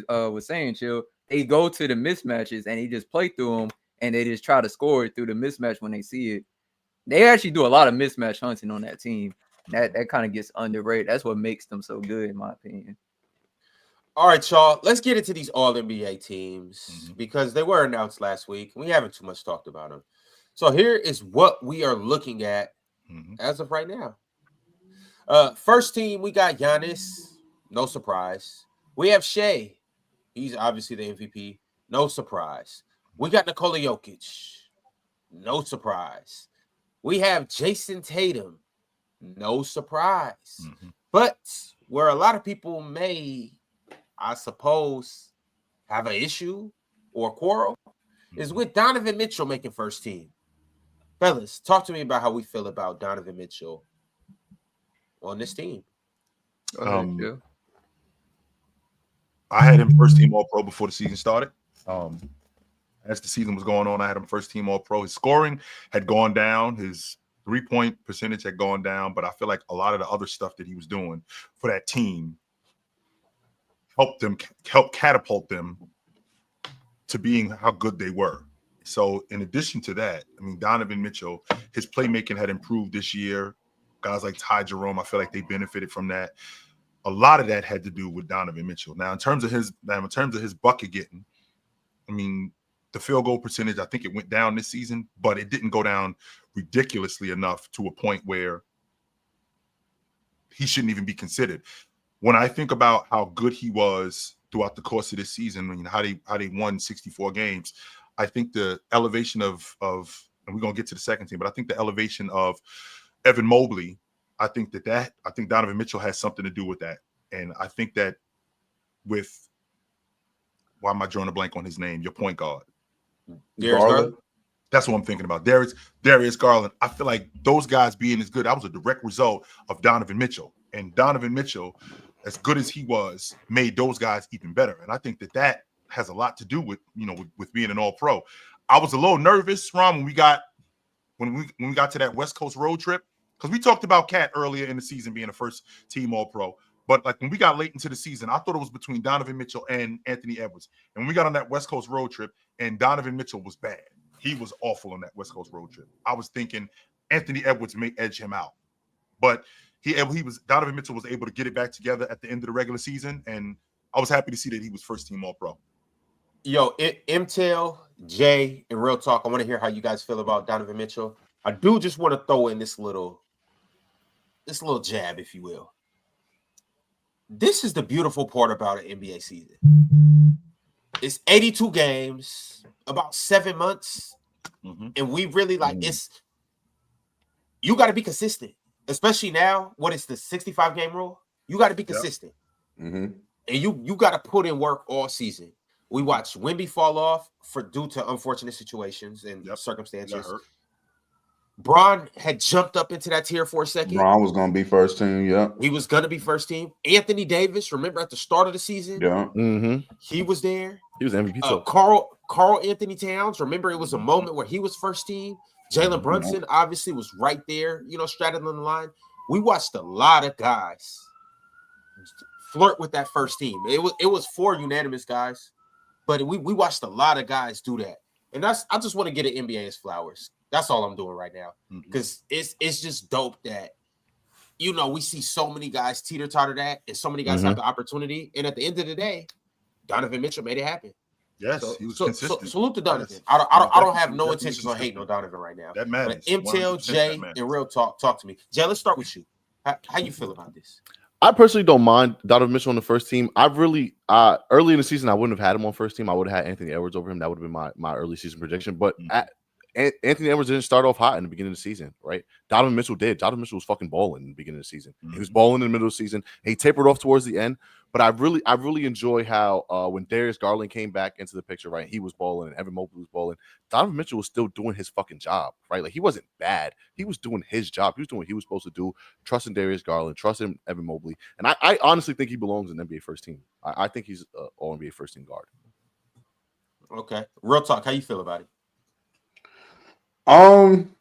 was saying, Chill. They go to the mismatches and they just play through them, and they just try to score through the mismatch when they see it. They actually do a lot of mismatch hunting on that team. That kind of gets underrated. That's what makes them so good, in my opinion. All right, y'all. Let's get into these All NBA teams because they were announced last week. We haven't too much talked about them. So here is what we are looking at as of right now. First team, we got Giannis. No surprise. We have Shea. He's obviously the MVP. No surprise. We got Nikola Jokic. No surprise. We have Jason Tatum. No surprise. Mm-hmm. But where a lot of people may, I suppose, have an issue or quarrel is with Donovan Mitchell making first team. Fellas, talk to me about how we feel about Donovan Mitchell on this team. I had him first team All-Pro before the season started. As the season was going on, I had him first team All-Pro. His scoring had gone down. His three-point percentage had gone down, but I feel like a lot of the other stuff that he was doing for that team helped catapult them to being how good they were. So in addition to that, I mean, Donovan Mitchell, his playmaking had improved this year. Guys like Ty Jerome, I feel like they benefited from that. A lot of that had to do with Donovan Mitchell. Now, in terms of his bucket getting, I mean, the field goal percentage, I think it went down this season, but it didn't go down ridiculously enough to a point where he shouldn't even be considered. When I think about how good he was throughout the course of this season, I mean, how they won 64 games, I think the elevation of and we're gonna get to the second team, but I think the elevation of Evan Mobley, I think Donovan Mitchell has something to do with that. And I think that with, why am I drawing a blank on his name? Your point guard. Darius Garland? That's what I'm thinking about. Darius Garland. I feel like those guys being as good, that was a direct result of Donovan Mitchell. And Donovan Mitchell, as good as he was, made those guys even better. And I think that has a lot to do with, with being an All-Pro. I was a little nervous, Ron, when we got to that West Coast road trip, because we talked about Cat earlier in the season being a first team All-Pro. But like when we got late into the season, I thought it was between Donovan Mitchell and Anthony Edwards. And when we got on that West Coast road trip, and Donovan Mitchell was bad. He was awful on that West Coast road trip. I was thinking Anthony Edwards may edge him out. But Donovan Mitchell was able to get it back together at the end of the regular season, and I was happy to see that he was first team All-Pro. Yo, MTL, Jay, and Real Talk, I want to hear how you guys feel about Donovan Mitchell. I do just want to throw in this little jab, if you will. This is the beautiful part about an NBA season. It's 82 games, about 7 months, and we really you got to be consistent, especially now. What is the 65 game rule? You got to be consistent, and you got to put in work all season. We watched Wemby fall off due to unfortunate situations and circumstances. Bron had jumped up into that tier for a second. Bron was going to be first team, He was going to be first team. Anthony Davis, remember at the start of the season? He was there. He was MVP. Carl Anthony Towns, remember it was a moment where he was first team. Jalen Brunson obviously was right there, straddling the line. We watched a lot of guys flirt with that first team. It was 4 unanimous guys, but we watched a lot of guys do that. And I just want to get an NBA his flowers. That's all I'm doing right now, because it's just dope that we see so many guys teeter-totter that, and so many guys have the opportunity. And at the end of the day, Donovan Mitchell made it happen. Yes, he was consistent. Salute to Donovan. Yes. I don't have no intentions on hating on Donovan right now. That matters. But MTL, Jay, and Real Talk to me. Jay, let's start with you. How you feel about this? I personally don't mind Donovan Mitchell on the first team. I really, early in the season, I wouldn't have had him on first team. I would have had Anthony Edwards over him. That would have been my early season prediction. But Anthony Edwards didn't start off hot in the beginning of the season, right? Donovan Mitchell did. Donovan Mitchell was fucking balling in the beginning of the season. He was balling in the middle of the season. He tapered off towards the end. But I really enjoy how when Darius Garland came back into the picture, right? He was balling and Evan Mobley was balling. Donovan Mitchell was still doing his fucking job, right? Like, he wasn't bad. He was doing his job. He was doing what he was supposed to do, trusting Darius Garland, trusting Evan Mobley. And I honestly think he belongs in the NBA first team. I think he's all NBA first team guard. Okay. Real Talk, how you feel about it? I'm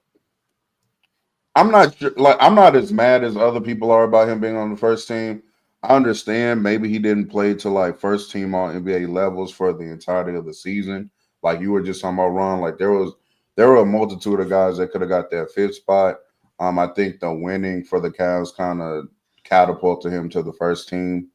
not sure. Like, I'm not as mad as other people are about him being on the first team. I understand maybe he didn't play to like first team on NBA levels for the entirety of the season. Like you were just talking about, Ron. Like there were a multitude of guys that could have got that fifth spot. I think the winning for the Cavs kind of catapulted him to the first team.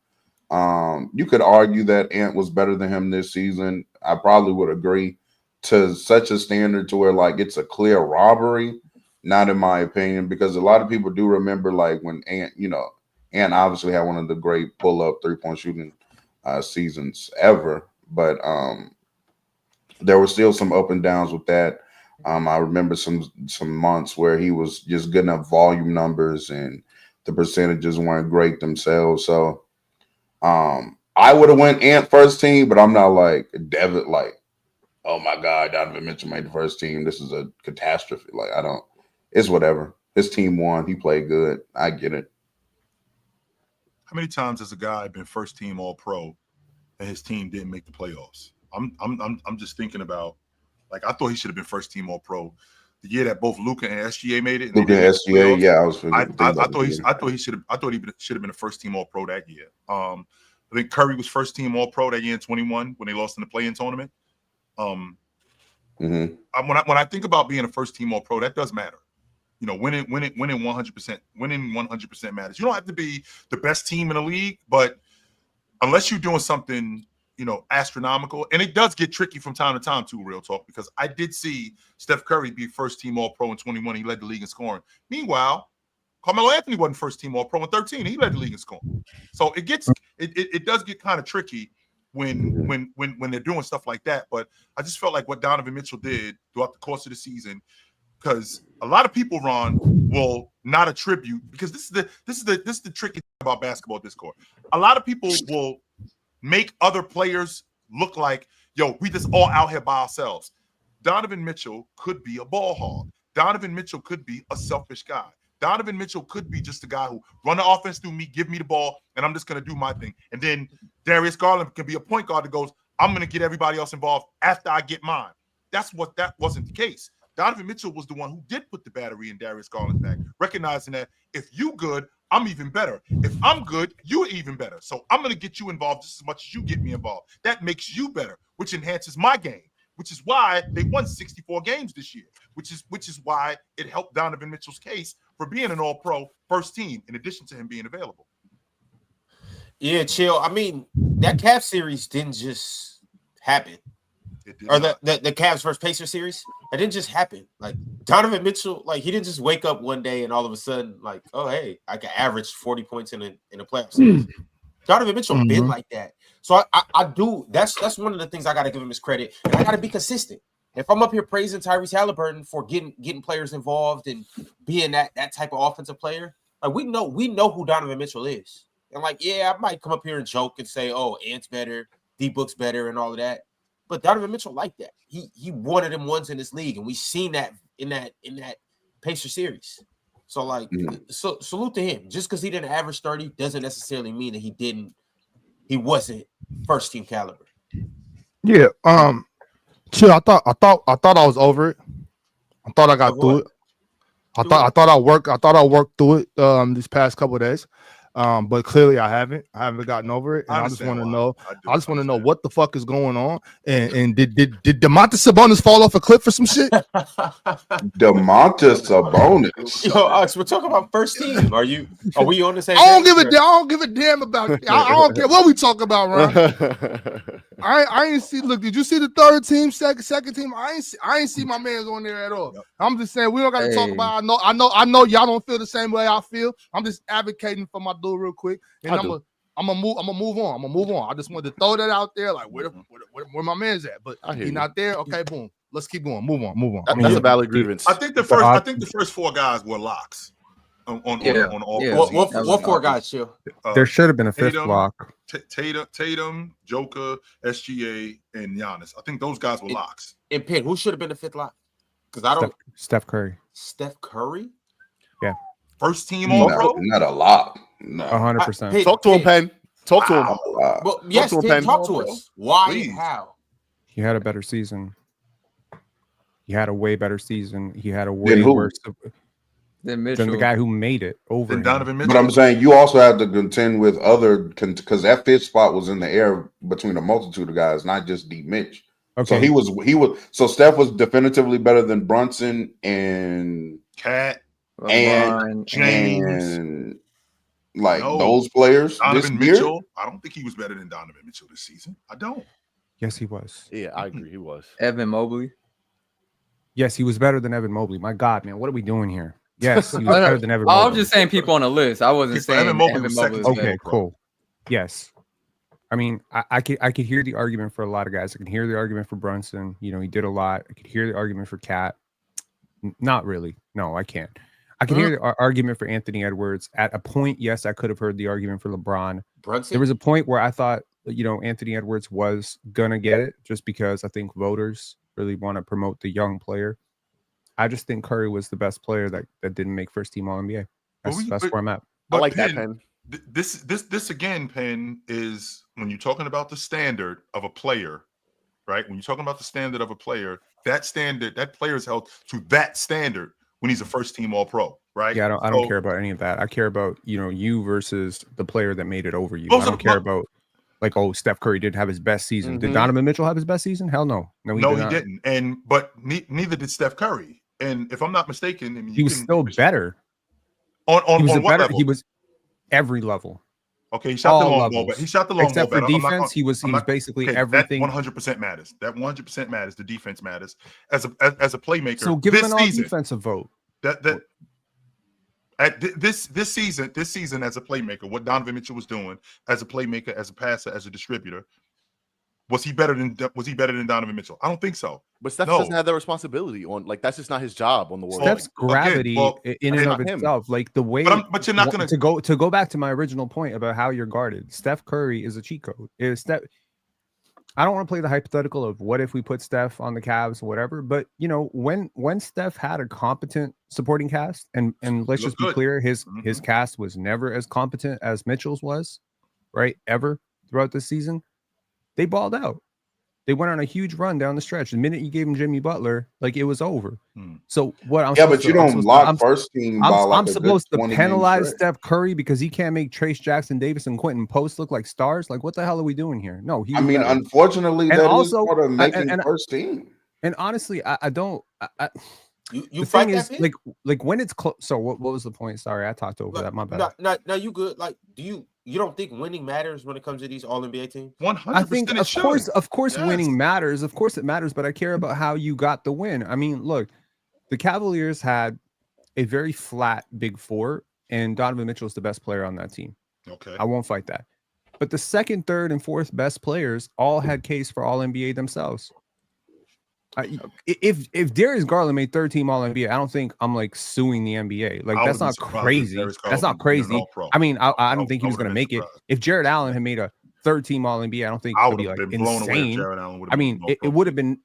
You could argue that Ant was better than him this season. I probably would agree. To such a standard to where like it's a clear robbery, not in my opinion, because a lot of people do remember like when Ant obviously had one of the great pull-up 3-point shooting seasons ever. But there were still some up and downs with that. I remember some months where he was just good enough volume numbers and the percentages weren't great themselves. So I would have went Ant first team, but I'm not like Devin, like, oh my God, Donovan Mitchell made the first team. This is a catastrophe. Like, I don't, it's whatever. His team won. He played good. I get it. How many times has a guy been first team All Pro and his team didn't make the playoffs? I'm just thinking about, like, I thought he should have been first team All Pro the year that both Luka and SGA made it. Luka and SGA, yeah, I thought he should have been a first team All Pro that year. I think Curry was first team All Pro that year in 21 when they lost in the play-in tournament. When I think about being a first team All Pro, that does matter. You know, winning 100% matters. You don't have to be the best team in the league, but unless you're doing something, you know, astronomical, and it does get tricky from time to time too, real talk, because I did see Steph Curry be first team All Pro in 21. He led the league in scoring. Meanwhile, Carmelo Anthony wasn't first team All Pro in 13. He led the league in scoring. So it does get kind of tricky when they're doing stuff like that. But I just felt like what Donovan Mitchell did throughout the course of the season, because a lot of people, Ron, will not attribute, because this is the tricky thing about basketball discord. A lot of people will make other players look like, yo, we just all out here by ourselves. Donovan Mitchell could be a ball hog. Donovan Mitchell could be a selfish guy. Donovan Mitchell could be just a guy who run the offense through me, give me the ball, and I'm just going to do my thing. And then Darius Garland can be a point guard that goes, I'm going to get everybody else involved after I get mine. That wasn't the case. Donovan Mitchell was the one who did put the battery in Darius Garland's back, recognizing that if you good, I'm even better. If I'm good, you're even better. So I'm going to get you involved just as much as you get me involved. That makes you better, which enhances my game, which is why they won 64 games this year, which is why it helped Donovan Mitchell's case for being an All-Pro first team, in addition to him being available. Yeah, chill. I mean, that Cavs series didn't just happen. Or the Cavs versus Pacers series, it didn't just happen. Like, Donovan Mitchell, like, he didn't just wake up one day and all of a sudden, like, oh, hey, I can average 40 points in a playoff series. Donovan Mitchell been like that. So I do. That's one of the things I got to give him his credit. And I got to be consistent. If I'm up here praising Tyrese Haliburton for getting players involved and being that type of offensive player, like, we know who Donovan Mitchell is. And, like, yeah, I might come up here and joke and say, oh, Ant's better, D-Book's better, and all of that. But Donovan Mitchell like that. He wanted him once in this league, and we've seen that in that Pacer series. So, like, so salute to him. Just because he didn't average 30 doesn't necessarily mean that he wasn't first team caliber. Yeah. Chill. I thought I was over it. I thought I got through it. I thought I worked through it these past couple of days. But clearly I haven't gotten over it. And I just want to know what the fuck is going on. And did Domantas Sabonis fall off a cliff for some shit? Domantas Sabonis. Yo, Ox, we're talking about first team. Are we on the same? I don't give a damn about it. I don't care what we talk about, Ron. I ain't see. Look, did you see the third team, second team? I ain't see my man's on there at all. Yep. I'm just saying we don't got to talk about. I know y'all don't feel the same way I feel. I'm just advocating for my dude real quick, and I'm gonna move on. I just wanted to throw that out there, like where my man's at, but he's not there. Okay, boom. Let's keep going. Move on. That's a valid grievance. I think the first four guys were locks on all. Yeah. What four guys, chill? There should have been a fifth lock. Tatum, Joker, SGA, and Giannis. I think those guys were locks. And Penn, who should have been the fifth lock? Because I don't. Steph Curry. Steph Curry. Yeah. First team All Pro. Not a lot. No. 100%. Talk to him, Penn. Talk to him. Well, yes, talk to us. Why and how? He had a better season. He had a way better season. He had a way worse than the guy who made it over than Donovan Mitchell. But I'm saying you also have to contend with other, because that fifth spot was in the air between a multitude of guys, not just D Mitch. Okay. So he was. So Steph was definitively better than Brunson and Cat and James. And like those players. Donovan Mitchell. I don't think he was better than Donovan Mitchell this season. I don't. Yes, he was. Yeah, I agree. He was. Evan Mobley. Yes, he was better than Evan Mobley. My God, man, what are we doing here? Yes, he was better than Evan Mobley. I was just saying people on the list. I wasn't saying Evan Mobley. Okay, cool. Yes. I mean, I could hear the argument for a lot of guys. I can hear the argument for Brunson. You know, he did a lot. I could hear the argument for Cat. Not really. No, I can't. I can hear the argument for Anthony Edwards. At a point, yes, I could have heard the argument for LeBron. Brunson? There was a point where I thought, you know, Anthony Edwards was gonna get it just because I think voters really want to promote the young player. I just think Curry was the best player that didn't make first team All NBA. That's where I'm at. I like Penn, that, Penn. This again, Penn, is when you're talking about the standard of a player, right? When you're talking about the standard of a player, that player is held to that standard when he's a first team All Pro, right? Yeah, I don't care about any of that. I care about, you know, you versus the player that made it over you. I don't care about like, oh, Steph Curry didn't have his best season. Did Donovan Mitchell have his best season? Hell no. No, he didn't. But neither did Steph Curry. And if I'm not mistaken, I mean, he was still better. On what level? He was every level. Okay, he shot the long ball, but he shot the long except ball. Except for defense, he was basically everything. That 100% matters. That 100% matters. The defense matters as a playmaker. So give him an all-defensive vote. This season as a playmaker, what Donovan Mitchell was doing as a playmaker, as a passer, as a distributor, was he better than Donovan Mitchell? I don't think so. But Steph doesn't have that responsibility on, like, that's just not his job on the Warriors. Steph's gravity in and of itself, like the way. But you're not going to go back to my original point about how you're guarded. Steph Curry is a cheat code. I don't want to play the hypothetical of what if we put Steph on the Cavs or whatever, but you know, when Steph had a competent supporting cast, and let's just be clear, his cast was never as competent as Mitchell's was, right? Ever throughout the season. They balled out. They went on a huge run down the stretch. The minute you gave him Jimmy Butler, like, it was over. So what I'm but you don't lock first team. I'm supposed to penalize Steph Curry because he can't make Trace Jackson Davis and Quentin Post look like stars. Like, what the hell are we doing here? No, unfortunately, that is part of making first team. And honestly, I don't. You fight that is, like when it's close. So what was the point? Sorry, I talked over that. My bad. No, you good. Like, you don't think winning matters when it comes to these All NBA teams? 100%. I think of course, winning matters. Of course, it matters. But I care about how you got the win. I mean, look, the Cavaliers had a very flat big four, and Donovan Mitchell is the best player on that team. Okay, I won't fight that. But the second, third, and fourth best players all had case for All NBA themselves. If Darius Garland made third team All NBA, I don't think I'm like suing the NBA. Like, that's not crazy. That's not crazy. I mean, I don't think he was going to make it. If Jared Allen had made a third team All NBA, I don't think it would be like insane. I mean, it would have been,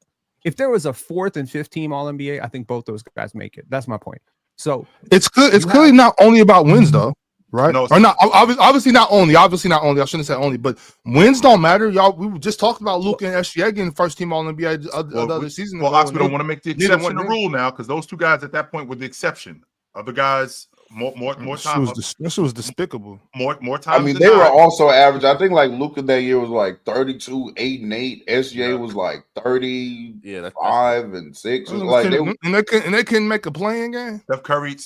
if there was a fourth and fifth team All NBA, I think both those guys make it. That's my point. So it's good. It's clearly not only about wins, though. Right? No, or not? Obviously not only. Obviously not only. I shouldn't say only, but wins don't matter, y'all. We just talked about Luka and SGA getting first team All NBA other season. Well, Oxford don't want to make the exception the rule now because those two guys at that point were the exception. Other guys, more time. This was despicable. More time. I mean, they were also average. I think like Luka that year was like 32, 8 and 8. SGA was like 35 and 6. Like they couldn't make a playing game. Steph Curry.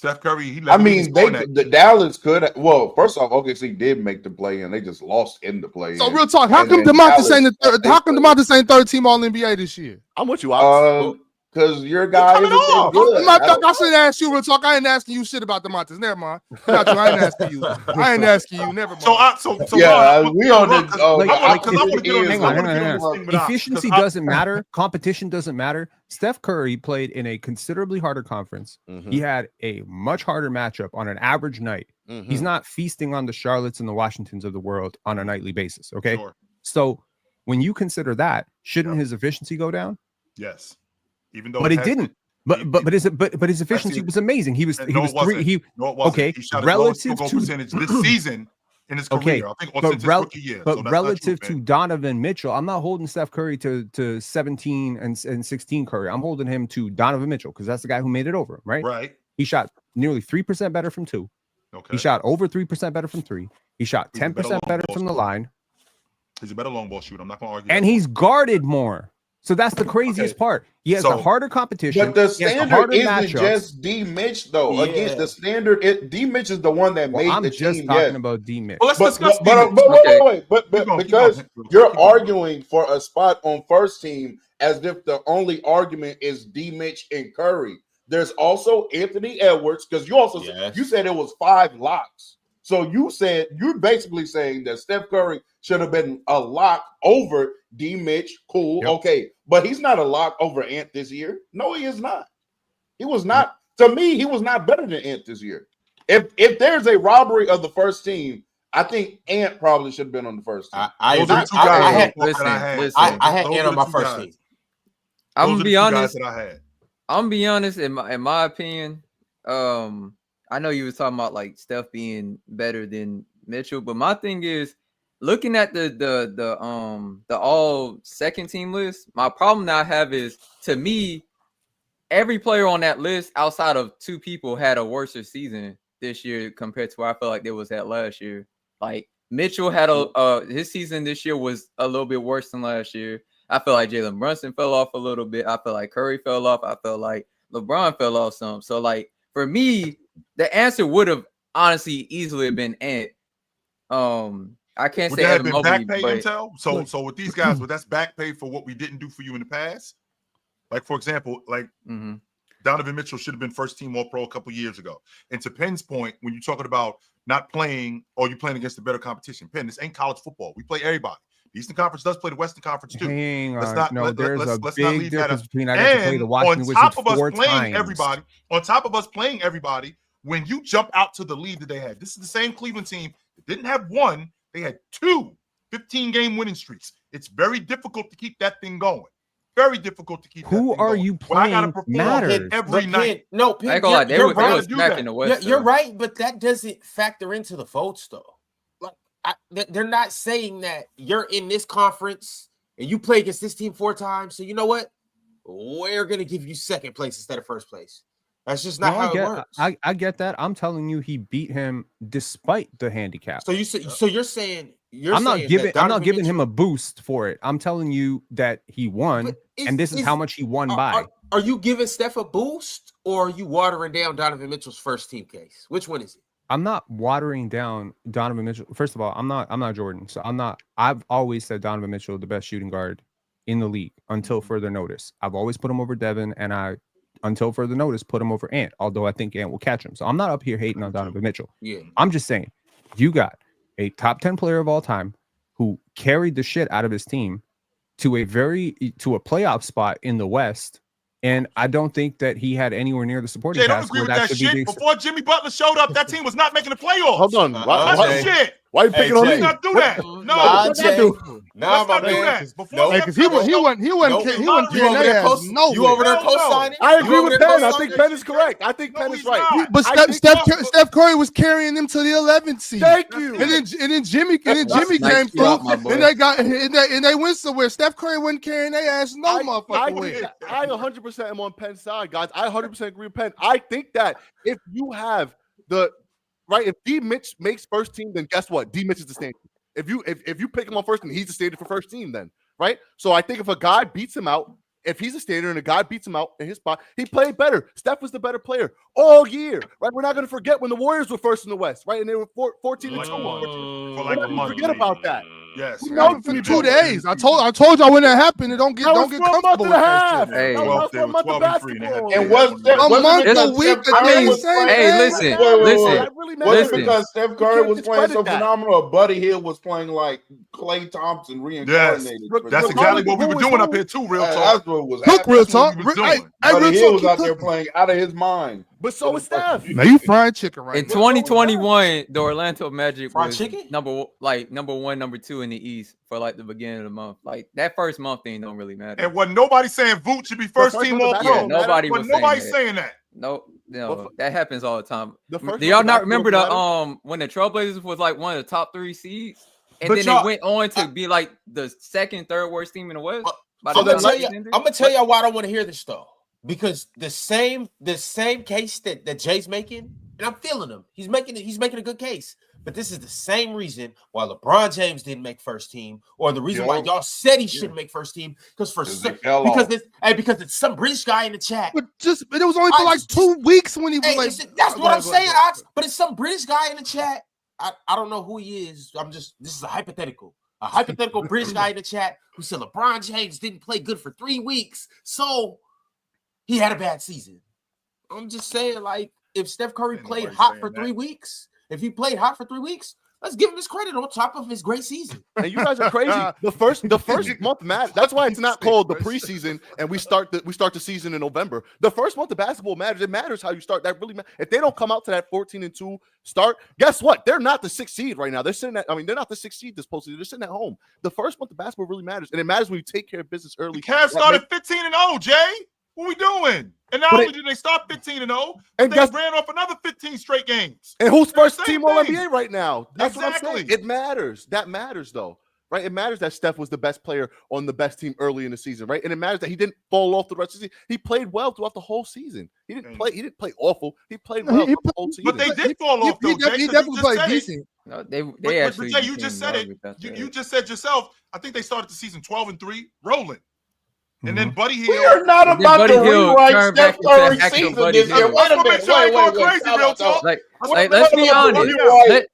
The Dallas could. Well, first off, OKC did make the play, and they just lost in the play. So real talk, how come DeMontis ain't third team All NBA this year? I'm with you. Because your guy isn't good. I shouldn't ask you real talk. I ain't asking you shit about the Montes. Never mind. I ain't asking you. Never mind. We on the efficiency doesn't matter. Competition doesn't matter. Steph Curry played in a considerably harder conference. He had a much harder matchup on an average night. He's not feasting on the Charlottes and the Washingtons of the world on a nightly basis. Okay. Sure. So when you consider that, shouldn't his efficiency go down? Yes. Even though, but it didn't. But his efficiency was amazing. He was three. He shot relative to percentage this season in his career. I think since his rookie year. But relative to Donovan Mitchell, I'm not holding Steph Curry to 17 and 16 Curry. I'm holding him to Donovan Mitchell because that's the guy who made it over. Right. Right. He shot nearly 3% better from 2. Okay. He shot over 3% better from 3. He shot 10% better from the line. He's a better long ball shooter. I'm not going to argue. And he's guarded more. So that's the craziest part. He has a harder competition. But the standard isn't just D. Mitch, though. Yeah. Against the standard, D. Mitch is the one that made the team. I'm just talking about D. Mitch. Well, let's discuss but because you're arguing for a spot on first team as if the only argument is D. Mitch and Curry. There's also Anthony Edwards because you also you said it was 5 locks. So you're basically saying that Steph Curry should have been a lock over D Mitch. Cool, okay, but he's not a lock over Ant this year. No, he is not. He was not. To me, he was not better than Ant this year. If there's a robbery of the first team, I think Ant probably should have been on the first team. I had Ant on my first team. I'm gonna be honest. I'm gonna be honest. In my opinion, I know you was talking about like Steph being better than Mitchell, but my thing is looking at the all second team list. My problem that I have is, to me, every player on that list outside of two people had a worse season this year compared to where I feel like they was at last year. Like Mitchell had his season this year was a little bit worse than last year. I feel like Jalen Brunson fell off a little bit. I feel like Curry fell off. I feel like LeBron fell off some. So like for me, the answer would have honestly easily been Ant. I can't say that been back pay, but... Intel. So with these guys, that's back pay for what we didn't do for you in the past. Like for example, like Donovan Mitchell should have been first team All-Pro a couple years ago. And to Penn's point, when you're talking about not playing or you're playing against a better competition, Penn, this ain't college football. We play everybody. The Eastern Conference does play the Western Conference too. There's a big difference between I got to play the Washington Wizards 4 times. On top of us playing everybody, when you jump out to the lead that they had, this is the same Cleveland team that didn't have one, they had 2 15-game winning streaks. It's very difficult to keep that thing going. Very difficult to keep. Who are going. you playing matters every night. You're right, but that doesn't factor into the votes though. They're not saying that you're in this conference and you play against this team 4 times. So you know what? We're going to give you second place instead of first place. That's just not how it works. I get that. I'm telling you, he beat him despite the handicap. So you're saying I'm not giving him a boost for it. I'm telling you that he won, and this is how much he won by. Are you giving Steph a boost, or are you watering down Donovan Mitchell's first team case? Which one is it? I'm not watering down Donovan Mitchell. First of all, I'm not Jordan. So I've always said Donovan Mitchell the best shooting guard in the league until further notice. I've always put him over Devin, and until further notice, put him over Ant, although I think Ant will catch him. So I'm not up here hating on Donovan Mitchell. Yeah. I'm just saying, you got a top 10 player of all time who carried the shit out of his team to a playoff spot in the West. And I don't think that he had anywhere near the supporting cast. Don't agree with that shit. Before Jimmy Butler showed up, that team was not making the playoffs. Hold on. Shit. Why are you picking on me? Let's not do that. Let's not do that. Because he wasn't carrying their ass. No, you over there co-signing? I agree with Penn. I think Penn is correct. I think Penn is right. But Steph Curry was carrying them to the 11th seed. Thank you. And then Jimmy came through, and they went somewhere. Steph Curry wasn't carrying their ass no motherfucking way. I 100% am on Penn's side, guys. I 100% agree with Penn. I think that if you have if D Mitch makes first team, then guess what? D Mitch is the standard. If you pick him on first team, he's the standard for first team then, right? So I think if a guy beats him out, if he's a standard and a guy beats him out in his spot, he played better. Steph was the better player all year, right? We're not going to forget when the Warriors were first in the West, right? And they were 14-2. For like a month. Forget about that. Yes. No, for 2 days. I told y'all when that happened. Don't get comfortable with that shit. Hey, they were 12 and 3. And was because Steph Curry was playing so phenomenal, or Buddy Hield was playing like Klay Thompson reincarnated. Yes, that's exactly what we were doing up here too. Real talk. That's what was real talk. Buddy Hield was out there playing out of his mind. But so was Steph. Now you frying chicken right in 2021, the Orlando Magic was chicken? number 1, number 2 in the East for like the beginning of the month. Like that first month thing don't really matter. And wasn't nobody saying Vooch should be first team All Pro. Yeah, nobody was saying that. No, that happens all the time. Do y'all not remember the when the Trailblazers was like one of the top 3 seeds, and then they went on to be like the second, third worst team in the West? I'm gonna tell y'all why I don't want to hear this though. Because the same case that Jay's making, and I'm feeling him. He's making a good case. But this is the same reason why LeBron James didn't make first team, or the reason why y'all said he shouldn't make first team. Because it's some British guy in the chat. But it was only for like 2 weeks when he was like. That's what I'm saying, Ox. But it's some British guy in the chat. I don't know who he is. This is a hypothetical. A hypothetical British guy in the chat who said LeBron James didn't play good for 3 weeks. So he had a bad season. I'm just saying, like, if Steph Curry played hot for 3 weeks, If he played hot for 3 weeks, let's give him his credit on top of his great season. And you guys are crazy. The first month matters. That's why it's not called the preseason, and we start the season in November. The first month of basketball matters. It matters how you start. That really matters. If they don't come out to that 14-2 start, guess what? They're not the 6th seed right now. They're sitting at. I mean, they're not the 6th seed this postseason. They're sitting at home. The first month of basketball really matters, and it matters when you take care of business early. The Cavs started 15-0. Jay, what we doing? And not only did they start 15-0, and they ran off another 15 straight games. And who's first team All NBA right now? That's exactly what I'm saying. It matters. That matters, though, right? It matters that Steph was the best player on the best team early in the season, right? And it matters that he didn't fall off the rest of the season. He played well throughout the whole season. He didn't play awful. He played well the whole season. But they did fall off, though. He definitely played decent. No, they actually. Jay, you just said it. You just said yourself. I think they started the season 12-3, rolling. And then Buddy Hield. We are not about to rewrite Steph Curry's season this year. Wait a minute. Wait. Let's be honest.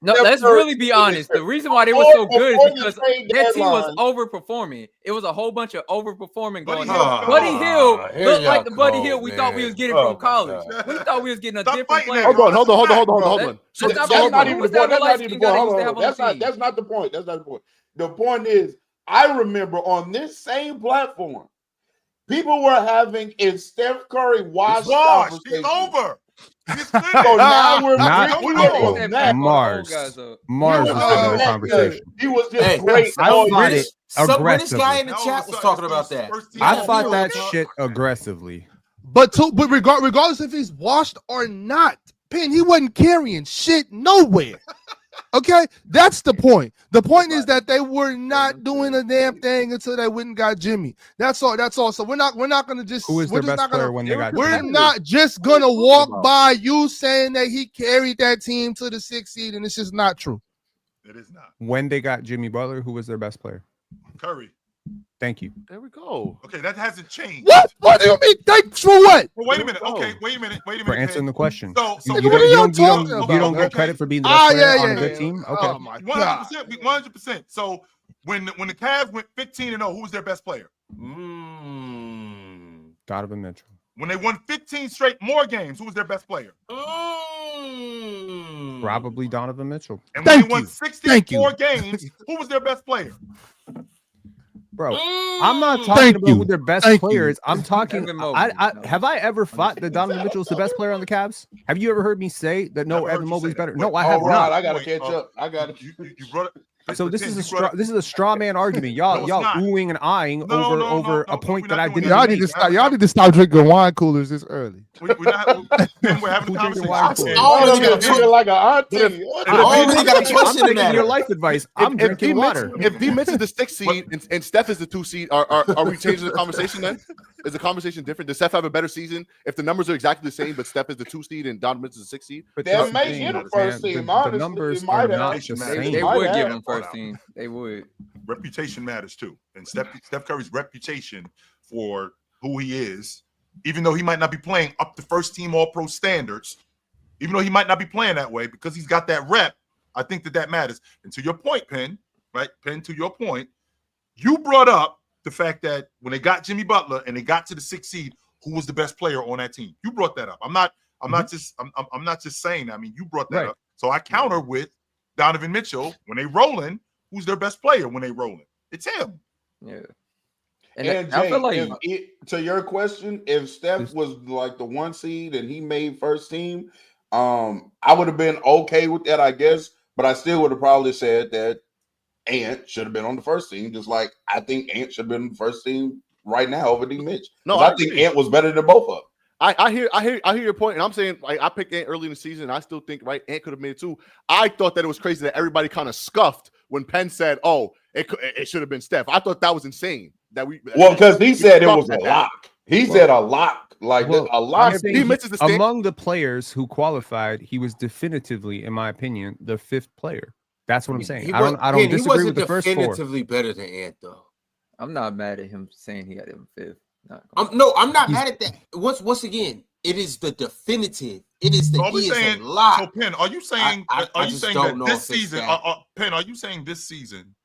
Let's really be honest. The reason why they were so good is because their team was overperforming. It was a whole bunch of overperforming going on. Buddy Hield looked like the Buddy Hield we thought we was getting from college. We thought we was getting a different player. Hold on. So that's not even the point. That's not the point. That's not the point. The point is, I remember on this same platform, people were having a Steph Curry washed conversation. He's over. So now we're Mars was in the conversation. He was just great. I fought it aggressively. This guy in the chat was talking about that. I fought that shit aggressively. But regardless if he's washed or not, Penn, he wasn't carrying shit nowhere. Okay, that's the point. The point is that they were not doing a damn thing until they went and got Jimmy. That's all. So we're not gonna just. Who is their best player when they got Jimmy? We're not just gonna walk by you saying that he carried that team to the 6th seed, and it's just not true. It is not. When they got Jimmy Butler, who was their best player? Curry. Thank you. There we go. Okay, that hasn't changed. What do you mean? Thanks for what? Well, wait a minute. Okay, wait a minute. For answering the question. So you don't get credit for being the best player on a good team? Okay. Oh my God. 100%. So when the Cavs went 15-0, who was their best player? Donovan Mitchell. When they won 15 straight more games, who was their best player? Probably Donovan Mitchell. And when they won 64 games, who was their best player? Bro, I'm not talking about who their best players. I'm talking. Have I ever fought that Donovan Mitchell is the best player on the Cavs? Have you ever heard me say that? No, Evan Mobley's better. No, I have not. I gotta catch up. I got it. You brought it. So this is a straw man argument. Y'all oohing and eyeing over a point that I didn't. Y'all need to stop. Y'all need to stop drinking wine coolers this early. We're having a conversation. Like an auntie. I'm taking your life advice. I'm drinking water. If D Mitch is the 6th seed and Steph is the 2 seed, are we changing the conversation then? Is the conversation different? Does Steph have a better season if the numbers are exactly the same, but Steph is the 2 seed and Donovan Mitchell is the 6th seed? But they may get a first team. The numbers are not the same. They would give him first team. They would. Reputation matters too, and Steph Curry's reputation for who he is, even though he might not be playing up to first team All-Pro standards, even though he might not be playing that way, because he's got that rep, I think that matters. And to your point, Penn, right? Penn, to your point, you brought up the fact that when they got Jimmy Butler and they got to the 6th seed, who was the best player on that team? You brought that up. I'm not just saying that. I mean, you brought that up. So I counter with Donovan Mitchell. When they rolling, who's their best player when they rolling? It's him. Yeah. And Jay, I feel like to your question, if Steph was like the 1 seed and he made first team, I would have been okay with that, I guess. But I still would have probably said that Ant should have been on the first team, just like I think Ant should have been on the first team right now over D Mitch. No, I think Ant was better than both of them. I hear your point, and I'm saying like I picked Ant early in the season. And I still think Ant could have made it too. I thought that it was crazy that everybody kind of scuffed when Penn said, "Oh, it should have been Steph." I thought that was insane. Because he said it was a lock. He said a lock, like a lock. Among the players who qualified, he was definitively, in my opinion, the 5th player. That's what I'm saying. I don't disagree with the first 4. Definitively better than Ant, though. I'm not mad at him saying he had him 5th. I'm not mad at that. Once again, it is the definitive. It is the lock. So Penn, are you saying that this season? Penn, are you saying this season?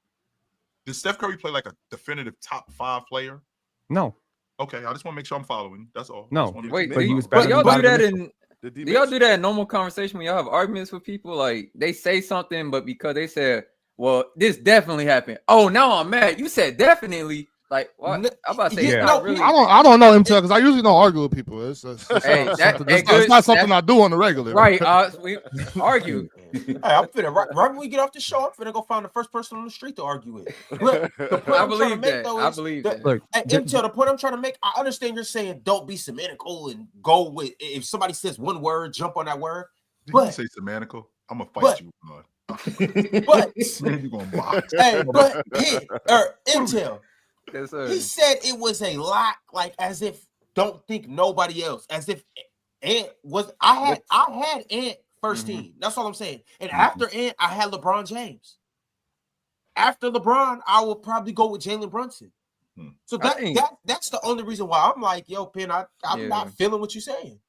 Did Steph Curry play like a definitive top 5 player? No. Okay, I just want to make sure I'm following. That's all. No. Wait, but he was better. Y'all do that in. Do y'all do that in normal conversation when y'all have arguments with people? Like they say something, but because they said, "Well, this definitely happened." Oh, now I'm mad. You said definitely. Like what? I'm about to say, yeah. not really. I don't know MTL because I usually don't argue with people. It's not something I do on the regular. Right? We argue. Hey, I'm finna right when we get off the show, I'm finna go find the first person on the street to argue with. But the point I'm trying to make though is I believe that. Look, MTL, the point I'm trying to make, I understand you're saying don't be semantical and go with if somebody says one word, jump on that word. Did you say semantical? I'm gonna fight you, God. But man, you gonna box. Hey, but MTL. Yes, sir. He said it was a lot, like as if don't think nobody else, as if Ant was. I had Ant first team. That's all I'm saying. And after Ant, I had LeBron James. After LeBron, I will probably go with Jalen Brunson. So that's the only reason why I'm like, yo, Penn, I'm not feeling what you're saying.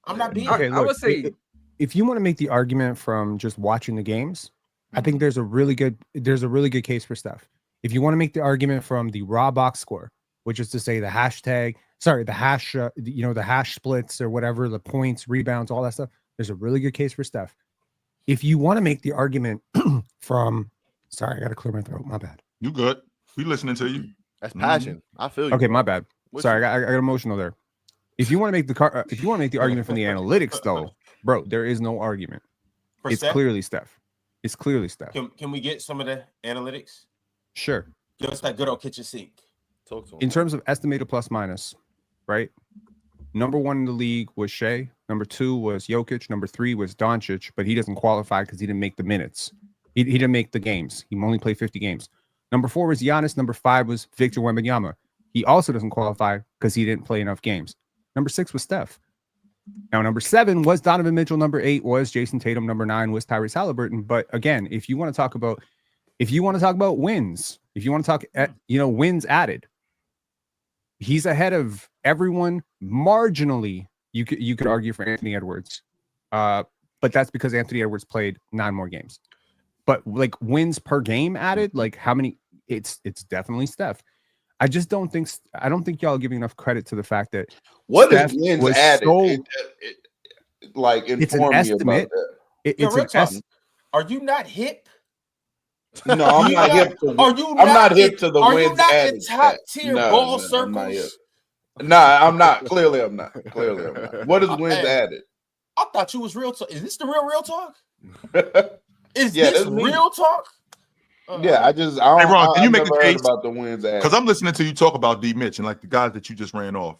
I'm not being. Okay, look, I would say if you want to make the argument from just watching the games, I think there's a really good case for Steph. If you want to make the argument from the raw box score, which is to say the hash splits or whatever, the points, rebounds, all that stuff, there's a really good case for Steph. If you want to make the argument from, sorry, I got to clear my throat. My bad. You good? We listening to you. That's passion. I feel you. Okay, my bad. Sorry, I got emotional there. If you want to make the argument from the analytics, though, bro, there is no argument. It's clearly Steph. It's clearly Steph. Can we get some of the analytics? Sure. Give us that good old kitchen sink. Talk to him. In terms of estimated plus minus, right? Number 1 in the league was Shea. Number 2 was Jokic. Number 3 was Doncic, but he doesn't qualify because he didn't make the minutes. He didn't make the games. He only played 50 games. Number 4 was Giannis. Number 5 was Victor Wembanyama. He also doesn't qualify because he didn't play enough games. Number 6 was Steph. Now, number 7 was Donovan Mitchell. Number 8 was Jason Tatum. Number 9 was Tyrese Haliburton. But again, if you want to talk about wins, if you want to talk, wins added, he's ahead of everyone marginally. You could argue for Anthony Edwards, but that's because Anthony Edwards played 9 more games. But like wins per game added, like how many? It's definitely Steph. I don't think y'all are giving enough credit to the fact that what Steph is wins was added? It's an estimate. It's an estimate. Are you not hip? No, I'm not hip to. I'm not hip to the wins added. Top tier ball circles. I'm not. Clearly, I'm not. What is wins added? I thought you was real talk. Is this the real talk? Is this real talk? Yeah, I don't. Hey, Ron, can you make a case about the wins added? Because I'm listening to you talk about D. Mitch and like the guys that you just ran off.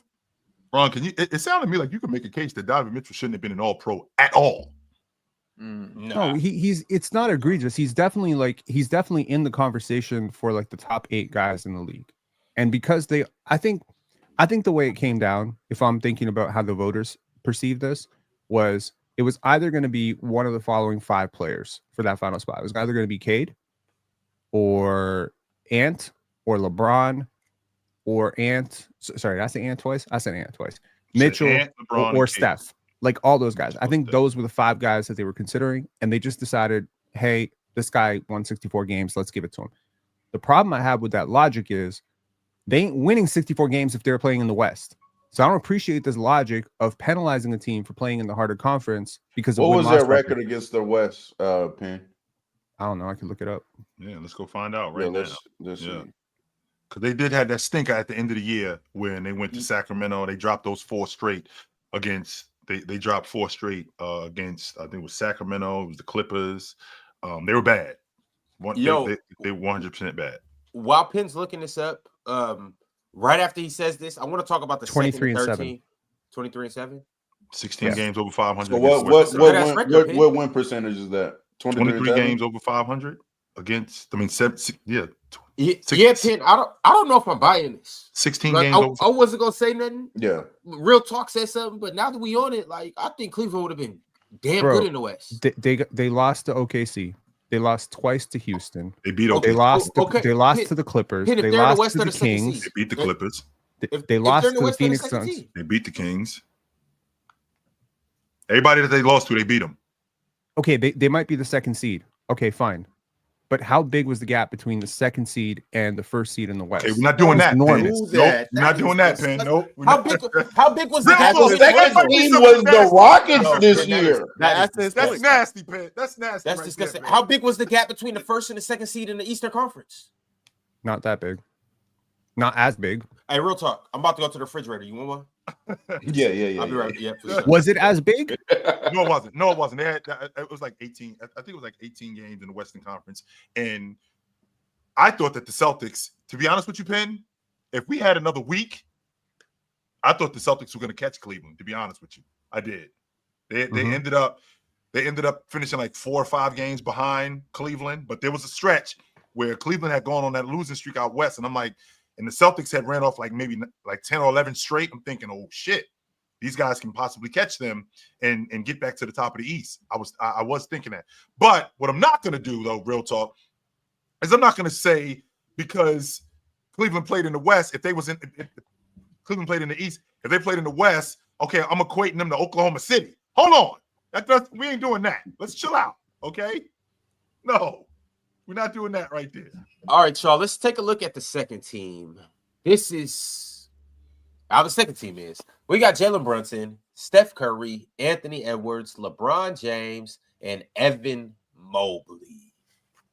Ron, can you? It sounded to me like you could make a case that Donovan Mitchell shouldn't have been an All-Pro at all. No, he's. It's not egregious. He's definitely in the conversation for like the top 8 guys in the league, and because I think the way it came down, if I'm thinking about how the voters perceived this, was it was either going to be one of the following 5 players for that final spot. It was either going to be Cade, or Ant, or LeBron, or Ant. Sorry, did I say Ant twice? I said Ant twice. Mitchell, Ant, LeBron, or Steph. Like all those guys. I think those were the 5 guys that they were considering, and they just decided, hey, this guy won 64 games. Let's give it to him. The problem I have with that logic is they ain't winning 64 games if they're playing in the West. So I don't appreciate this logic of penalizing a team for playing in the harder conference because of what was their record against the West, Penn? I don't know. I can look it up. Yeah, let's go find out now. Let's because they did have that stinker at the end of the year when they went to Sacramento. They dropped those 4 straight against. They dropped 4 straight against. I think it was Sacramento. It was the Clippers. They were bad. They 100% bad. While Penn's looking this up, right after he says this, I want to talk about the 23 and 7. 23 and 7. 16 games over 500. So what win percentage is that? 23 games over 500 against. I mean, 7. Yeah. Yeah, Penn. I don't know if I'm buying this. 16 games. I wasn't gonna say nothing. Yeah. Real talk said something, but now that we on it, like I think Cleveland would have been damn good in the West. They lost to OKC. They lost twice to Houston. They beat OKC. They lost to the Clippers. Penn, they lost to the Kings. They beat the Clippers. They lost to the Phoenix Suns. They beat the Kings. Everybody that they lost to, they beat them. Okay, they might be the 2nd seed. Okay, fine. But how big was the gap between the second seed and the first seed in the West? Okay, we're not doing that. Nope, we're not doing that, Penn. Nope. How big was the gap? The second team was the Rockets this year. That's nasty, Penn. That's nasty. That's disgusting. How big was the gap between the first and the second seed in the Eastern Conference? Not that big. Not as big. Hey, real talk. I'm about to go to the refrigerator. You want one? Yeah. I'll be right. Yeah. Sure. Was it as big? No, it wasn't. No, it wasn't. They had, it was like 18. I think it was like 18 games in the Western Conference. And I thought that the Celtics, to be honest with you, Penn, if we had another week, I thought the Celtics were going to catch Cleveland, to be honest with you. I did. They ended up finishing like 4 or 5 games behind Cleveland, but there was a stretch where Cleveland had gone on that losing streak out west, and I'm like, and the Celtics had ran off like maybe like 10 or 11 straight. I'm thinking, oh shit, these guys can possibly catch them and get back to the top of the East. I was thinking that. But what I'm not going to do, though, real talk, is I'm not going to say because Cleveland played in the West, if Cleveland played in the East, if they played in the West, okay, I'm equating them to Oklahoma City. Hold on. We ain't doing that. Let's chill out, okay? No, we're not doing that right there. All right, y'all. Let's take a look at the second team. This is how the second team is. We got Jalen Brunson, Steph Curry, Anthony Edwards, LeBron James, and Evan Mobley.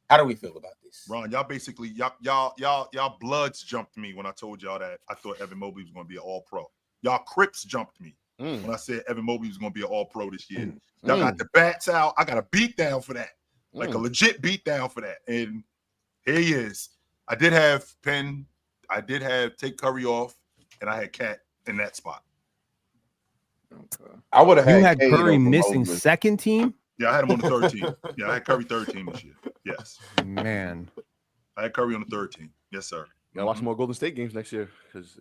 How do we feel about this? Ron, y'all basically y'all bloods jumped me when I told y'all that I thought Evan Mobley was going to be an All-Pro. Y'all Crips jumped me when I said Evan Mobley was going to be an All-Pro this year. Y'all got the bats out. I got a beat down for that, like a legit beat down for that. And here he is. I did have Penn. I did have take Curry off, and I had Cat in that spot. Okay. I would have had. You had Curry missing second team. Yeah, I had him on the third team. Yeah, I had Curry third team this year. Yes, man. I had Curry on the third team. Yes, sir. You gotta watch more Golden State games next year because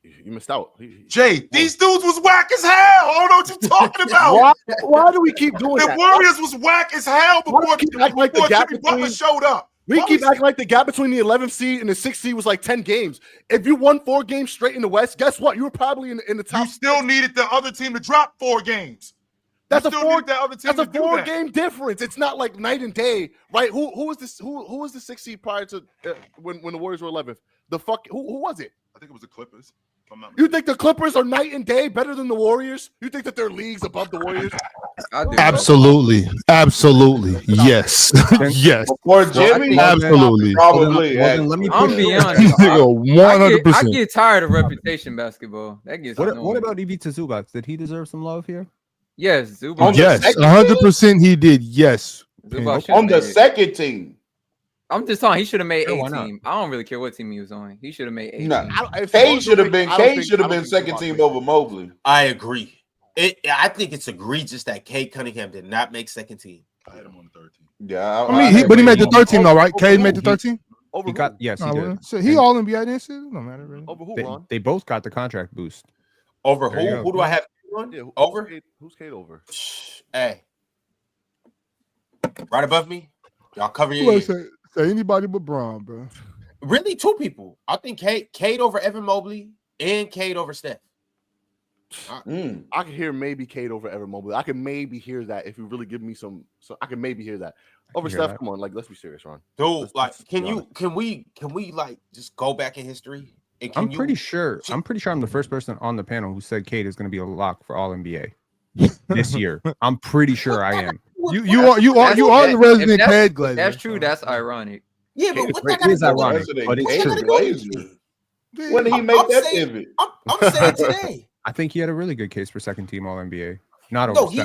you missed out. Jay, these dudes was whack as hell. I don't know what you're talking about. Why do we keep doing that? The Warriors was whack as hell before Jimmy Butler showed up. We keep acting like the gap between the 11th seed and the 6th seed was like 10 games. If you won 4 games straight in the West, guess what? You were probably in the top. You still needed the other team to drop 4 games. That's a 4-game difference. It's not like night and day, right? Who was this? Who was the 6th seed prior to when the Warriors were 11th? Who was it? I think it was the Clippers. You think the Clippers are night and day better than the Warriors? You think that their league's above the Warriors? Absolutely. Yes. Yes. For Jimmy, absolutely. Probably. I'm be honest. 100%. I get tired of reputation basketball. That gets what about Ivica Zubac? Did he deserve some love here? Yes, Zubac. Yes, 100% he did. Yes. On the second team. I'm just talking. He should have made a team. I don't really care what team he was on. He should have made a team. Cade should have been second team over Mobley. I agree. I think it's egregious that Cade Cunningham did not make second team. I had him on the third team. Yeah, but he made the third team though, right? Cade made the third team. He did. So he all NBA didn't say no matter really. Over who, Ron? They both got the contract boost. Over who? Who do I have? Over? Who's Cade over? Hey, right above me. Y'all cover your ears. Say anybody but Braun, bro. Really, 2 people. I think Cade over Evan Mobley and Cade over Steph. I can hear maybe Cade over Evan Mobley. I can maybe hear that if you really give me some. So I can maybe hear that over Steph. That. Come on, like let's be serious, Ron. Dude, can we like just go back in history? I'm pretty sure I'm the first person on the panel who said Cade is going to be a lock for All NBA this year. I'm pretty sure I am. You are the resident Cade glazer. That's true. That's ironic. Yeah, but what it is ironic, but it's true. When did he make that pivot? I'm saying today. I think he had a really good case for second team All NBA.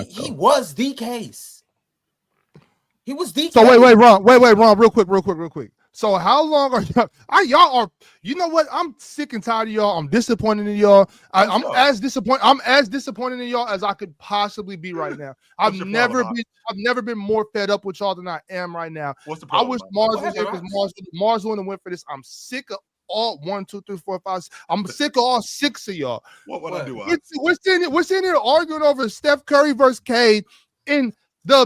He was the case. He was the. So wait, Ron, real quick. So how long are y'all? You know what? I'm sick and tired of y'all. I'm disappointed in y'all. I'm as disappointed in y'all as I could possibly be right now. I've never been more fed up with y'all than I am right now. What's the problem? I wish Mars was here because Mars wouldn't have went for this. I'm sick of all 1, 2, 3, 4, 5. I'm sick of all 6 of y'all. What would I do? We're sitting here arguing over Steph Curry versus Cade in. The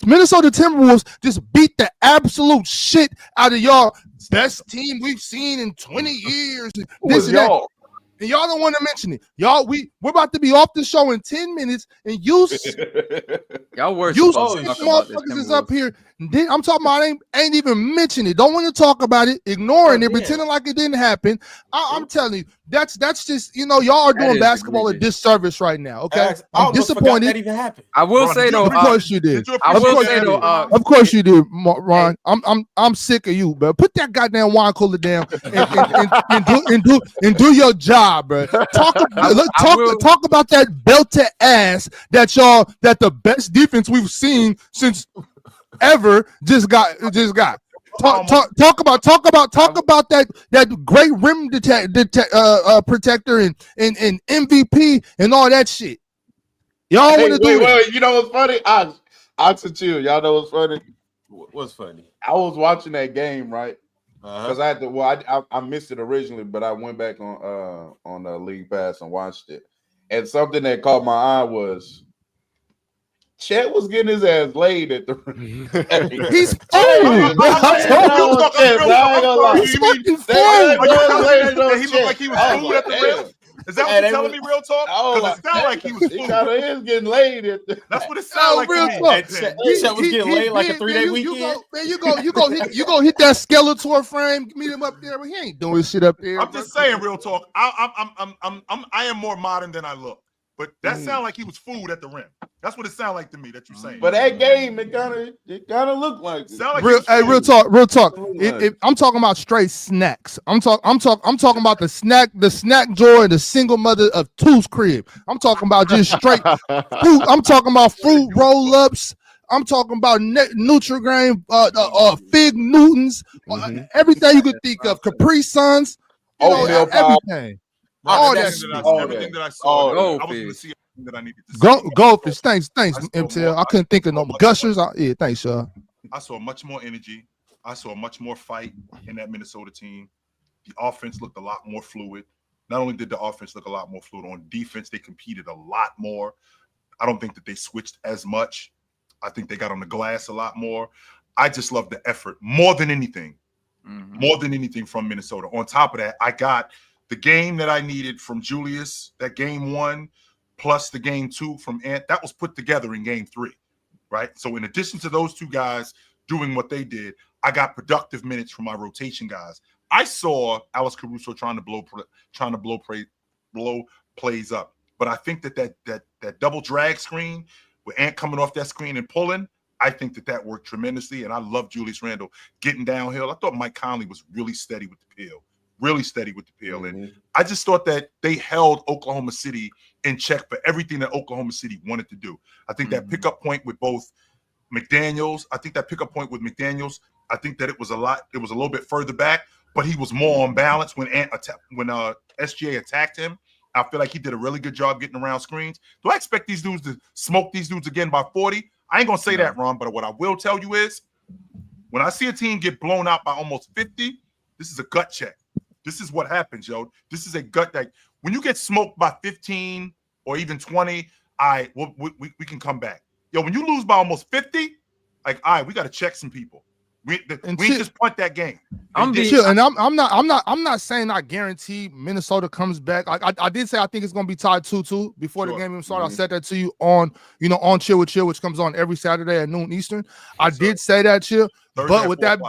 Minnesota Timberwolves just beat the absolute shit out of y'all. Best team we've seen in 20 years. This and y'all? And y'all don't want to mention it. Y'all, we're about to be off the show in 10 minutes, and y'all motherfuckers is up here Then I'm talking about ain't even mentioning it. Don't want to talk about it, ignoring it, pretending like it didn't happen. I'm telling you, that's just y'all are doing basketball a disservice right now. Okay, I'm disappointed. That even happened. I will say though, of course you did. I will say though, of course you did, Ron. I'm sick of you, bro. Put that goddamn wine cooler down and do your job, bro. Talk about that belted ass that the best defense we've seen since ever just got. Talk about that great rim protector and MVP and all that shit. Y'all want to do it? Wait, you know what's funny? I to chill. Y'all know what's funny? What's funny? I was watching that game, right? Because I had to. I missed it originally, but I went back on the League Pass and watched it. And something that caught my eye was Chet was getting his ass laid at the ring. He's fucking He looked like he was food at the rim. Is that what you're telling me, real talk? Because it sounded like he was food. He kind of is getting laid at the. That's what it sounded like. Real talk. Chet was getting laid like a 3-day weekend. You go hit that Skeletor frame, meet him up there, but he ain't doing shit up there. I'm just saying, real talk. I am more modern than I look. But that sounded like he was food at the rim. That's what it sounded like to me that you're saying. But that game, it kind of looked like it. Real talk. I'm talking about straight snacks. I'm talking about the snack drawer and the single mother of two's crib. I'm talking about just straight fruit. I'm talking about fruit roll-ups. I'm talking about Nutri-Grain, Fig Newtons, everything you could think of. Capri Suns, everything. Everything that I saw. I was going to see everything that I needed to see. Goldfish. Thanks, MTL. I couldn't think of no gushers. Thanks, y'all. I saw much more energy. I saw much more fight in that Minnesota team. The offense looked a lot more fluid. Not only did the offense look a lot more fluid, on defense, they competed a lot more. I don't think that they switched as much. I think they got on the glass a lot more. I just love the effort more than anything. More than anything from Minnesota. On top of that, I got the game that I needed from Julius, that game 1, plus the game 2 from Ant, that was put together in game 3, right? So in addition to those two guys doing what they did, I got productive minutes from my rotation guys. I saw Alex Caruso trying to blow plays up, but I think that double drag screen with Ant coming off that screen and pulling, I think that worked tremendously, and I love Julius Randle getting downhill. I thought Mike Conley was really steady with the peel. And I just thought that they held Oklahoma City in check for everything that Oklahoma City wanted to do. I think that pickup point with both McDaniels, I think that it was a little bit further back, but he was more on balance when SGA attacked him. I feel like he did a really good job getting around screens. Do I expect these dudes to smoke these dudes again by 40? I ain't going to say that, Ron, but what I will tell you is when I see a team get blown out by almost 50, this is a gut check. This is what happens, yo. This is a gut that when you get smoked by 15 or even 20, we can come back. Yo, when you lose by almost 50, we got to check some people. We just punt that game. I'm not saying I guarantee Minnesota comes back. I did say I think it's gonna be tied 2-2 before the game even started. I said that to you on Chill with Chill, which comes on every Saturday at noon Eastern. I did say that, Chill. But with that,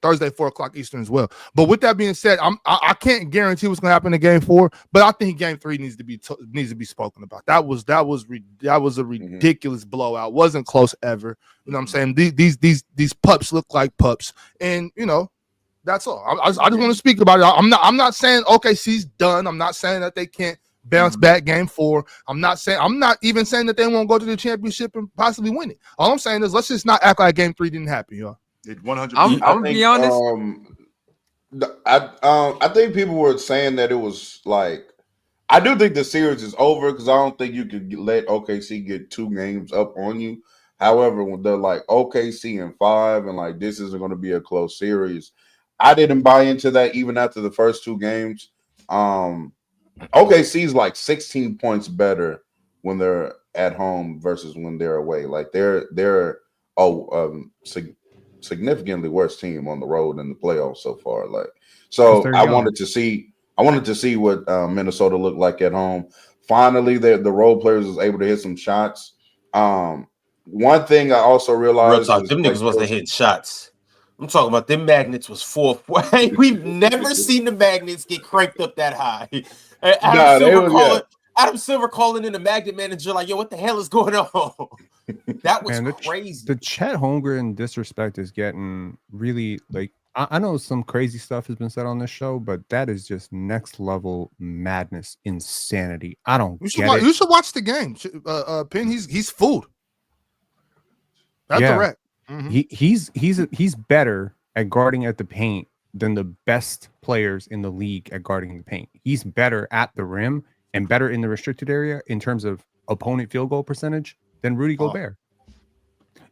Thursday 4:00 Eastern as well. But with that being said, I can't guarantee what's gonna happen in game 4, but I think game 3 needs to be spoken about. That was a ridiculous blowout. Wasn't close ever. You know what I'm saying? These pups look like pups, and that's all. I just want to speak about it. I'm not saying OKC's done. I'm not saying that they can't bounce back game 4. I'm not even saying that they won't go to the championship and possibly win it. All I'm saying is let's just not act like game 3 didn't happen, y'all. It 100%. I'm gonna be honest. I think people were saying that it was like, I do think the series is over because I don't think you could let OKC get 2 games up on you. However, when they're like OKC in 5 and like this isn't going to be a close series, I didn't buy into that even after the first 2 games. OKC's like 16 points better when they're at home versus when they're away. Like they're significantly worse team on the road in the playoffs so far. I wanted to see what Minnesota looked like at home. Finally, the role players was able to hit some shots. one thing I also realized, real talk, them niggas wasn't hitting shots. I'm talking about them magnets was 4. We've never seen the magnets get cranked up that high. Adam Silver calling in the magnet manager like, yo, what the hell is going on? That was crazy. The Chet Holmgren disrespect is getting really like. I know some crazy stuff has been said on this show, but that is just next level madness, insanity. I don't get it. You should watch the game. Pin, he's fooled. That's correct. Mm-hmm. He's better at guarding at the paint than the best players in the league at guarding the paint. He's better at the rim and better in the restricted area in terms of opponent field goal percentage than Rudy Gobert.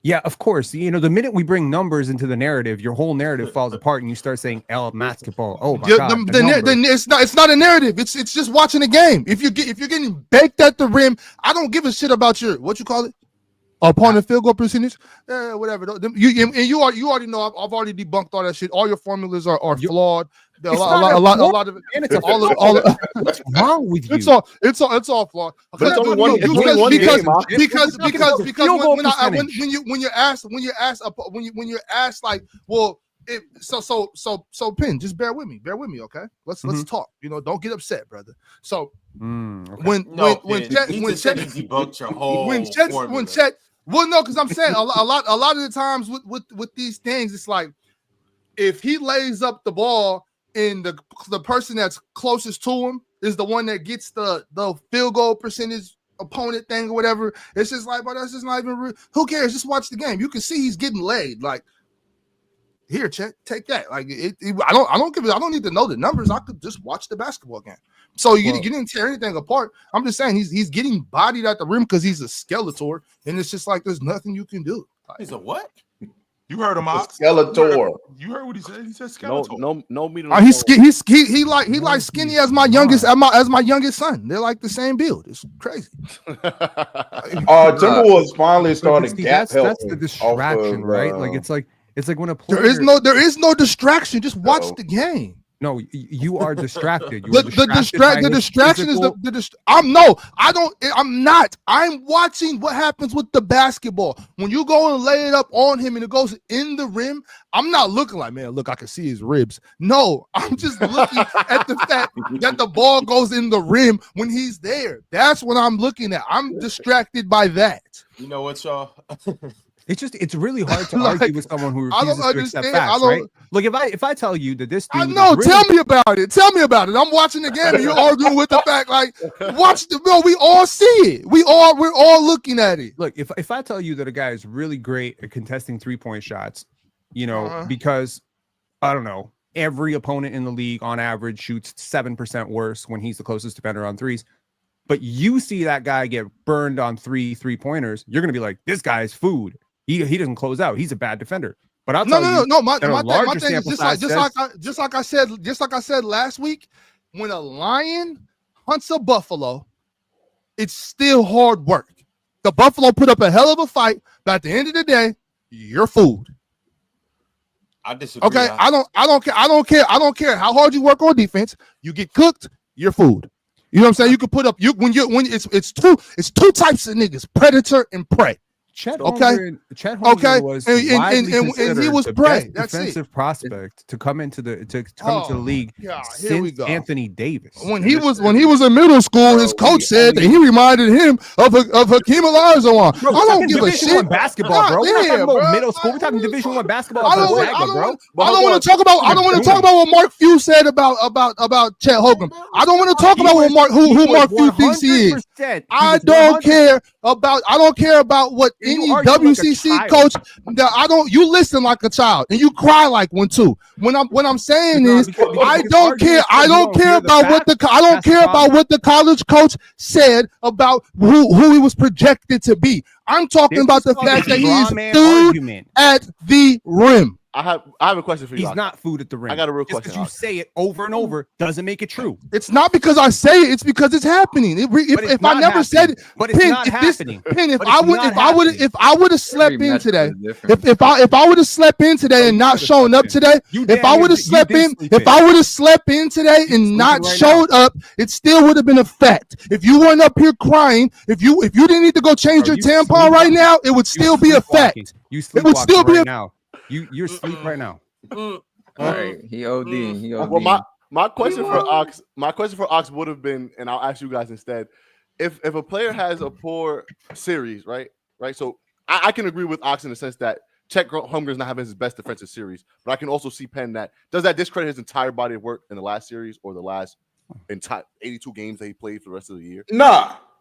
Yeah, of course. You know, the minute we bring numbers into the narrative, your whole narrative falls apart, and you start saying basketball. Oh my god! It's not a narrative. It's just watching the game. If you're getting baked at the rim, I don't give a shit about your what you call it, opponent field goal percentage. Whatever. You already know. I've already debunked all that shit. All your formulas are flawed. A lot of it. And it's what's wrong with you? It's all flawed. Because when you're asked like, well, so Pin, just bear with me, okay? Let's talk. You know, don't get upset, brother. So when Chet debunked your whole when Chet, well, no, because I'm saying a lot of the times with these things, it's like if he lays up the ball. And the person that's closest to him is the one that gets the field goal percentage opponent thing or whatever. It's just like, but that's just not even real. Who cares? Just watch the game. You can see he's getting laid. Like, here, Chet, take that. Like, I don't need to know the numbers. I could just watch the basketball game. So you didn't tear anything apart. I'm just saying he's getting bodied at the rim because he's a Skeletor, and it's just like there's nothing you can do. He's a what? You heard him out. Skeletor. You heard what he said. He said Skeletor. No meat. He like skinny as my youngest son. They're like the same build. It's crazy. Timberwolves finally started that's the distraction, right? Like it's like when a player there is no distraction. Just watch the game. No, you are distracted. The distraction is I'm not. I'm watching what happens with the basketball. When you go and lay it up on him and it goes in the rim, I'm not looking like, man, look, I can see his ribs. No, I'm just looking at the fact that the ball goes in the rim when he's there. That's what I'm looking at. I'm distracted by that. You know what, y'all? It's really hard to argue with someone who refuses to accept facts, right? Look, if I tell you that this dude, I know, tell me about it. Tell me about it. I'm watching the game and you're arguing with the fact. Like, watch the bro. We all see it. We're all looking at it. Look, if I tell you that a guy is really great at contesting 3-point shots, you know, because I don't know, every opponent in the league on average shoots 7% worse when he's the closest defender on threes. But you see that guy get burned on 3-pointers, you're gonna be like, this guy is food. He doesn't close out. He's a bad defender. But I'll tell you, no. My thing is just like I said last week. When a lion hunts a buffalo, it's still hard work. The buffalo put up a hell of a fight, but at the end of the day, you're food. I disagree. Okay, I don't care how hard you work on defense. You get cooked, you're food. You know what I'm saying? You can put up when it's two types of niggas: predator and prey. Chet Holmgren was and he was prey. That's defensive prospect to come into the league since Anthony Davis. When he was in middle school, his coach said that he reminded him of Hakeem Olajuwon. I don't give a shit. Basketball, bro. We're not talking about middle school. We're talking Division I basketball. I don't want to talk about what Mark Few said about Chet Holmgren. I don't want to talk about who Mark Few thinks he is. I don't care about what any WCC coach. You listen like a child and you cry like one too. What I'm saying is, I don't care about what the college coach said about who he was projected to be. I'm talking about the fact that he is food at the rim. I have a question for you. He's not food at the rim. I got a real Just question. because you say it over and over doesn't make it true. It's not because I say it; it's because it's happening. If I never said it, but it's not happening. If I would have slept in today, if I would have slept in today and not shown up today, if I would have slept in today and not showed up, it still would have been a fact. If you weren't up here crying, if you didn't need to go change your tampon right now, it would still be a fact. It would still be now. You're asleep right now. All right, he ODing. He ODing. Well, my question for Ox would have been, and I'll ask you guys instead, if a player has a poor series, right? So I can agree with Ox in the sense that Chet Holmgren is not having his best defensive series, but I can also see Penn that does that discredit his entire body of work in the last series or the last entire 82 games that he played for the rest of the year?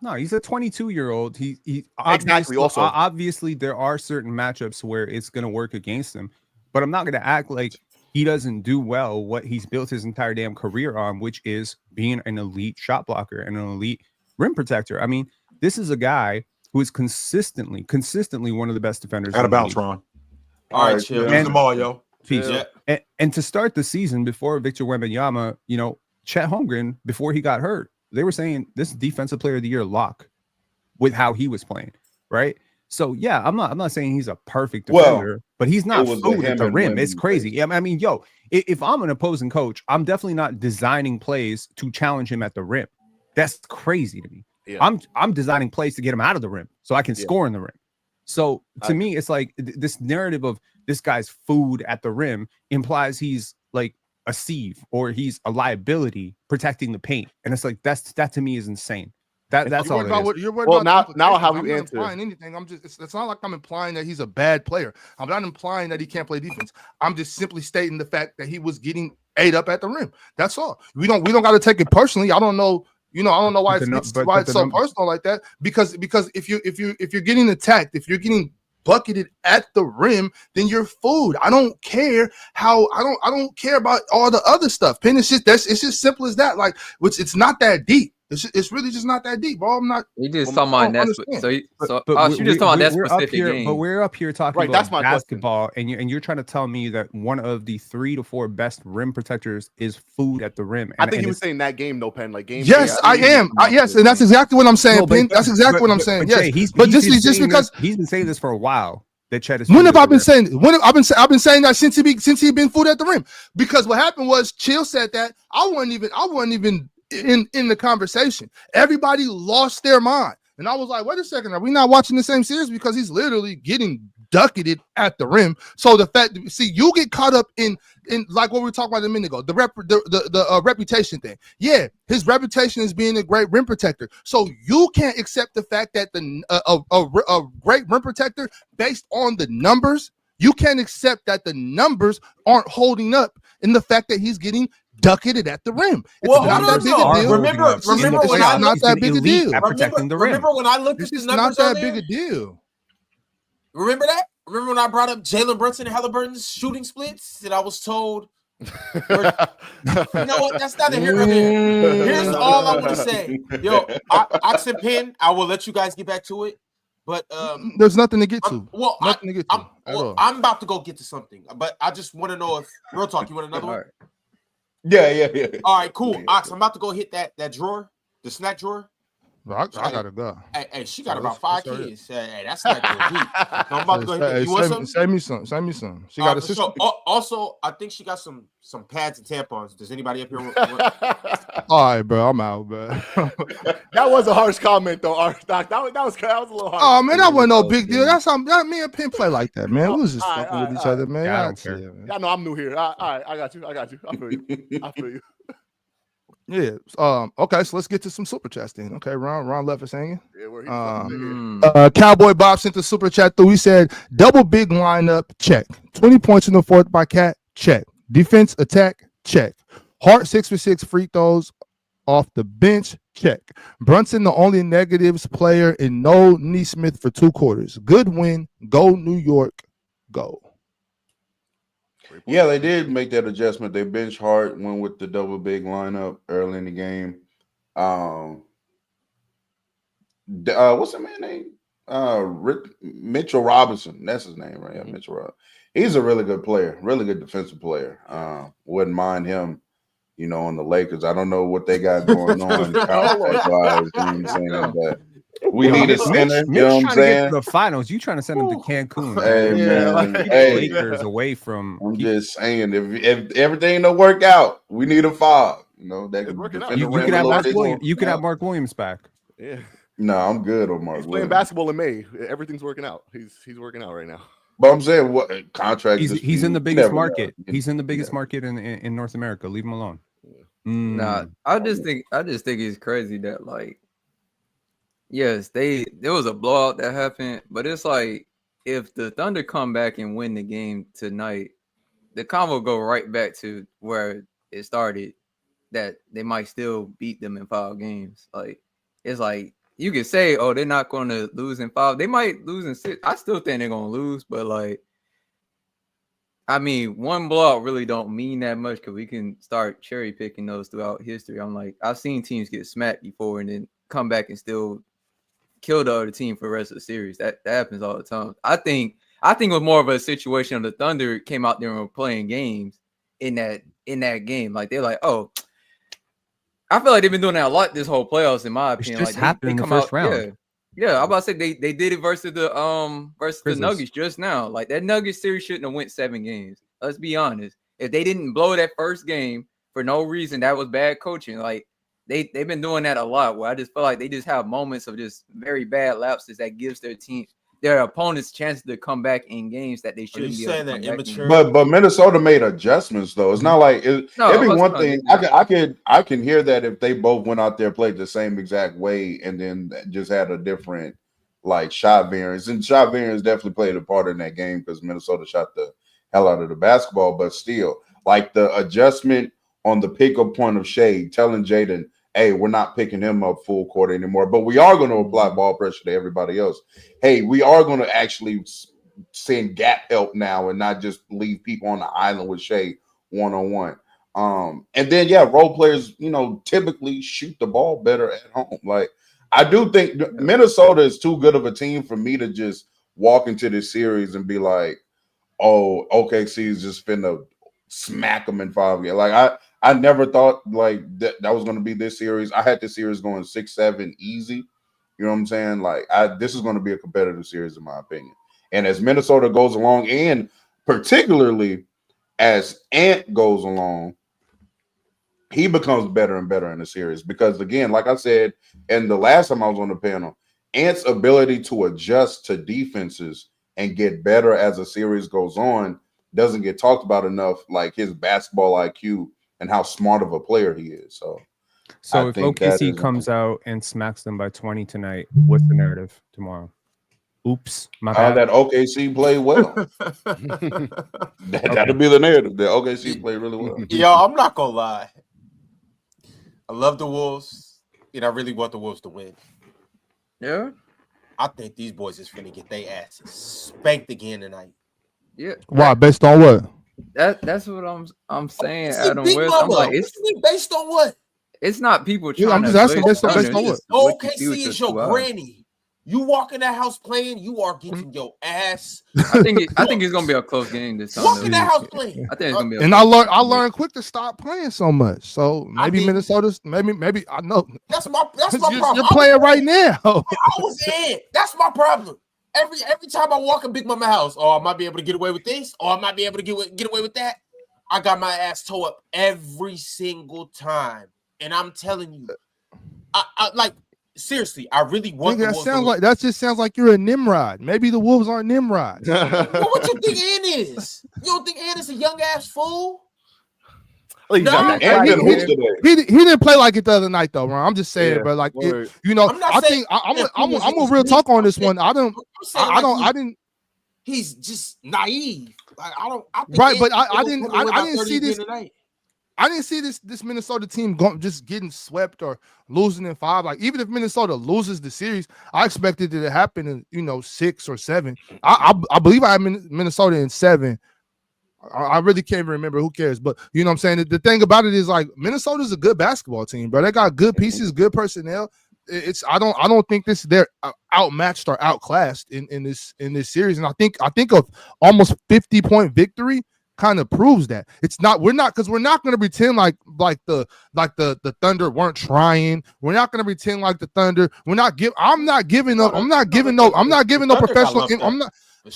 No, he's a 22-year-old. He exactly. Also, obviously, there are certain matchups where it's going to work against him, but I'm not going to act like he doesn't do well what he's built his entire damn career on, which is being an elite shot blocker and an elite rim protector. I mean, this is a guy who is consistently one of the best defenders. Out of bounds, Ron. All right, chill. Use them all, yo. Peace. Yeah. And to start the season before Victor Wembanyama, Chet Holmgren, before he got hurt, they were saying this defensive player of the year lock with how he was playing, right? So yeah, I'm not saying he's a perfect defender, but he's not food at the rim. It's crazy. I mean, if I'm an opposing coach, I'm definitely not designing plays to challenge him at the rim. That's crazy to me. Yeah. I'm designing plays to get him out of the rim so I can score in the rim. So to me, it's like this narrative of this guy's food at the rim implies he's like a sieve or he's a liability protecting the paint, and it's like that to me is insane. That's all it is. You're worried about now how we answer. implying anything. It's not like I'm implying that he's a bad player. I'm not implying that he can't play defense. I'm just simply stating the fact that he was getting ate up at the rim. That's all. We don't got to take it personally. I don't know. I don't know why it's so personal like that. Because if you're getting attacked, if you're getting bucketed at the rim, then you're food. I don't care how. I don't care about all the other stuff. Penn, it's just simple as that. Like, it's not that deep. It's really just not that deep, bro. I'm not. You just talking about that. You just talking about that specific game. But we're up here talking about basketball, and you're trying to tell me that one of the 3 to 4 best rim protectors is food at the rim. I think he was saying that game, though, Penn. Like game. Yes, I am. Yes, and that's exactly what I'm saying, Penn. That's exactly what I'm saying. Yes, but just because he's been saying this for a while. That Chet is. When have I been saying? I've been saying that since he been food at the rim. Because what happened was Chill said that I wasn't even in the conversation. Everybody lost their mind, and I was like, wait a second, are we not watching the same series? Because he's literally getting ducketed at the rim. So the fact, you get caught up in like what we were talking about a minute ago, the reputation thing. Yeah, his reputation is being a great rim protector. So you can't accept the fact that a great rim protector based on the numbers. You can't accept that the numbers aren't holding up in the fact that he's getting ducketed at the rim. It's not that big a deal. Remember when I not that big a deal. Remember when I looked at these numbers? Not that big a deal. Remember that? Remember when I brought up Jalen Brunson and Haliburton's shooting splits, and I was told, you know what? That's not a here or there. Here's all I want to say. Yo, Ox and Penn, I will let you guys get back to it. But there's nothing to get to. I'm about to go get to something, but I just want to know if real talk. You want another one? Yeah. All right, cool. Ox, I'm about to go hit that drawer, the snack drawer. I gotta go. Hey, she got about 5 kids. Hey, that's not good. I'm about to go hit that. You want some? Save me some. She got a sister. Also, I think she got some pads and tampons. Does anybody up here want? All right, bro. I'm out, bro. That was a harsh comment, though. That was a little harsh. Oh man, that wasn't no big deal. That's how me and Penn play like that, man. We was just fucking with each other, man. I don't care. Y'all know I'm new here. All right, I got you. I feel you. Yeah. Okay. So let's get to some super chats then. Okay. Ron left us hanging. Yeah, Cowboy Bob sent the super chat through. He said, "Double big lineup, check. 20 points in the fourth by Cat, check. Defense, attack, check. Hart 6 for 6 free throws off the bench, check. Brunson the only negatives player, and no Neesmith for 2 quarters. Good win. Go New York. Go." Yeah, they did make that adjustment. They bench Hart, went with the double big lineup early in the game. What's the man name? Mitchell Robinson. That's his name, right? Yeah, Mitchell Robinson. He's a really good player, really good defensive player. Wouldn't mind him, on the Lakers. I don't know what they got going on contract-wise, you know what I'm saying? But we need a center, you know what I'm saying? To the finals. You trying to send them to Cancun. Hey, man. Hey, Lakers away from. I'm just saying, if everything don't work out, we need a 5. That It's working out. You could have Mark Williams. You could have Mark Williams back. Yeah. No, I'm good on Mark. He's playing basketball in May. Everything's working out. He's working out right now. But I'm saying, what contract? He's in the biggest market. He's in the biggest market in North America. Leave him alone. Nah, I just think it's crazy that yes, there was a blowout that happened, but it's like if the Thunder come back and win the game tonight, the convo go right back to where it started. That they might still beat them in 5 games. It's like you can say, oh, they're not going to lose in 5. They might lose in 6. I still think they're going to lose, but one blowout really don't mean that much because we can start cherry picking those throughout history. I've seen teams get smacked before and then come back and still kill the other team for the rest of the series. That happens all the time. I think it was more of a situation of the Thunder came out there and were playing games in that game. They're like, oh, I feel like they've been doing that a lot this whole playoffs, in my opinion. Just happened in the first round. Yeah. I'm about to say they did it versus the Nuggets just now. That Nuggets series shouldn't have went 7 games. Let's be honest. If they didn't blow that first game for no reason, that was bad coaching. They've been doing that a lot. Where I just feel like they just have moments of just very bad lapses that gives their opponents chances to come back in games that they shouldn't be. Saying that immature? But Minnesota made adjustments though. It's not like it'd be one thing. I can hear that if they both went out there, played the same exact way, and then just had a different shot variance. And shot variance definitely played a part in that game because Minnesota shot the hell out of the basketball. But still, the adjustment on the pickup point of Shea, telling Jaden, hey, we're not picking him up full court anymore, but we are going to apply ball pressure to everybody else. Hey, we are going to actually send gap help now and not just leave people on the island with Shea one-on-one. And then, role players, typically shoot the ball better at home. I do think Minnesota is too good of a team for me to just walk into this series and be like, oh, OKC is just finna smack them in 5 games. I never thought that was going to be this series. I had this series going 6-7 easy. You know what I'm saying? This is going to be a competitive series in my opinion. And as Minnesota goes along, and particularly as Ant goes along, he becomes better and better in the series because, again, like I said, and the last time I was on the panel, Ant's ability to adjust to defenses and get better as the series goes on doesn't get talked about enough, his basketball IQ and how smart of a player he is. So if OKC comes out and smacks them by 20 tonight, what's the narrative tomorrow? Oops, my bad. That OKC played well. That'll be the narrative. That OKC played really well. Yo, I'm not gonna lie. I love the Wolves, and I really want the Wolves to win. Yeah. I think these boys is finna get their asses spanked again tonight. Yeah. Why? Based on what? That's what I'm saying, Adam West. I'm it's based on what? It's not people trying. I'm just asking based on what? OKC is your granny. You walk in that house playing, you are getting your ass. I think it's gonna be a close game this time. Walk in that house playing. I think it's gonna be. And I learned quick to stop playing so much. So maybe Minnesota's maybe I know. That's my problem. You're playing right now. I was in. That's my problem. Every time I walk in Big Mama house, I might be able to get away with this, or I might be able to get away with that. I got my ass tore up every single time, and I'm telling you, I seriously, I really want. That just sounds like you're a Nimrod. Maybe the Wolves aren't Nimrods. What you think Ant is? You don't think Ant is a young ass fool? He didn't play like it the other night though, Ron. I'm just saying, but I think I'm a real talk on this one. I didn't. He's just naive. I didn't see this. I didn't see this Minnesota team just getting swept or losing in 5. Even if Minnesota loses the series, I expected it to happen in 6 or 7. I believe I have Minnesota in 7. I really can't even remember. Who cares? But you know what I'm saying? The thing about it is Minnesota's a good basketball team, bro. They got good pieces, good personnel. I don't think they're outmatched or outclassed in this series. And I think a almost 50-point victory kind of proves that. We're not going to pretend like the Thunder weren't trying. We're not going to pretend like the Thunder. I'm not giving no professional.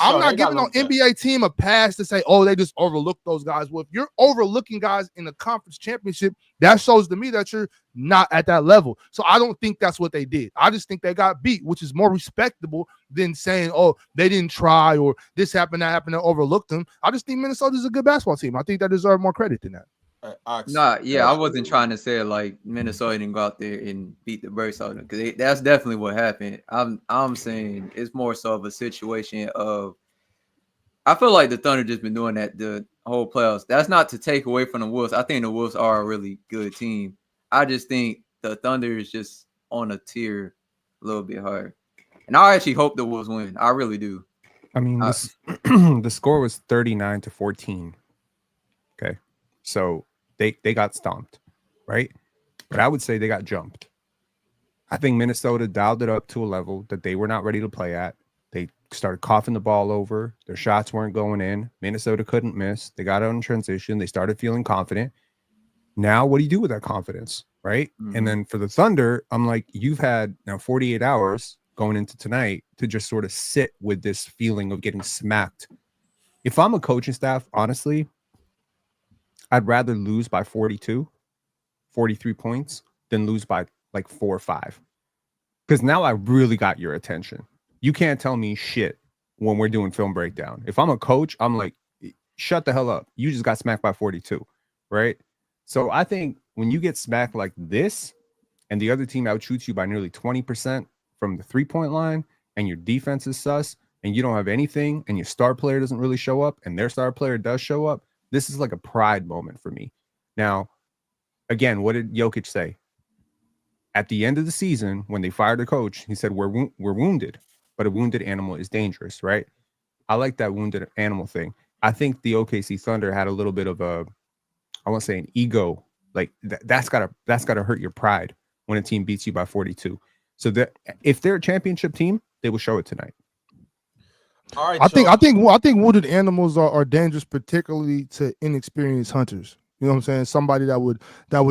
I'm not giving no NBA team a pass to say, oh, they just overlooked those guys. Well, if you're overlooking guys in the conference championship, that shows to me that you're not at that level. So I don't think that's what they did. I just think they got beat, which is more respectable than saying, oh, they didn't try or this happened, that happened, and overlooked them. I just think Minnesota's a good basketball team. I think they deserve more credit than that. I wasn't trying to say like Minnesota didn't go out there and beat the brakes on them, because that's definitely what happened. I'm saying it's more so of a situation of, I feel like the Thunder just been doing that the whole playoffs. That's not to take away from the Wolves. I think the Wolves are a really good team. I just think the Thunder is just on a tier a little bit higher, and I actually hope the Wolves win. I really do. I mean, the score was 39-14. Okay, so they got stomped, right? But I would say they got jumped. I think Minnesota dialed it up to a level that they were not ready to play at. They started coughing the ball over. Their shots weren't going in. Minnesota couldn't miss. They got out in transition. They started feeling confident. Now, what do you do with that confidence, right? Mm-hmm. And then for the Thunder, I'm like, you've had now 48 hours going into tonight to just sort of sit with this feeling of getting smacked. If I'm a coaching staff, honestly, I'd rather lose by 42, 43 points than lose by like 4 or 5. Because now I really got your attention. You can't tell me shit when we're doing film breakdown. If I'm a coach, I'm like, shut the hell up. You just got smacked by 42, right? So I think when you get smacked like this and the other team outshoots you by nearly 20% from the 3-point line and your defense is sus and you don't have anything and your star player doesn't really show up and their star player does show up, this is like a pride moment for me. Now, again, what did Jokic say? At the end of the season, when they fired the coach, he said, we're wounded, but a wounded animal is dangerous, right? I like that wounded animal thing. I think the OKC Thunder had a little bit of a, I won't say an ego, like that's gotta hurt your pride when a team beats you by 42. So that if they're a championship team, they will show it tonight. All right, I think wounded animals are dangerous, particularly to inexperienced hunters. You know what I'm saying? Somebody that would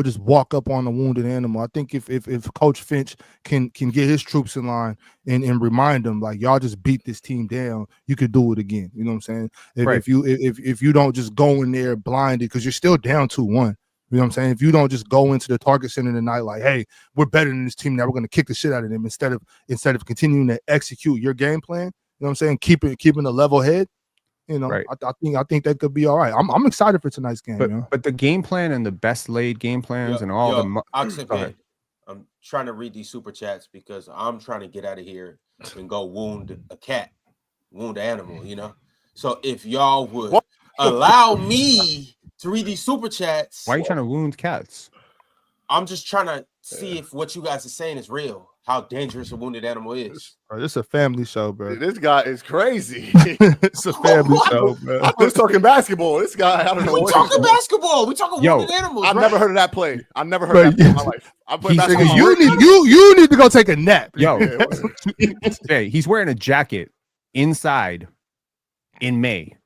just walk up on a wounded animal. I think if Coach Finch can get his troops in line and remind them, like, y'all just beat this team down, you could do it again. You know what I'm saying? If you don't just go in there blinded, because you're still down 2-1. You know what I'm saying? If you don't just go into the Target Center tonight like, hey, we're better than this team now, we're going to kick the shit out of them instead of continuing to execute your game plan. You know what I'm saying? Keeping a level head. You know, right. I think that could be all right. I'm excited for tonight's game. But the game plan and the best laid game plans and all I'm trying to read these super chats because I'm trying to get out of here and go wound a cat, wound an animal. You know, so if y'all would allow me to read these super chats, why are you trying to wound cats? I'm just trying to see if what you guys are saying is real. How dangerous a wounded animal is. Bro, this is a family show, bro. Dude, this guy is crazy. It's a family show, bro. I was talking basketball. This guy, I don't know. We talking basketball. We talking wounded animals. I've never heard of that play. I've never heard of that play in my life. You need to go take a nap. Yo, hey, he's wearing a jacket inside in May.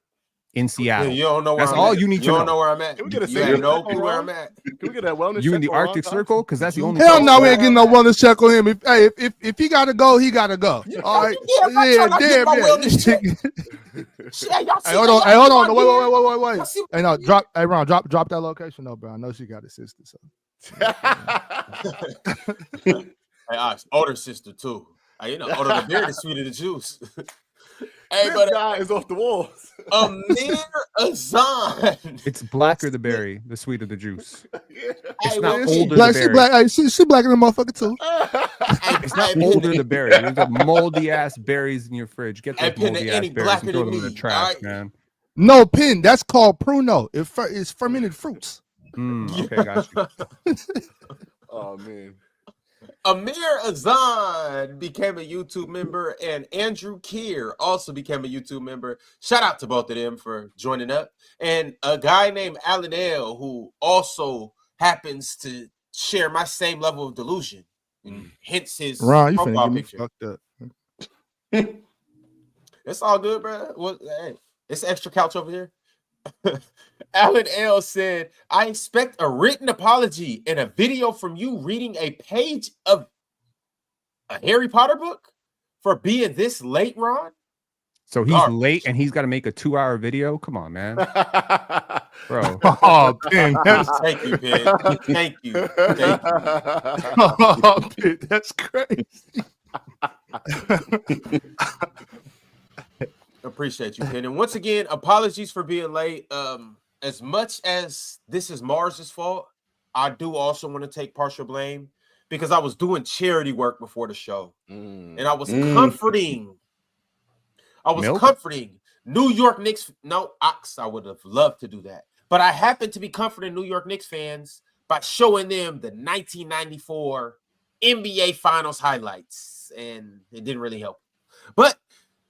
In Seattle. You don't know where that's I'm all at. you need to know. You don't know where I'm at. Can we get a you have no clue where I'm at. Can we get that wellness you check in the Arctic Circle? Because that's the only. Hell no, we ain't getting no wellness check on him. If he gotta go, he gotta go. All right. Yeah, damn. Hold on. Wait. Hey, no, Ron, drop that location though, bro. I know she got a sister. So. Hey, Ox, older sister too. You know, older the beer, the sweeter the juice. Hey, this guy is off the walls. Amir Azan. It's blacker the berry, the sweeter the juice. It's not she older black, the she berry. black. She blacker than motherfucker too. It's not older the berry. There's got moldy ass berries in your fridge. Get those moldy ass berries and throw them in the trash, man. No, Pin. That's called pruno. It's fermented fruits. Okay, got you. Oh man. Amir Azan became a YouTube member, and Andrew Keir also became a YouTube member. Shout out to both of them for joining up. And a guy named Alan L, who also happens to share my same level of delusion. and hence his Ron, you finna profile get me picture. fucked up. It's all good, bro. Well, hey, it's extra couch over here. Alan L said, I expect a written apology and a video from you reading a page of a Harry Potter book for being this late, Ron. So he's late and he's got to make a 2-hour video. Come on, man, bro. Oh, Pin, thank you, Pin. Thank you. Oh, Pin, that's crazy. Appreciate you, Pin. And once again, apologies for being late. As much as this is Mars's fault, I do also want to take partial blame because I was doing charity work before the show, and I was comforting. I was comforting New York Knicks. No, I would have loved to do that, but I happened to be comforting New York Knicks fans by showing them the 1994 NBA Finals highlights, and it didn't really help. But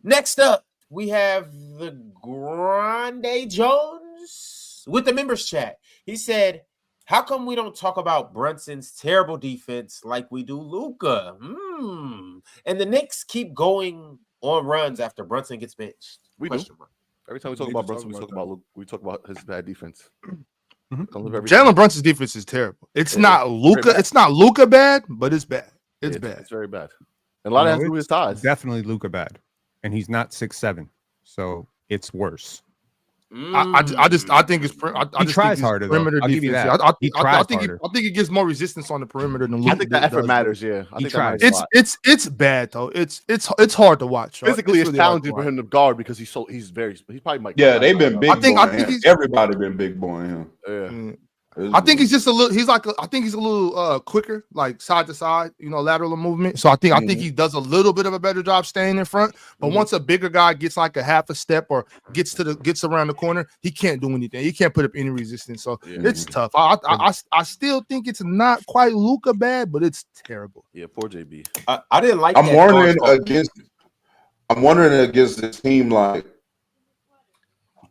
next up, we have the Grande Jones with the members chat. He said, how come we don't talk about Brunson's terrible defense like we do Luka? And the Knicks keep going on runs after Brunson gets benched. We do. Every time we talk about Brunson, we talk about his bad defense. Jalen Brunson's defense is terrible. It's not Luka. It's not Luka bad, but it's bad. It's bad. It's very bad. And a lot of that his ties. Definitely Luka bad, and he's not 6'7", so it's worse. I think it's. He tries harder. Perimeter I'll give you defense. that. I think he gives more resistance on the perimeter than Luka. I think that effort matters. Yeah, I think tries. It's bad though. It's hard to watch. Physically, it's challenging for him to guard because he's probably might. Yeah, they've been big. I think everybody been big boying him. Yeah. I think he's just a little. I think he's a little quicker, like side to side, lateral movement. So I think he does a little bit of a better job staying in front. But once a bigger guy gets like a half a step or gets around the corner, he can't do anything. He can't put up any resistance. So it's tough. I still think it's not quite Luka bad, but it's terrible. Yeah, poor JB. I didn't like. I'm wondering against this team, like,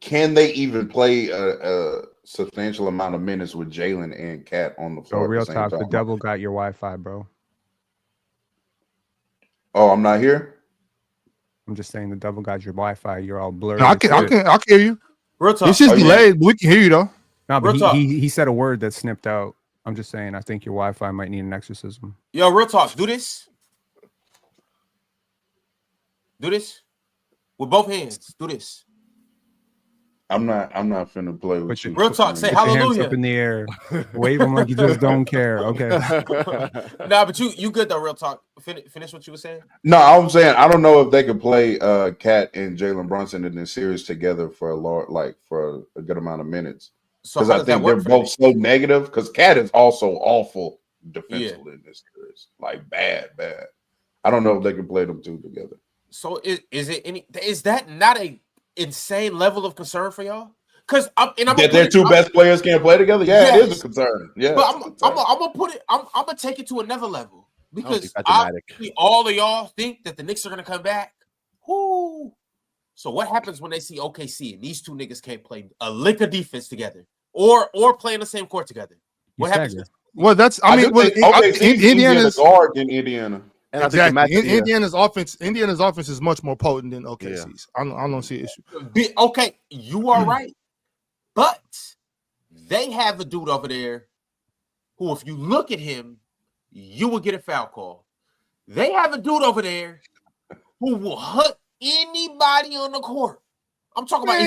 can they even play a substantial amount of minutes with Jalen and Cat on the floor? So real talk, the devil got your Wi-Fi, bro. Oh, I'm not here. I'm just saying the devil got your Wi-Fi. You're all blurry. No, I can hear you. Real talk. It's just delayed, but we can hear you though. No, but he said a word that snipped out. I'm just saying I think your Wi-Fi might need an exorcism. Yo, real talk. Do this. Do this with both hands. Do this. I'm not finna play with you. Real talk. Say Put your hallelujah hands up in the air. Wave them like you just don't care. Okay. Nah, but you good though. Real talk. Finish what you were saying. No, I'm saying I don't know if they could play Cat and Jalen Brunson in this series together for a good amount of minutes. Because I think they're both so negative. Because Cat is also awful defensively in this series, like bad. I don't know if they can play them two together. So is that not a insane level of concern for y'all? Because their two best players can't play together. Yeah, it is a concern. Yeah, but I'm gonna put it. I'm gonna take it to another level because all of y'all think that the Knicks are gonna come back. Whoo! So what happens when they see OKC and these two niggas can't play a lick of defense together or play in the same court together? What happens? Well, that's Indiana's guard in Indiana. And exactly. Indiana's offense is much more potent than OKC's. I don't see an issue. Okay, you are right. But they have a dude over there who, if you look at him, you will get a foul call. They have a dude over there who will hunt anybody on the court. I'm talking about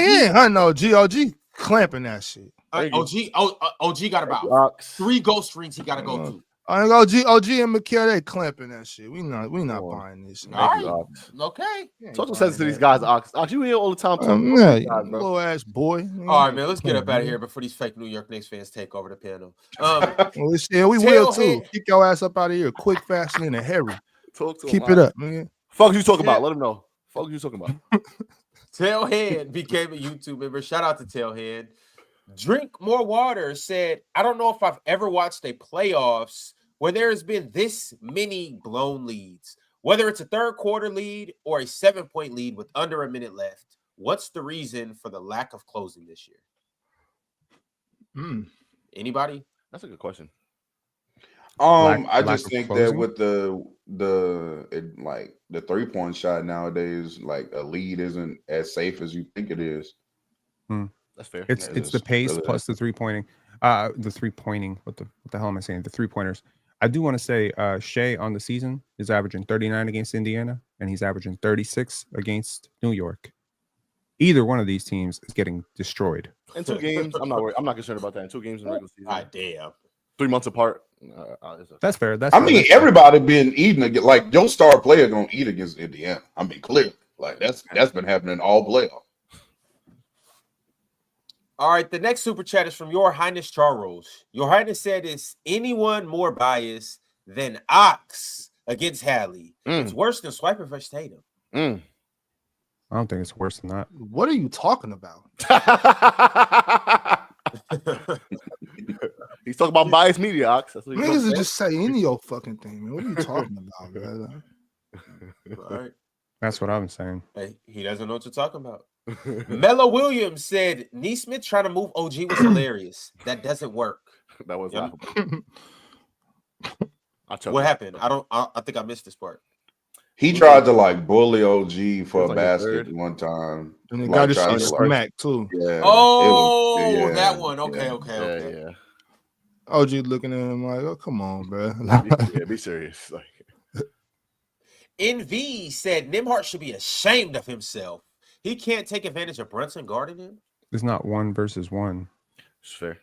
I know GOG clamping that shit. OG got about 3 ghost rings he got to go through. OG and McKell, they clamping that shit. We not buying this. All right. Okay. Social sense to these guys, Ox. You here all the time. Little ass boy. All right, man. Let's get up out of here before these fake New York Knicks fans take over the panel. We will too. Kick your ass up out of here quick, fast, and hurry. Keep it up, man. Fuck you talking about. Let them know. Fuck you talking about. Tailhead became a YouTube member. Shout out to Tailhead. Drink More Water said, I don't know if I've ever watched a playoffs where there has been this many blown leads, whether it's a third quarter lead or a 7-point lead with under a minute left. What's the reason for the lack of closing this year? Anybody? That's a good question. Lack just of think that closing? with the 3-point shot nowadays, like a lead isn't as safe as you think it is. That's fair. It's the pace really plus the 3-pointing. The 3-pointing. What the hell am I saying? The 3-pointers. I do want to say Shea on the season is averaging 39 against Indiana, and he's averaging 36 against New York. Either one of these teams is getting destroyed. In 2 games, I'm not worried. I'm not concerned about that. In 2 games in the regular season. God damn. 3 months apart. That's fair. I mean, everybody been eating against, like your star player gonna eat against Indiana. I mean, clearly, like that's been happening all playoff. All right, the next super chat is from Your Highness Charles. Your Highness said, "Is anyone more biased than Ox against Hallie? It's worse than Swiper versus Tatum." I don't think it's worse than that. What are you talking about? He's talking about biased media, Ox. Niggas are just saying any old fucking thing, man. What are you talking about, man? All right. That's what I'm saying. Hey, he doesn't know what you're talking about. Mello Williams said Neesmith trying to move OG was hilarious. That doesn't work. That was What happened? I think I missed this part. He tried to like bully OG for a basket one time. And the guy just smack too. Yeah. Oh, that one. Okay. Yeah. OG looking at him like, oh, come on, bro. Be serious. Like, NV said Nembhard should be ashamed of himself. He can't take advantage of Brunson guarding him. It's not 1 versus 1. It's fair.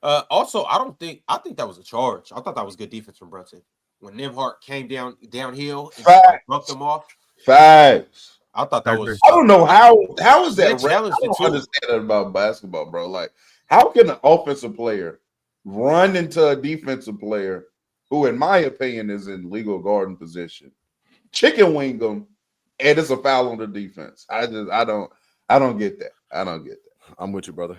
Also, I think that was a charge. I thought that was good defense from Brunson. When Nembhard came downhill and bumped him off. Facts. I thought that was. I don't know how is that. I don't too. understand that about basketball, bro. Like, how can an offensive player run into a defensive player who, in my opinion, is in legal guarding position, chicken wing them, and it's a foul on the defense? I don't get that. I don't get that. I'm with you, brother.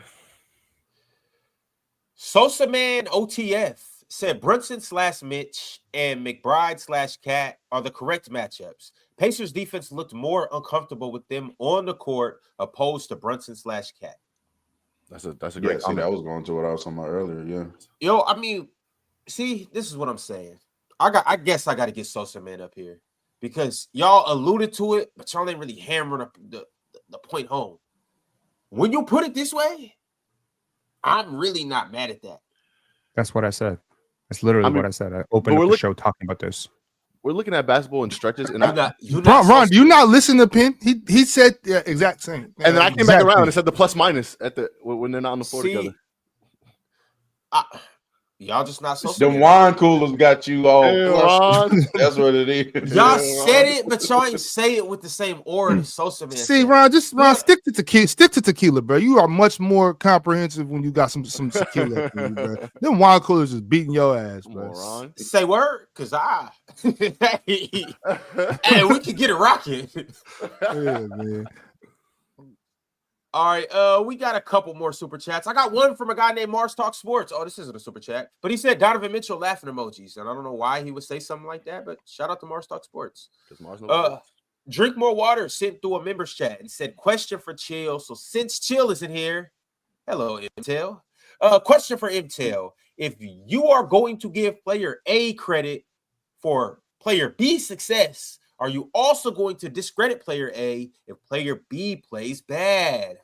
Sosa Man OTF said Brunson/Mitch and McBride/Cat are the correct matchups. Pacers defense looked more uncomfortable with them on the court opposed to Brunson/Cat. That's a great comment. I was going to what I was talking about earlier. Yeah. Yo, I mean, see, this is what I'm saying. I guess I got to get Sosa Man up here because y'all alluded to it, but y'all ain't really hammering up the point home. When you put it this way, I'm really not mad at that. That's what I said. That's literally what I said. I opened up the show talking about this. We're looking at basketball in stretches, and Ron, do you not listen to Penn? He said the exact same. And then I came back around and said the plus minus at the when they're not on the floor together. Y'all just not so. The wine coolers got you all. That's what it is. Y'all said it, but y'all ain't say it with the same aura as Sosa Man. See, Ron, stick to tequila. Stick to tequila, bro. You are much more comprehensive when you got some tequila. Bro. Them wine coolers is beating your ass, bro. Ron. Say word, cause hey, we can get it rocking. Yeah, man. All right, we got a couple more super chats. I got one from a guy named Mars Talk Sports. Oh, this isn't a super chat, but he said Donovan Mitchell laughing emojis, and I don't know why he would say something like that, but shout out to Mars Talk Sports. Drink More Water sent through a members chat and said, question for Chill. So since Chill isn't here, hello, Intel. Question for Intel. If you are going to give player A credit for player B success, are you also going to discredit player A if player B plays bad?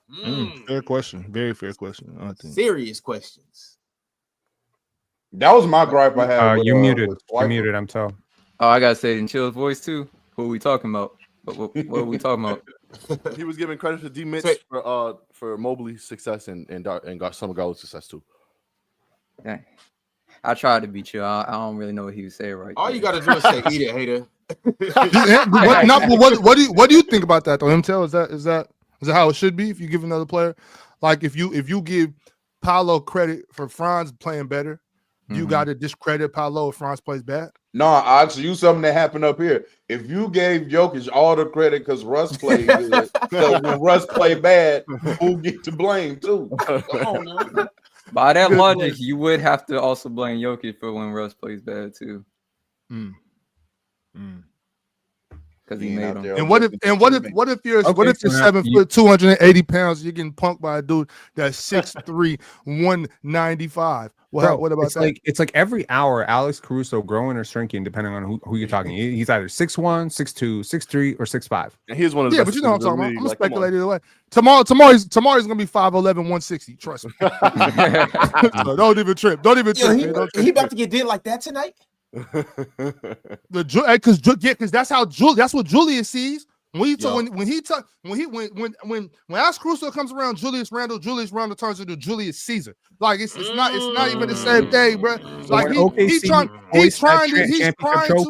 Fair question. Very fair question. I think. Serious questions. That was my gripe I had. You muted. You muted, I'm telling. Oh, I got to say it in Chill's voice, too. What are we talking about? What are we talking about? He was giving credit to D. Mitch for Mobley's success and some Garland's success, too. Dang. I tried to be chill. I don't really know what he was saying right All there. You got to do is say, eat it, hater. What do you think about that though? Intel, is that how it should be if you give another player? Like if you give Paolo credit for Franz playing better, you got to discredit Paolo if Franz plays bad? No, I'll ask you something that happened up here. If you gave Jokic all the credit because Russ played good, so when Russ played bad, who get to blame too? Come on, man. By that logic, you would have to also blame Jokic for when Russ plays bad too. because he made them. And what if you're 7 foot 280 pounds, you're getting punked by a dude that's 6'3", 195. Well, what about that? It's like every hour, Alex Caruso growing or shrinking depending on who you're talking. He's either 6'1", 6'2", 6'3", or 6'5". And he's one of the but you know what I'm talking about. I'm gonna speculate either way. Tomorrow's gonna be 5'11", 160. Trust me. So don't even trip. Don't even trip. He about to get did like that tonight. Because that's what Julius sees. When Alex Caruso comes around, Julius Randle turns into Julius Caesar. Like it's not even the same thing, bro. Like he's trying to.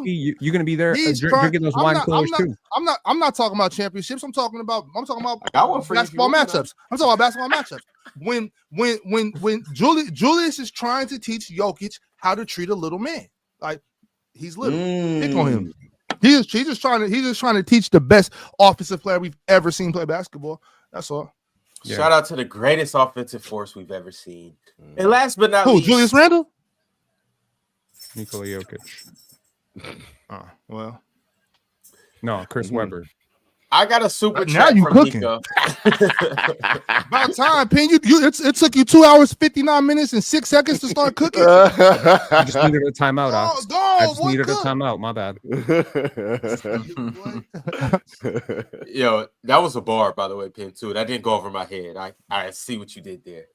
You're gonna be there drinking those wine coolers too. I'm not talking about championships. I'm talking about basketball matchups. I'm talking about basketball matchups. When Julius is trying to teach Jokic how to treat a little man, like he's little. Pick on him. He's just trying to teach the best offensive player we've ever seen play basketball. That's all. Yeah. Shout out to the greatest offensive force we've ever seen. And last but not least, Julius Randle? Nikola Jokic. Well. No, Chris Webber. I got a super chat now you from cooking. Nico. About time, Pin. It took you 2 hours, 59 minutes, and 6 seconds to start cooking. I just needed a timeout. I just needed a timeout. My bad. Yo, that was a bar, by the way, Pin, too. That didn't go over my head. I see what you did there.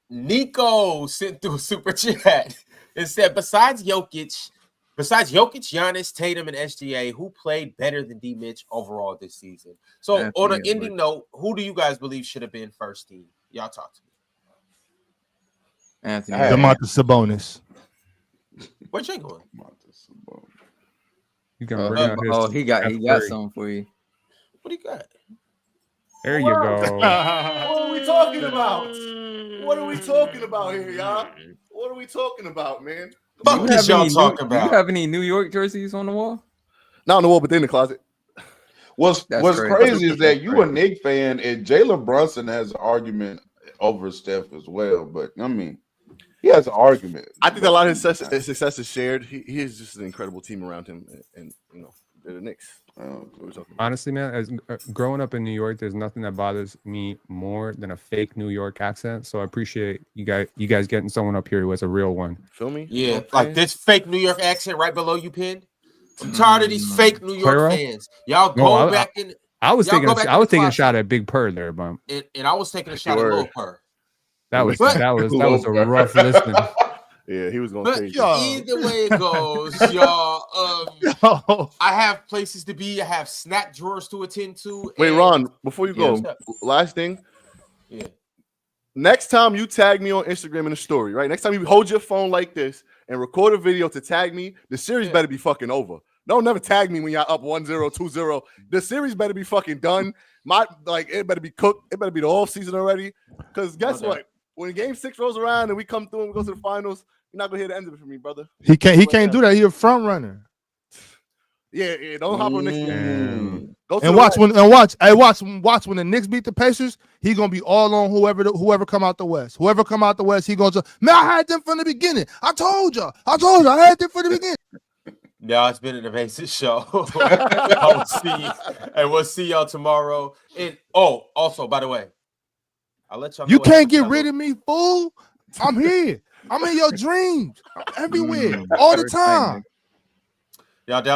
Nico sent through a super chat and said, besides Jokic, Giannis, Tatum, and SGA, who played better than D. Mitch overall this season? So, on an ending note, who do you guys believe should have been first team? Y'all talk to me. Anthony. Domantas Sabonis. Where'd you going? You gonna bring out his he got something for you. What do you got? There you go. What are we talking about? What are we talking about here, y'all? What are we talking about, man? Fuck this y'all talking about. You have any New York jerseys on the wall? Not on the wall, but they're in the closet. What's crazy is that you a Knicks fan and Jalen Brunson has an argument over Steph as well. But I mean, he has an argument. I think a lot of his success is shared. He is just an incredible team around him, and they're the Knicks. Honestly, man, as growing up in New York, there's nothing that bothers me more than a fake New York accent. So I appreciate you guys getting someone up here who has a real one. Feel me? Yeah, like this fake New York accent right below you, Pin. I'm tired of these fake New York fans. Y'all go back in. I was taking a shot at Big Purr there, but and I was taking a shot at Lil Purr. That was a rough listening. Yeah, he was going crazy. Either way it goes, y'all. I have places to be. I have snack drawers to attend to. Wait, Ron, before you go, last thing. Yeah. Next time you tag me on Instagram in a story, right? Next time you hold your phone like this and record a video to tag me, the series better be fucking over. Don't never tag me when y'all up 1-0, 2-0. The series better be fucking done. It better be cooked. It better be the off season already. Because guess what? When Game 6 rolls around and we come through and we go to the finals, you're not gonna hear the end of it from me, brother. He can't do that. He's a front runner. Yeah. Don't hop on Knicks. Watch when the Knicks beat the Pacers, he's gonna be all on whoever come out the West. Whoever come out the West, he gonna man, I had them from the beginning. I told you, I had them from the beginning. Yeah, it's been an amazing show. We'll see y'all tomorrow. And also, by the way, I'll let y'all know. You can't get rid of me, fool. I'm here. I'm in your dreams. I'm everywhere, all the time. Y'all down.